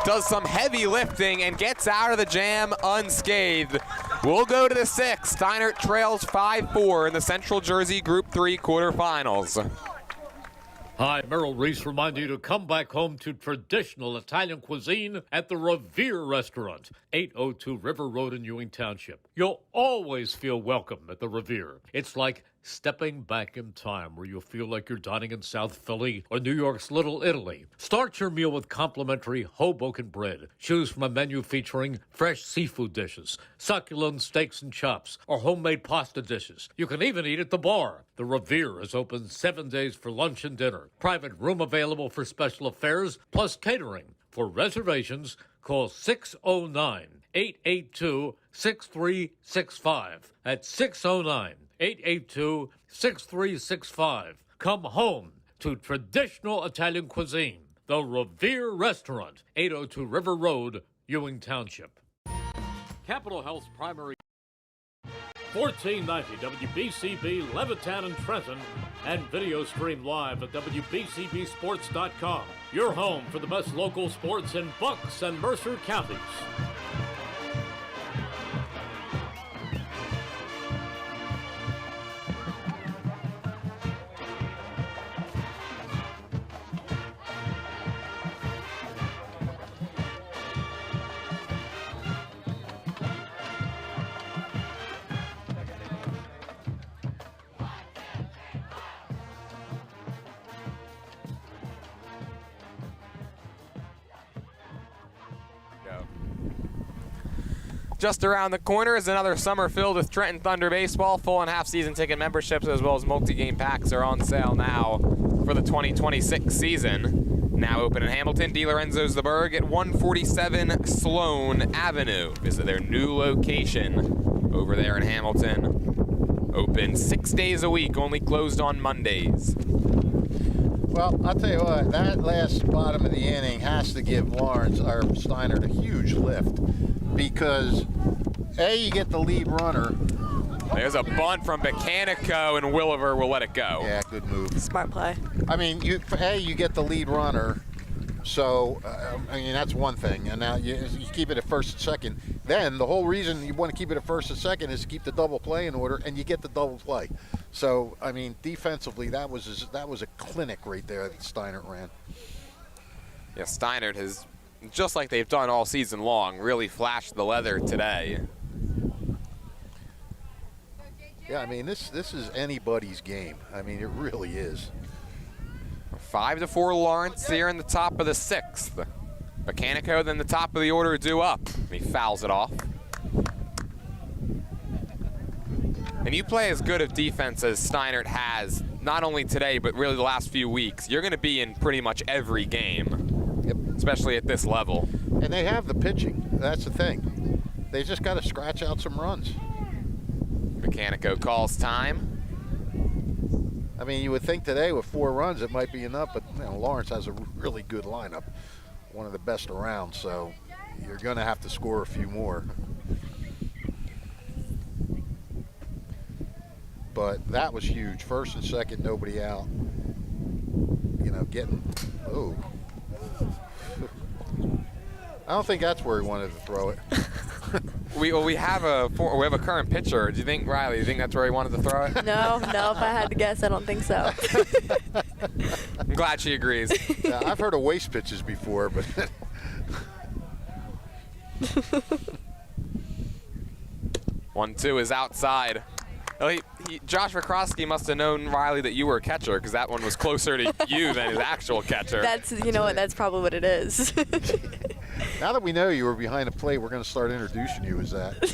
does some heavy lifting and gets out of the jam unscathed. We'll go to the sixth. Steinert trails 5-4 in the Central Jersey Group 3 quarterfinals. Hi, Merrill Reese reminding you to come back home to traditional Italian cuisine at the Revere Restaurant, 802 River Road in Ewing Township. You'll always feel welcome at the Revere. It's like stepping back in time where you'll feel like you're dining in South Philly or New York's Little Italy. Start your meal with complimentary Hoboken bread. Choose from a menu featuring fresh seafood dishes, succulent steaks and chops, or homemade pasta dishes. You can even eat at the bar. The Revere is open 7 days for lunch and dinner. Private room available for special affairs, plus catering. For reservations, call 609-882-6365. That's 609-882-6365. Come home to traditional Italian cuisine. The Revere Restaurant, 802 River Road, Ewing Township. Capital Health's primary 1490 WBCB Levittown and Trenton, and video stream live at WBCBSports.com. Your home for the best local sports in Bucks and Mercer counties. Just around the corner is another summer filled with Trenton Thunder baseball. Full and half season ticket memberships as well as multi-game packs are on sale now for the 2026 season. Now open in Hamilton. DiLorenzo's the Berg at 147 Sloan Avenue. Visit their new location over there in Hamilton. Open 6 days a week, only closed on Mondays. Well, I'll tell you what, that last bottom of the inning has to give Lawrence, or Steinert, a huge lift, because A, you get the lead runner. There's a bunt from Bacanico, and Williver will let it go. Yeah, good move. Smart play. I mean, you get the lead runner, so, I mean, that's one thing. And now you keep it at first and second. Then the whole reason you want to keep it at first and second is to keep the double play in order, and you get the double play. So, I mean, defensively, that was a clinic right there that Steinert ran. Yeah, Steinert has, just like they've done all season long, really flashed the leather today. Yeah, I mean, this is anybody's game. I mean, it really is. 5-4 Lawrence here in the top of the sixth. Bacanico, then the top of the order due up. He fouls it off. And you play as good of defense as Steinert has, not only today, but really the last few weeks. You're going to be in pretty much every game, Yep. especially at this level. And they have the pitching. That's the thing. They just got to scratch out some runs. Bacanico calls time. I mean, you would think today with 4 runs it might be enough, but you know, Lawrence has a really good lineup, one of the best around, so you're going to have to score a few more. But that was huge. First and second, nobody out. You know, I don't think that's where he wanted to throw it. We have a current pitcher. Do you think, Riley, that's where he wanted to throw it? No, if I had to guess, I don't think so. I'm glad she agrees. Yeah, I've heard of waste pitches before, but 1-2 is outside. Well, Josh Vikrosky must have known, Riley, that you were a catcher, because that one was closer to you than his actual catcher. You know what, that's probably what it is. now that we know you were behind the plate, we're going to start introducing you as that.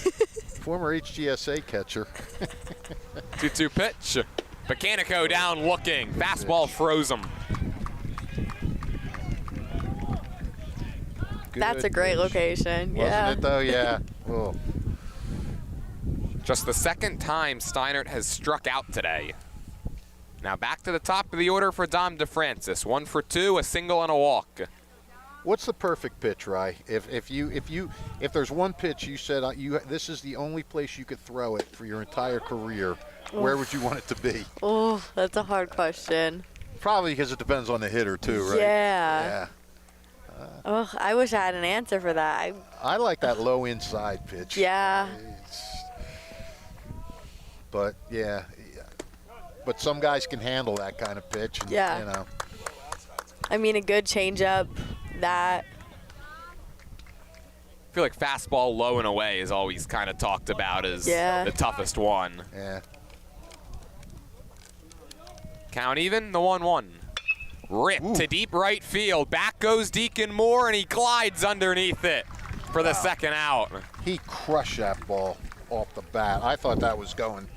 Former HGSA catcher. 2-2 pitch. Bacanico down looking. Fastball froze him. That's a great location. Wasn't it, though? Yeah. Oh. Just the second time Steinert has struck out today. Now back to the top of the order for Dom DeFrancis. 1 for 2, a single and a walk. What's the perfect pitch, Rye? If there's one pitch you said this is the only place you could throw it for your entire career, where would you want it to be? Oh, that's a hard question. Probably because it depends on the hitter too, right? Yeah. Oh, I wish I had an answer for that. I like that low inside pitch. Yeah. But yeah. But some guys can handle that kind of pitch. And, Yeah. You know. I mean, a good changeup, that. I feel like fastball low and away is always kind of talked about as the toughest one. Yeah. Count even, the 1-1. Ripped to deep right field. Back goes Deacon Moore, and he glides underneath it for the second out. He crushed that ball off the bat. I thought that was going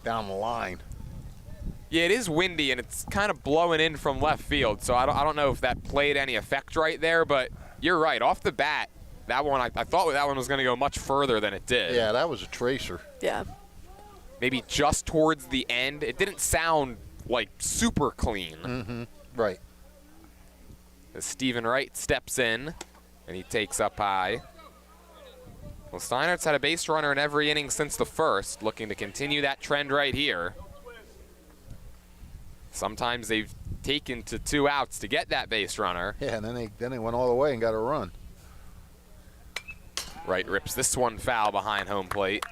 down the line. Yeah, it is windy, and it's kind of blowing in from left field, so I don't know if that played any effect right there, but you're right. Off the bat, that one, I thought that one was going to go much further than it did. Yeah, that was a tracer. Yeah. Maybe just towards the end. It didn't sound, like, super clean. Mm-hmm. Right. As Stephen Wright steps in, and he takes up high. Well, Steinert's had a base runner in every inning since the first, looking to continue that trend right here. Sometimes they've taken to 2 outs to get that base runner. Yeah, and then they went all the way and got a run. Wright rips this one foul behind home plate.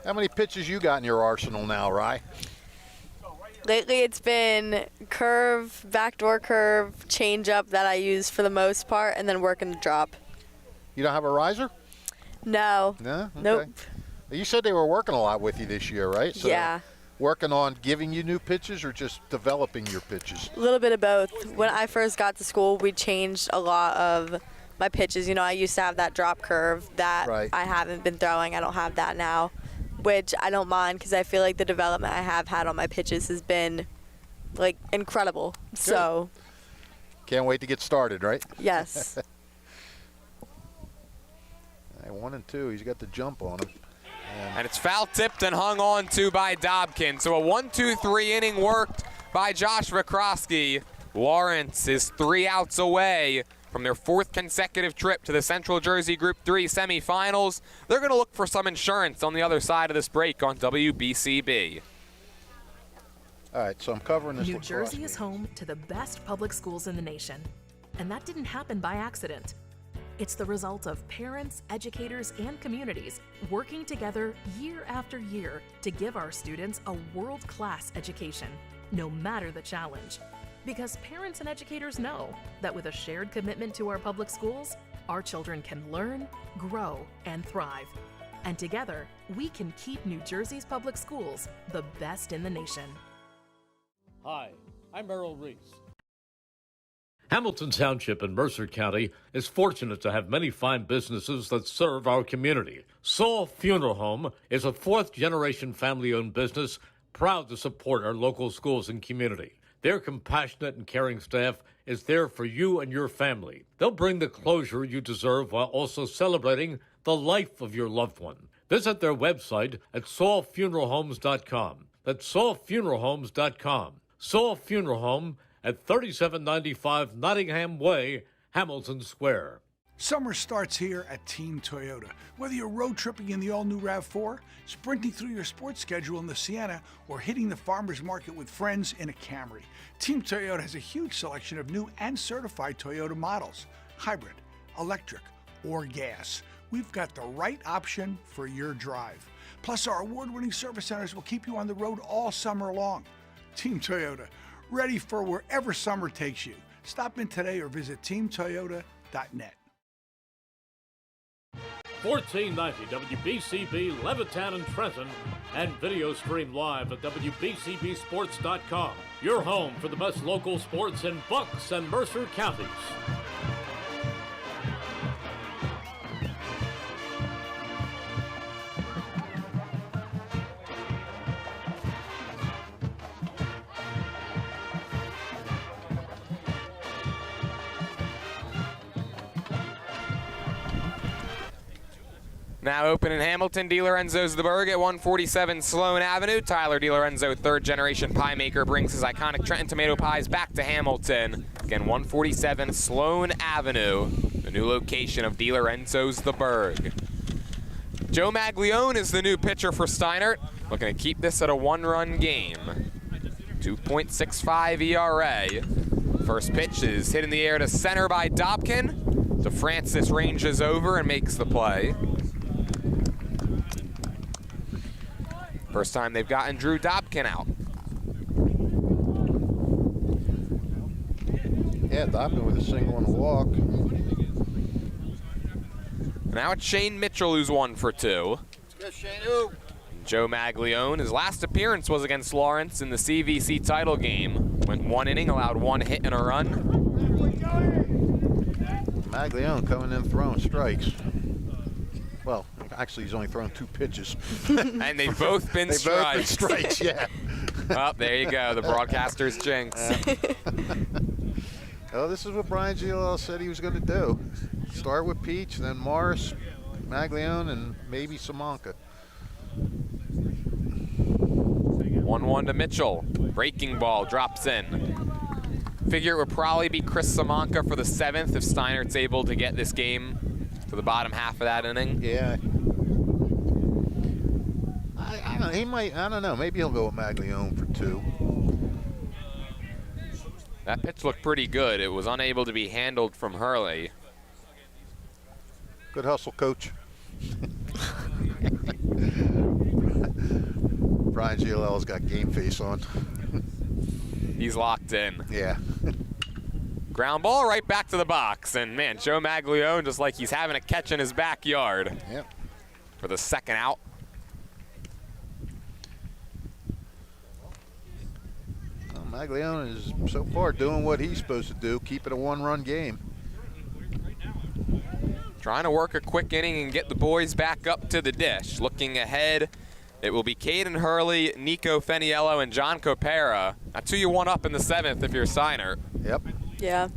How many pitches you got in your arsenal now, Rye? Lately, it's been curve, backdoor curve, changeup that I use for the most part, and then working the drop. You don't have a riser? No. No? Okay. Nope. You said they were working a lot with you this year, right? So Yeah. Working on giving you new pitches or just developing your pitches? A little bit of both. When I first got to school, we changed a lot of my pitches. You know, I used to have that drop curve that I haven't been throwing. I don't have that now, which I don't mind because I feel like the development I have had on my pitches has been, like, incredible. Good. So. Can't wait to get started, right? Yes. 1 and 2, he's got the jump on him. And it's foul tipped and hung on to by Dobkin. So a 1-2-3 inning worked by Josh Vikrosky. Lawrence is 3 outs away from their 4th consecutive trip to the Central Jersey Group 3 semifinals. They're going to look for some insurance on the other side of this break on WBCB. All right, so I'm covering this. New Jersey is home to the best public schools in the nation. And that didn't happen by accident. It's the result of parents, educators, and communities working together year after year to give our students a world-class education, no matter the challenge. Because parents and educators know that with a shared commitment to our public schools, our children can learn, grow, and thrive. And together, we can keep New Jersey's public schools the best in the nation. Hi, I'm Errol Reese. Hamilton Township in Mercer County is fortunate to have many fine businesses that serve our community. Saul Funeral Home is a 4th-generation family-owned business proud to support our local schools and community. Their compassionate and caring staff is there for you and your family. They'll bring the closure you deserve while also celebrating the life of your loved one. Visit their website at saulfuneralhomes.com. That's saulfuneralhomes.com. Saul Funeral Home at 3795 Nottingham Way, Hamilton Square. Summer starts here at Team Toyota. Whether you're road tripping in the all-new RAV4, sprinting through your sports schedule in the Sienna, or hitting the farmer's market with friends in a Camry, Team Toyota has a huge selection of new and certified Toyota models, hybrid, electric, or gas. We've got the right option for your drive. Plus, our award-winning service centers will keep you on the road all summer long. Team Toyota, ready for wherever summer takes you. Stop in today or visit teamtoyota.net. 1490 WBCB Levittown and Trenton, and video stream live at WBCBSports.com. Your home for the best local sports in Bucks and Mercer counties. Now open in Hamilton. DiLorenzo's the Berg at 147 Sloan Avenue. Tyler DiLorenzo, third-generation pie maker, brings his iconic Trenton tomato pies back to Hamilton. Again, 147 Sloan Avenue, the new location of DiLorenzo's the Berg. Joe Maglione is the new pitcher for Steinert, looking to keep this at a one-run game. 2.65 ERA. First pitch is hit in the air to center by Dobkin. DeFrancis ranges over and makes the play. First time they've gotten Drew Dobkin out. Yeah, Dobkin with a single and a walk. Now it's Shane Mitchell, who's 1 for 2. Let's go, Shane. Joe Maglione, his last appearance was against Lawrence in the CVC title game. Went 1 inning, allowed 1 hit and a run. Maglione coming in throwing strikes. Well, actually, he's only thrown 2 pitches. And they've both been strikes. Both been strikes, yeah. Oh, there you go, the broadcaster's jinx. Oh, this is what Brian GLL said he was going to do. Start with Peach, then Morris, Maglione, and maybe Samanka. 1-1 to Mitchell. Breaking ball drops in. Figure it would probably be Chris Samanka for the 7th if Steinert's able to get this game to the bottom half of that inning. Yeah. I don't know. He might. I don't know. Maybe he'll go with Maglione for 2. That pitch looked pretty good. It was unable to be handled from Hurley. Good hustle, coach. Brian GLL's got game face on. He's locked in. Yeah. Ground ball right back to the box. And man, Joe Maglione, just like he's having a catch in his backyard. Yep. For the second out. Well, Maglione is so far doing what he's supposed to do, keep it a 1-run game. Trying to work a quick inning and get the boys back up to the dish. Looking ahead, it will be Caden Hurley, Nico Feniello, and John Copera. That's who you want up in the 7th if you're Steinert. Yep. Yeah.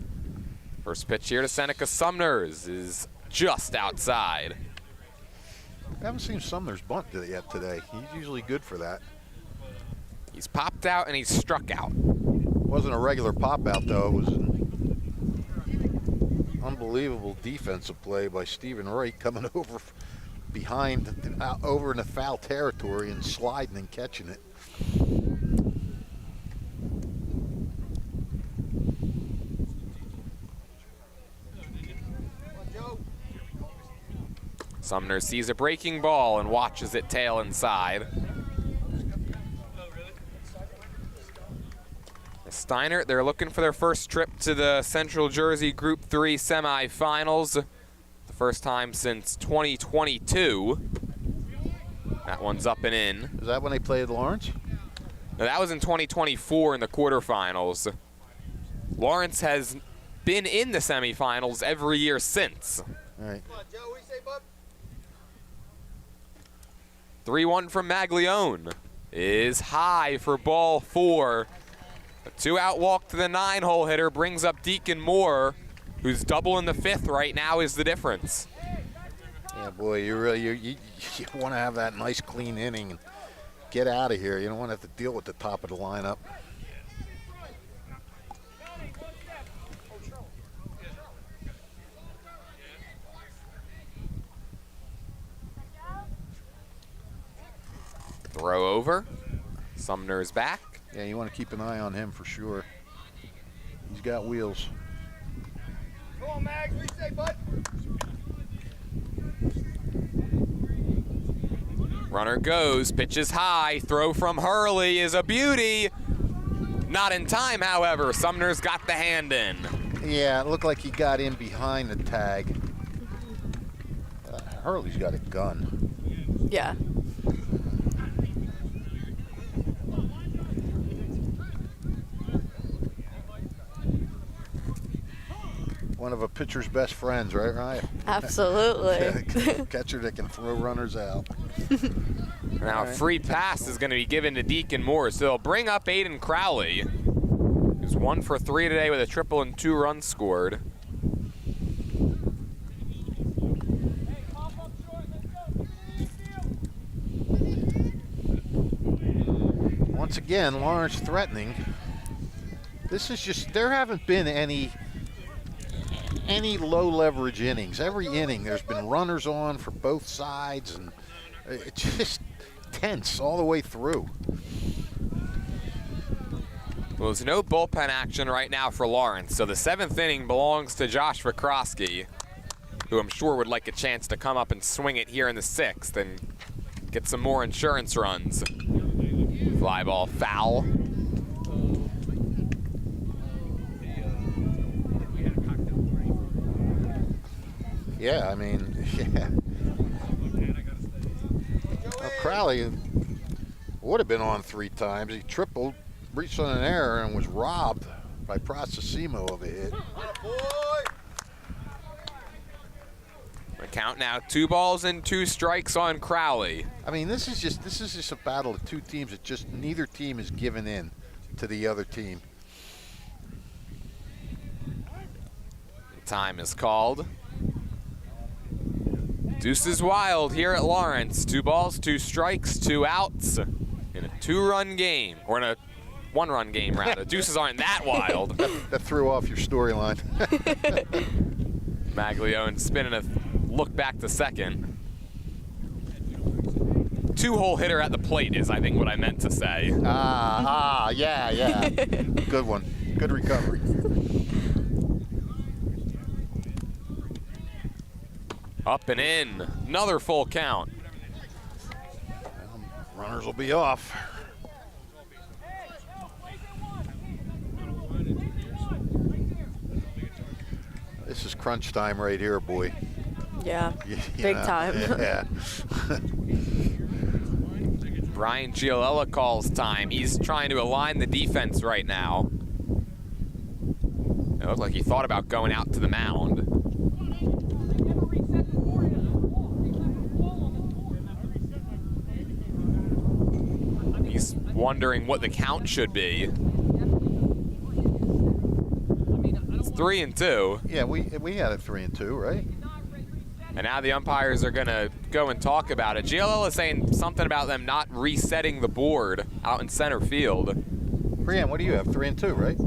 First pitch here to Seneca Sumners is just outside. I haven't seen Sumner's bunt yet today. He's usually good for that. He's popped out and he's struck out. Wasn't a regular pop out though. It was an unbelievable defensive play by Stephen Wright coming over behind, over in the foul territory and sliding and catching it. Sumner sees a breaking ball and watches it tail inside. Steinert, they're looking for their first trip to the Central Jersey Group 3 semifinals. The first time since 2022. That one's up and in. Is that when they played Lawrence? Now, that was in 2024 in the quarterfinals. Lawrence has been in the semifinals every year since. All right. 3-1 from Maglione is high for ball 4. A 2-out walk to the 9-hole hitter brings up Deacon Moore, who's double in the 5th right now is the difference. Yeah, boy, you want to have that nice clean inning and get out of here. You don't want to have to deal with the top of the lineup. Throw over. Sumner's back. Yeah, you want to keep an eye on him for sure. He's got wheels. Come on, Mags. What do you say, bud? Runner goes, pitches high, throw from Hurley is a beauty. Not in time, however. Sumner's got the hand in. Yeah, it looked like he got in behind the tag. Hurley's got a gun. Yeah. One of a pitcher's best friends, right, Ryan? Absolutely. Catcher that can throw runners out. Now a free pass is going to be given to Deacon Moore, so they'll bring up Aiden Crowley, who's 1 for 3 today with a triple and 2 runs scored. once again, Lawrence threatening. This is just, there haven't been any low leverage innings. Every inning there's been runners on for both sides, and it's just tense all the way through. Well, there's no bullpen action right now for Lawrence, so the 7th inning belongs to Josh Vikrosky, who I'm sure would like a chance to come up and swing it here in the 6th and get some more insurance runs. Fly ball foul. Yeah, I mean, yeah. Well, Crowley would have been on 3 times. He tripled, reached on an error, and was robbed by Processimo of a hit. The count now 2 balls and 2 strikes on Crowley. I mean, this is just a battle of 2 teams that just neither team is giving in to the other team. Time is called. Deuce is wild here at Lawrence. 2 balls, 2 strikes, 2 outs in a 2-run game, or in a 1-run game rather. Deuces aren't that wild. That threw off your storyline. Maglione spinning a look back to second. 2-hole hitter at the plate is, I think, what I meant to say. Yeah. Good one. Good recovery. Up and in. Another full count. Runners will be off. This is crunch time right here, boy. Yeah, big time. Yeah. Brian Giolella calls time. He's trying to align the defense right now. It looked like he thought about going out to the mound. He's wondering what the count should be. It's 3-2. Yeah, we had it 3-2, right? And now the umpires are going to go and talk about it. GLL is saying something about them not resetting the board out in center field. Brian, what do you have? 3-2, right?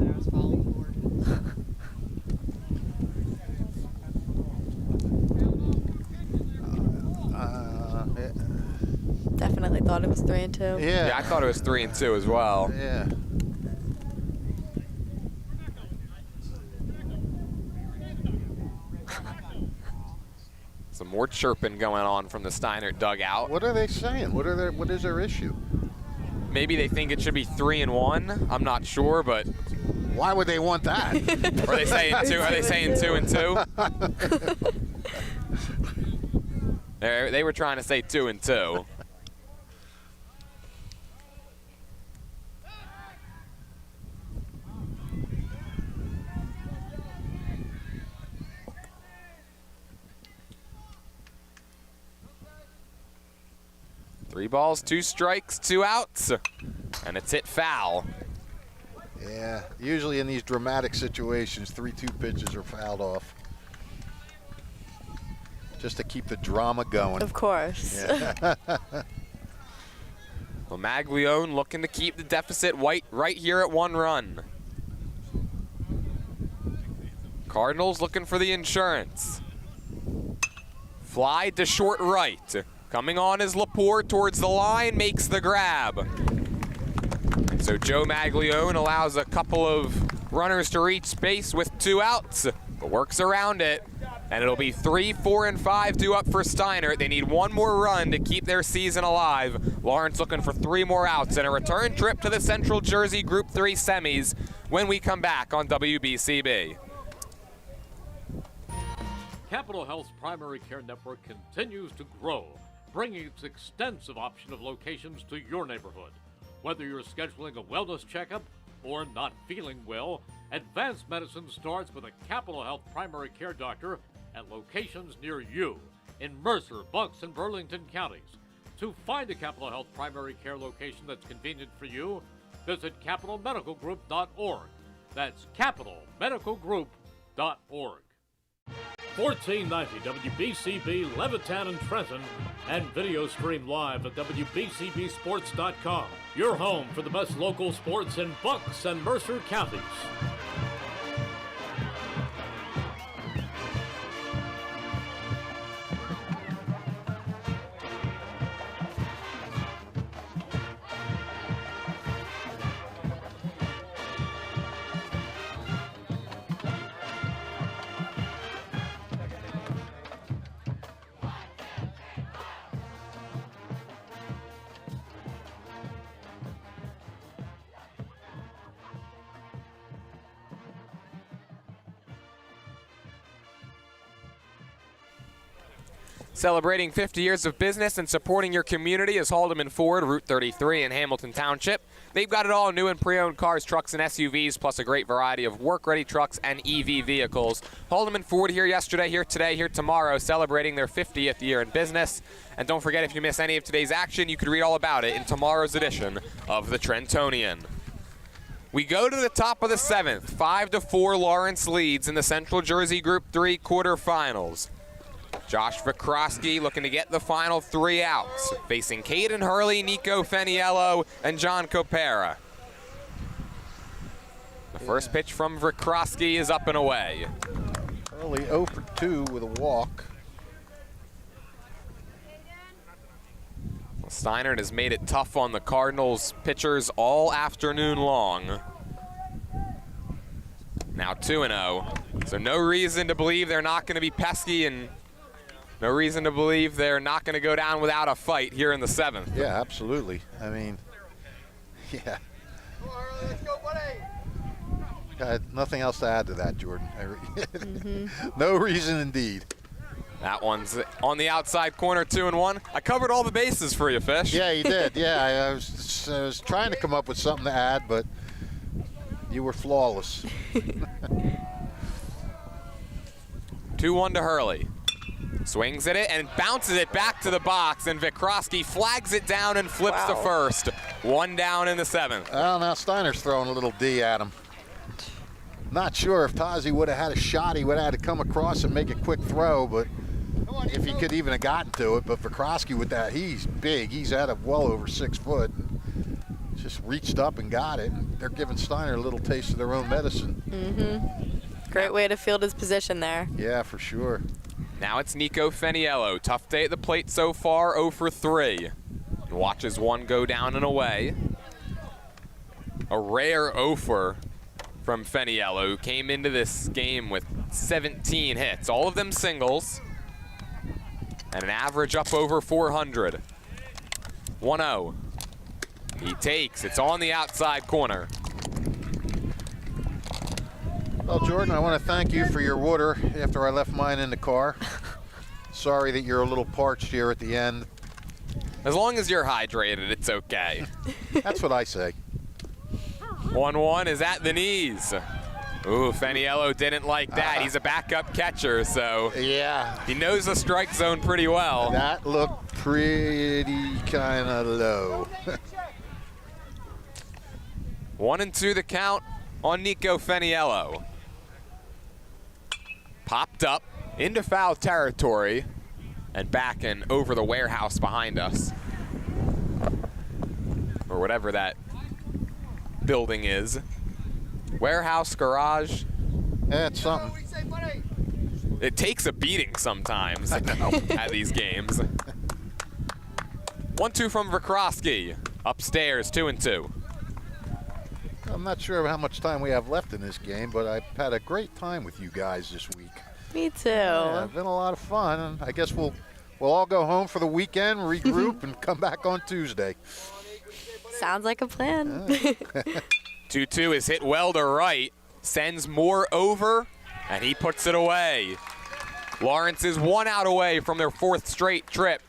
Definitely thought it was 3-2. Yeah. Yeah, I thought it was 3-2 as well. Yeah. Some more chirping going on from the Steinert dugout. What are they saying? What is their issue? Maybe they think it should be 3-1. I'm not sure, but Why would they want that? are they saying 2? Are they saying 2-2? They were trying to say 2-2. Three balls, 2 strikes, 2 outs, and it's hit foul. Yeah, usually in these dramatic situations, 3-2 pitches are fouled off. Just to keep the drama going. Of course. Yeah. Well, Maglione looking to keep the deficit right here at 1 run. Cardinals looking for the insurance. Fly to short right. Coming on is Lepore towards the line, makes the grab. So Joe Maglione allows a couple of runners to reach base with 2 outs, but works around it. And it'll be 3, 4, and 5 due up for Steinert. They need 1 more run to keep their season alive. Lawrence looking for 3 more outs and a return trip to the Central Jersey Group 3 semis when we come back on WBCB. Capital Health's primary care network continues to grow, bringing its extensive option of locations to your neighborhood. Whether you're scheduling a wellness checkup or not feeling well, advanced medicine starts with a Capital Health primary care doctor at locations near you in Mercer, Bucks, and Burlington counties. To find a Capital Health primary care location that's convenient for you, visit capitalmedicalgroup.org. That's capitalmedicalgroup.org. 1490 WBCB Levittown and Trenton, and video stream live at WBCBSports.com. Your home for the best local sports in Bucks and Mercer counties. Celebrating 50 years of business and supporting your community is Haldeman Ford, Route 33 in Hamilton Township. They've got it all, new and pre-owned cars, trucks, and SUVs, plus a great variety of work-ready trucks and EV vehicles. Haldeman Ford here yesterday, here today, here tomorrow, celebrating their 50th year in business. And don't forget, if you miss any of today's action, you could read all about it in tomorrow's edition of the Trentonian. We go to the top of the 7th. 5-4 Lawrence leads in the Central Jersey Group 3 quarterfinals. Josh Vikrosky looking to get the final 3 outs, facing Caden Hurley, Nico Feniello, and John Copera. The first pitch from Vikrosky is up and away. Hurley 0 for 2 with a walk. Well, Steinert has made it tough on the Cardinals pitchers all afternoon long. Now 2-0, so no reason to believe they're not going to be pesky, and no reason to believe they're not going to go down without a fight here in the 7th. Yeah, absolutely. I mean, yeah. Nothing else to add to that, Jordan. No reason indeed. That one's on the outside corner, 2-1. I covered all the bases for you, Fish. Yeah, you did. Yeah, I was trying to come up with something to add, but you were flawless. 2-1 to Hurley. Swings at it and bounces it back to the box, and Vikrosky flags it down and flips to first. 1 down in the 7th. Well, now Steinert's throwing a little D at him. Not sure if Tazi would have had a shot. He would have had to come across and make a quick throw, but if he could even have gotten to it. But Vikrosky with that, he's big. He's at a well over 6 foot. Just reached up and got it. They're giving Steiner a little taste of their own medicine. Great way to field his position there. Yeah, for sure. Now it's Nico Feniello. Tough day at the plate so far, 0 for 3. And watches one go down and away. A rare 0-fer from Feniello, who came into this game with 17 hits, all of them singles, and an average up over 400. 1-0. He takes, it's on the outside corner. Well, Jordan, I want to thank you for your water after I left mine in the car. Sorry that you're a little parched here at the end. As long as you're hydrated, it's okay. That's what I say. 1-1 is at the knees. Ooh, Feniello didn't like that. He's a backup catcher, so yeah, he knows the strike zone pretty well. That looked pretty kind of low. 1-2 the count on Nico Feniello. Popped up into foul territory and back and over the warehouse behind us, or whatever that building is. Warehouse, garage. Yeah, it's something. It takes a beating sometimes at these games. 1-2 from Vikrosky. Upstairs, 2-2. I'm not sure how much time we have left in this game, but I've had a great time with you guys this week. Me too. Yeah, it's been a lot of fun, and I guess we'll all go home for the weekend, regroup, and come back on Tuesday. Sounds like a plan. 2-2 is hit well to right, sends Moore over, and he puts it away. Lawrence is 1 out away from their 4th straight trip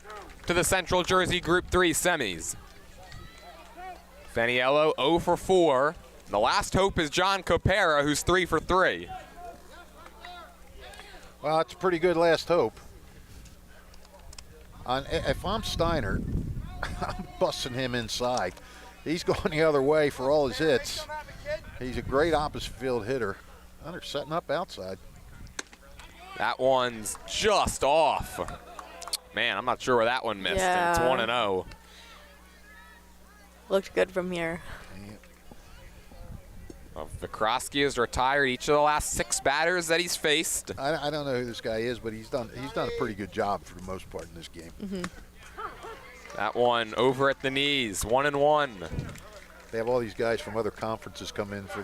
to the Central Jersey Group 3 semis. Feniello 0 for 4. And the last hope is John Copera, who's 3 for 3. Well, it's a pretty good last hope. If I'm Steinert, I'm busting him inside. He's going the other way for all his hits. He's a great opposite field hitter. They're setting up outside. That one's just off. Man, I'm not sure where that one missed. Yeah. It's 1-0. Looked good from here. Well, Vikrosky has retired each of the last 6 batters that he's faced. I don't know who this guy is, but he's done a pretty good job for the most part in this game. Mm-hmm. That one over at the knees, 1-1. They have all these guys from other conferences come in for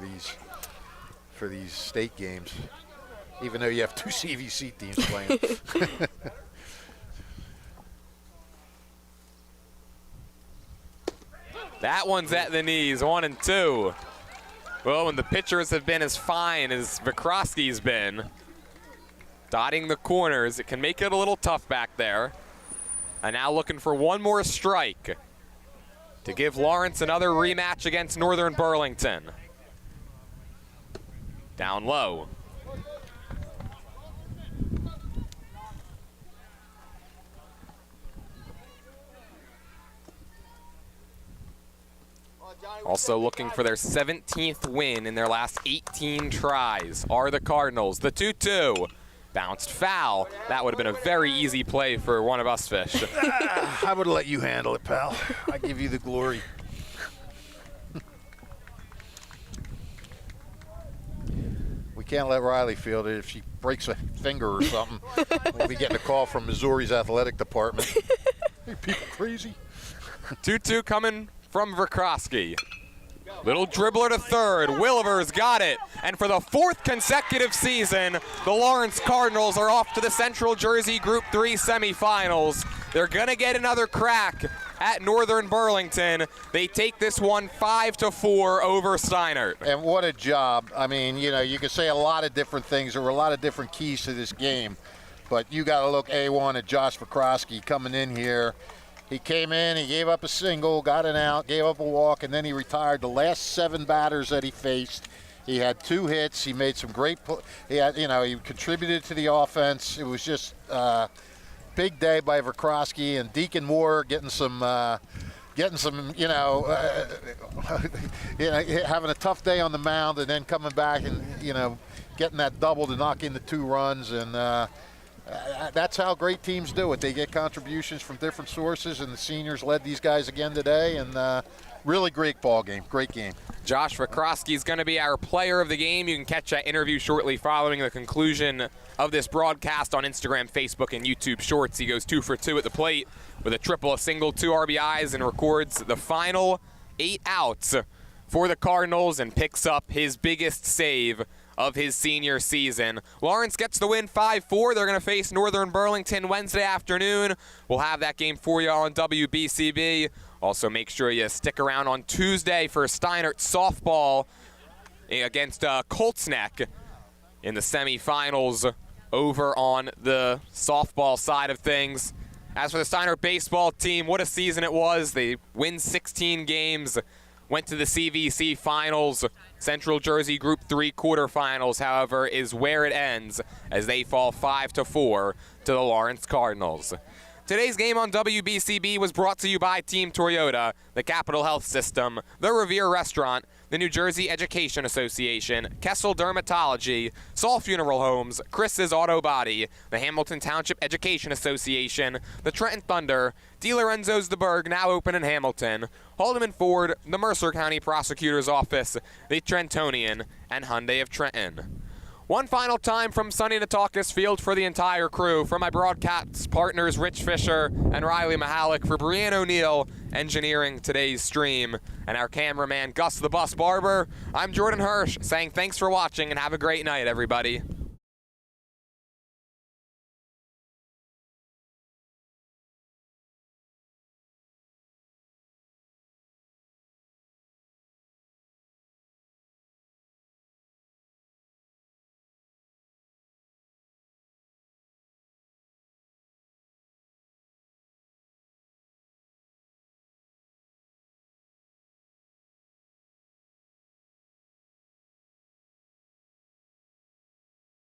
these state games, even though you have 2 CVC teams playing. That one's at the knees, 1-2. Well, when the pitchers have been as fine as Vikrosky's been, dotting the corners, it can make it a little tough back there. And now looking for one more strike to give Lawrence another rematch against Northern Burlington. Down low. Also looking for their 17th win in their last 18 tries are the Cardinals. The 2-2. Bounced foul. That would have been a very easy play for one of us fish. I would have let you handle it, pal. I give you the glory. We can't let Riley field it. If she breaks a finger or something, we'll be getting a call from Missouri's athletic department. Hey, people crazy. 2-2 coming from Vikrosky. Little dribbler to third. Williver's got it. And for the 4th consecutive season, the Lawrence Cardinals are off to the Central Jersey Group 3 semifinals. They're going to get another crack at Northern Burlington. They take this one 5-4 over Steinert. And what a job. I mean, you know, you can say a lot of different things. There were a lot of different keys to this game. But you got to look A1 at Josh Vikrosky coming in here. He came in, he gave up a single, got an out, gave up a walk, and then he retired the last 7 batters that he faced. He had 2 hits. He made some great. He contributed to the offense. It was just big day by Vikrosky, and Deacon Moore getting some, having a tough day on the mound, and then coming back and getting that double to knock in the 2 runs, and. That's how great teams do it. They get contributions from different sources, and the seniors led these guys again today, and really great ball game, great game. Josh Vikrosky is going to be our player of the game. You can catch that interview shortly following the conclusion of this broadcast on Instagram, Facebook, and YouTube Shorts. He goes 2 for 2 at the plate with a triple, a single, 2 RBIs, and records the final 8 outs for the Cardinals and picks up his biggest save of his senior season. Lawrence gets the win 5-4. They're going to face Northern Burlington Wednesday afternoon. We'll have that game for you on WBCB. Also, make sure you stick around on Tuesday for Steinert softball against Colts Neck in the semifinals over on the softball side of things. As for the Steinert baseball team, what a season it was. They win 16 games. Went to the CVC finals. Central Jersey Group 3 quarterfinals, however, is where it ends as they fall 5-4 to the Lawrence Cardinals. Today's game on WBCB was brought to you by Team Toyota, the Capital Health System, the Revere Restaurant, the New Jersey Education Association, Kessel Dermatology, Saul Funeral Homes, Chris's Auto Body, the Hamilton Township Education Association, the Trenton Thunder, De Lorenzo's The Berg, now open in Hamilton, Haldeman Ford, the Mercer County Prosecutor's Office, the Trentonian, and Hyundai of Trenton. One final time from sunny Nataukus Field for the entire crew. From my broadcast partners Rich Fisher and Riley Mahalik, for Brianne O'Neill engineering today's stream, and our cameraman Gus the Bus Barber, I'm Jordan Hirsch saying thanks for watching and have a great night, everybody.